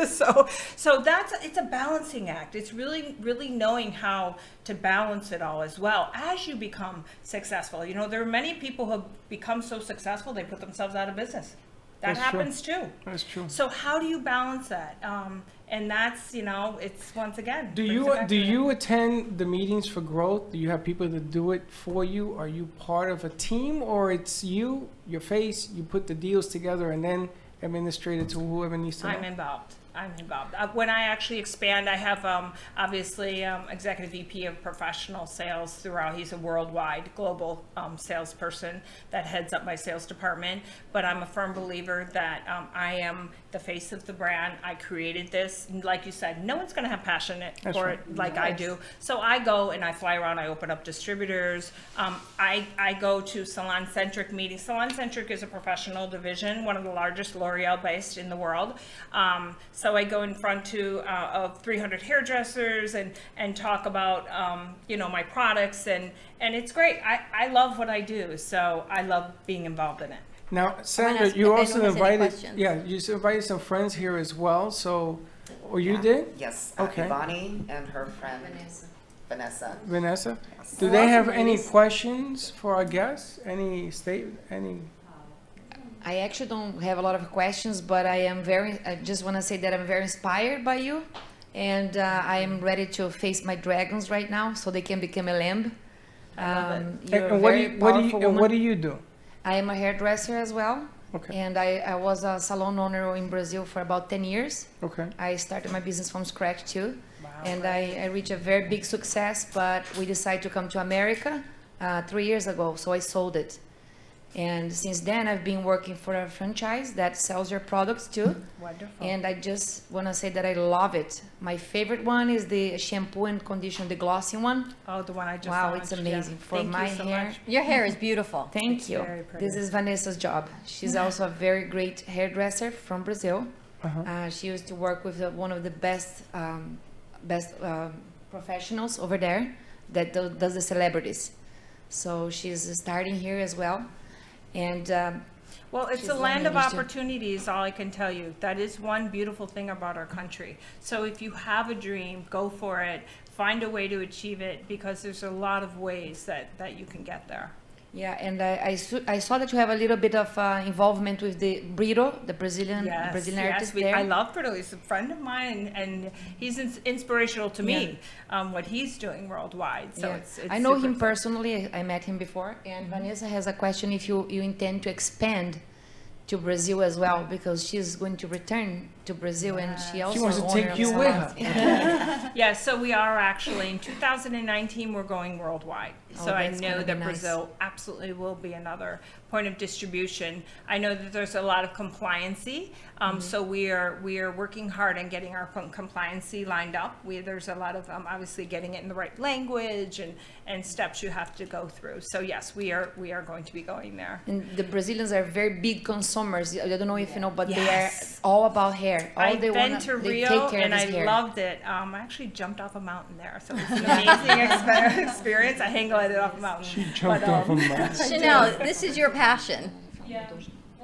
so it's a balancing act. It's really knowing how to balance it all as well as you become successful. You know, there are many people who have become so successful they put themselves out of business. That That's happens true. too. That's true. So how do you balance that? And that's, you know, it's once again. Do you attend the meetings for growth? Do you have people that do it for you? Are you part of a team, or it's you, your face, you put the deals together and then administrate it to whoever needs to know? I'm involved. When I actually expand, I have obviously Executive VP of Professional Sales throughout. He's a worldwide global salesperson that heads up my sales department. But I'm a firm believer that I am the face of the brand. I created this. Like you said, no one's going to have passion for it like I do. So I go and I fly around. I open up distributors. I go to salon-centric meetings. Salon-centric is a professional division, one of the largest L'Oreal based in the world. So I go in front of 300 hairdressers and talk about you know, my products, and it's great. I love what I do, so I love being involved in it. Now, Sandra, ask you if also anyone has any invited, questions. you invited some friends here as well. So, or you did? Yes, Okay. Ivani and her friend Vanessa. Vanessa, Yes. do they have any questions for our guests? Any? I actually don't have a lot of questions, but I just want to say that I'm very inspired by you, and I am ready to face my dragons right now so they can become a lamb. You're a very powerful woman. What do you do? I am a hairdresser as well. Okay. And I was a salon owner in Brazil for about 10 years. Okay. I started my business from scratch too. Wow. And I reached a very big success, but we decided to come to America 3 years ago, so I sold it. And since then, I've been working for a franchise that sells your products too. Wonderful. And I just want to say that I love it. My favorite one is the shampoo and conditioner, the glossy one. Oh, the one I just Wow, launched, it's amazing. yeah. For Thank my you so hair. much. Your hair is beautiful. Thank It's you. very pretty. This is Vanessa's job. She's also a very great hairdresser from Brazil. She used to work with one of the best professionals over there that does the celebrities. So she's starting here as well. And well, it's she's a land of learning too. opportunities, all I can tell you. That is one beautiful thing about our country. So if you have a dream, go for it. Find a way to achieve it, because there's a lot of ways that you can get there. yeah, and I saw that you have a little bit of involvement with the Brito, the Brazilian artist there. I love Brito. He's a friend of mine, and he's inspirational to me, what he's doing worldwide. So it's I know super him exciting. personally. I met him before. And Vanessa has a question if you intend to expand to Brazil as well, because she's going to return to Brazil, and she also wants to owner take of you with her. salons. Yeah, so we are actually, in 2019, we're going worldwide. Oh, So I that's know gonna be that nice. Brazil absolutely will be another point of distribution. I know that there's a lot of compliancy, so we are working hard on getting our compliancy lined up. There's a lot of obviously getting it in the right language and steps you have to go through. So yes, we are going to be going there. And the Brazilians are very big consumers. I don't know if you know, but they are Yes. all about hair. All I've they been wanna, to they Rio take care and of I his hair. loved it. I actually jumped off a mountain there, so it was an amazing experience. I hang glided off a mountain. She jumped off a mountain. Chanel, this is your passion. Yeah.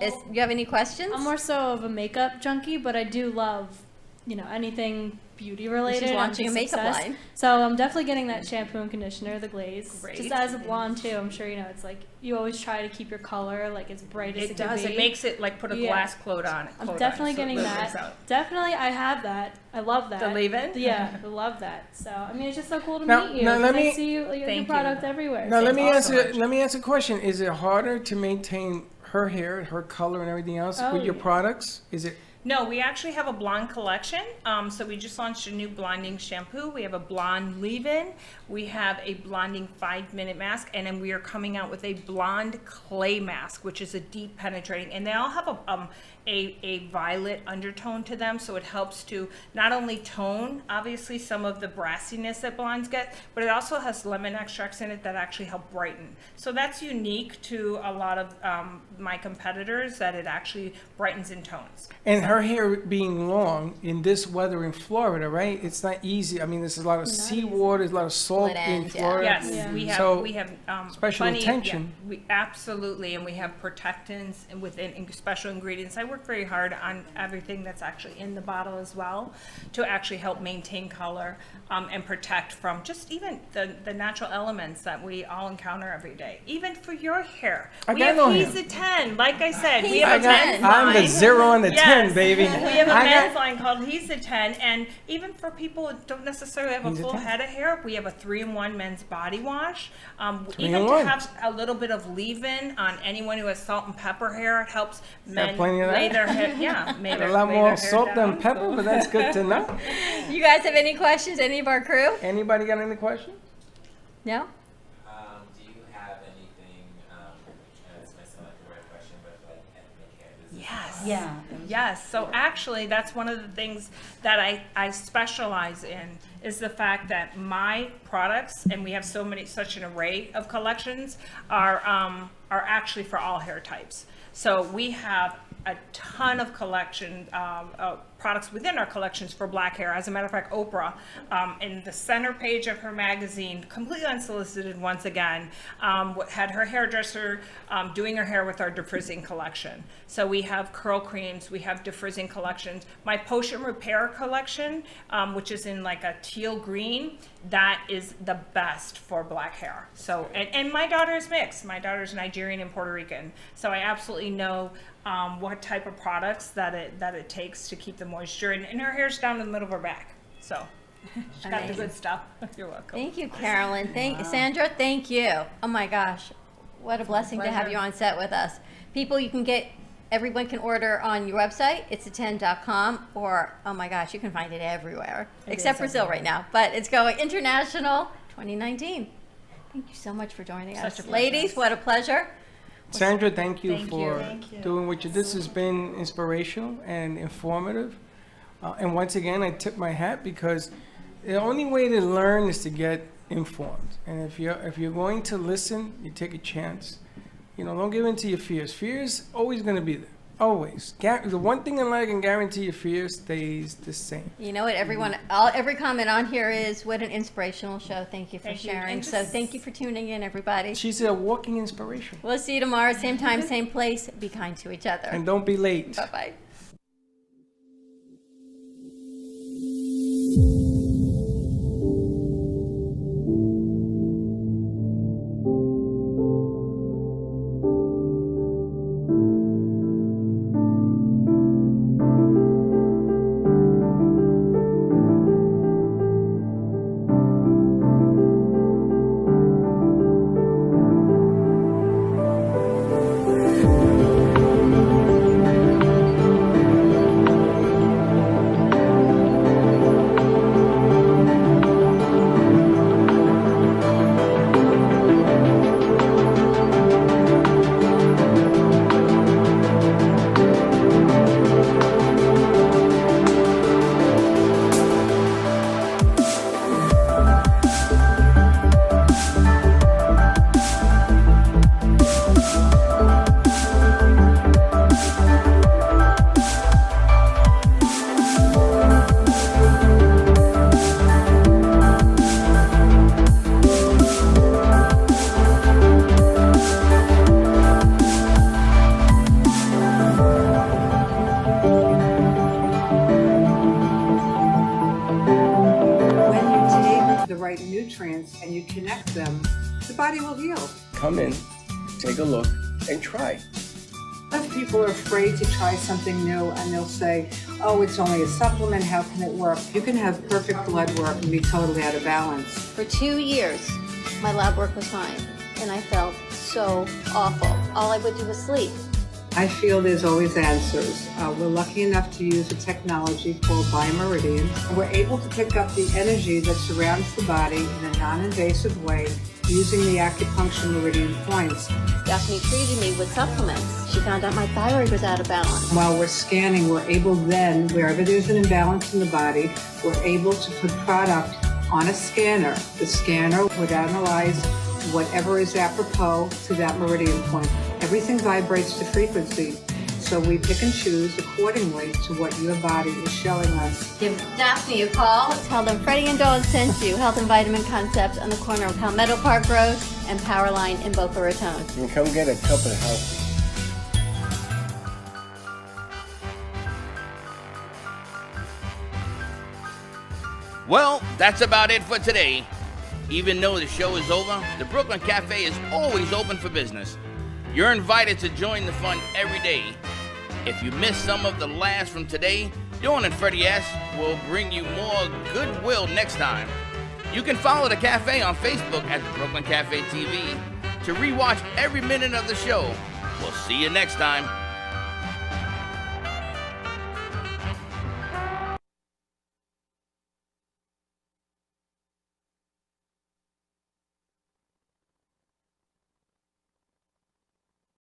Do you have any questions? I'm more so of a makeup junkie, but I do love, anything beauty related. She's launching and a makeup success. line. So I'm definitely getting that shampoo and conditioner, the glaze. Great. Just as a blonde too, I'm sure it's like you always try to keep your color like as bright as it It can does. be. It makes it like put a glass coat on it. I'm definitely getting so that. Definitely, I have that. I love that. The leave-in? Yeah, I love that. So I mean, it's just so cool to Now- meet you. now let 'cause I me- see your product everywhere. Now so let me it's ask awesome. you. Let me ask a question. Is it harder to maintain her hair, her color, and everything else Oh, with your yeah. products? Is it No, we actually have a blonde collection. So we just launched a new blonding shampoo. We have a blonde leave-in. We have a blonding 5-minute mask, and then we are coming out with a blonde clay mask, which is a deep penetrating. And they all have a violet undertone to them, so it helps to not only tone, obviously, some of the brassiness that blondes get, but it also has lemon extracts in it that actually help brighten. So that's unique to a lot of my competitors, that it actually brightens and tones. And her hair being long in this weather in Florida, right? It's not easy. I mean, there's a lot of seawater, there's a lot of salt in Florida. Yes, we have special plenty, attention. Yeah, we absolutely, and we have protectants and within special ingredients. I work very hard on everything that's actually in the bottle as well, to actually help maintain color and protect from just even the natural elements that we all encounter every day. Even for your hair, we have He's a 10. Like I said, we have a men's line. I'm the 0 and the 10, baby. We have a men's line called He's a 10, and even for people who don't necessarily have a full head of hair, we have a 3-in-1 men's body wash. Even to have a little bit of leave-in on anyone who has salt and pepper hair, it helps men lay their hair. Yeah, a lot more salt than pepper, but that's good to know. You guys have any questions? Any of our crew? Anybody got any questions? No? Do you have anything, this might sound like the right question, but like ethnic hair business? Yes. Yeah. Yes. So actually, that's one of the things that I specialize in, is the fact that my products, and we have such an array of collections, are actually for all hair types. So we have a ton of collection products within our collections for black hair. As a matter of fact, Oprah, in the center page of her magazine, completely unsolicited once again, had her hairdresser doing her hair with our defrizzing collection. So we have curl creams, we have defrizzing collections. My potion repair collection, which is in like a teal green, that is the best for black hair. So, and my daughter is mixed. My daughter's Nigerian and Puerto Rican. So I absolutely know what type of products that it takes to keep the moisture, and her hair's down in the middle of her back, so she's got the good stuff. You're welcome. Thank you, Carolyn. Sandra, thank you. Oh my gosh, what a blessing to have you on set with us. People, everyone can order on your website, it's10.com, or oh my gosh, you can find it everywhere, except Brazil right now, but it's going international 2019. Thank you so much for joining us. Ladies, what a pleasure. Sandra, thank you for doing what you did. This has been inspirational and informative. And once again, I tip my hat, because the only way to learn is to get informed. And if you're going to listen, you take a chance. Don't give in to your fears. Fear's always going to be there. Always. The one thing in life I can guarantee, your fear stays the same. You know what, every comment on here is, what an inspirational show. Thank you for sharing. So thank you for tuning in, everybody. She's a walking inspiration. We'll see you tomorrow, same time, same place. Be kind to each other. And don't be late. Bye-bye. nutrients and you connect them, the body will heal. Come in, take a look, and try. Most people are afraid to try something new and they'll say, oh, it's only a supplement, how can it work? You can have perfect blood work and be totally out of balance. For 2 years, my lab work was fine, and I felt so awful. All I would do was sleep. I feel there's always answers. We're lucky enough to use a technology called biomeridians. We're able to pick up the energy that surrounds the body in a non-invasive way using the acupuncture meridian points. Daphne treated me with supplements. She found out my thyroid was out of balance. While we're scanning, we're able then, wherever there's an imbalance in the body, we're able to put product on a scanner. The scanner would analyze whatever is apropos to that meridian point. Everything vibrates to frequency, so we pick and choose accordingly to what your body is showing us. Give Daphne a call. Tell them Freddie and Dawn sent you. Health and Vitamin Concept on the corner of Palmetto Park Road and Powerline in Boca Raton. And come get a cup of health. Well, that's about it for today. Even though the show is over, the Brooklyn Cafe is always open for business. You're invited to join the fun every day. If you missed some of the laughs from today, Dawn and Freddie S. will bring you more goodwill next time. You can follow the cafe on Facebook at the Brooklyn Cafe TV to rewatch every minute of the show. We'll see you next time.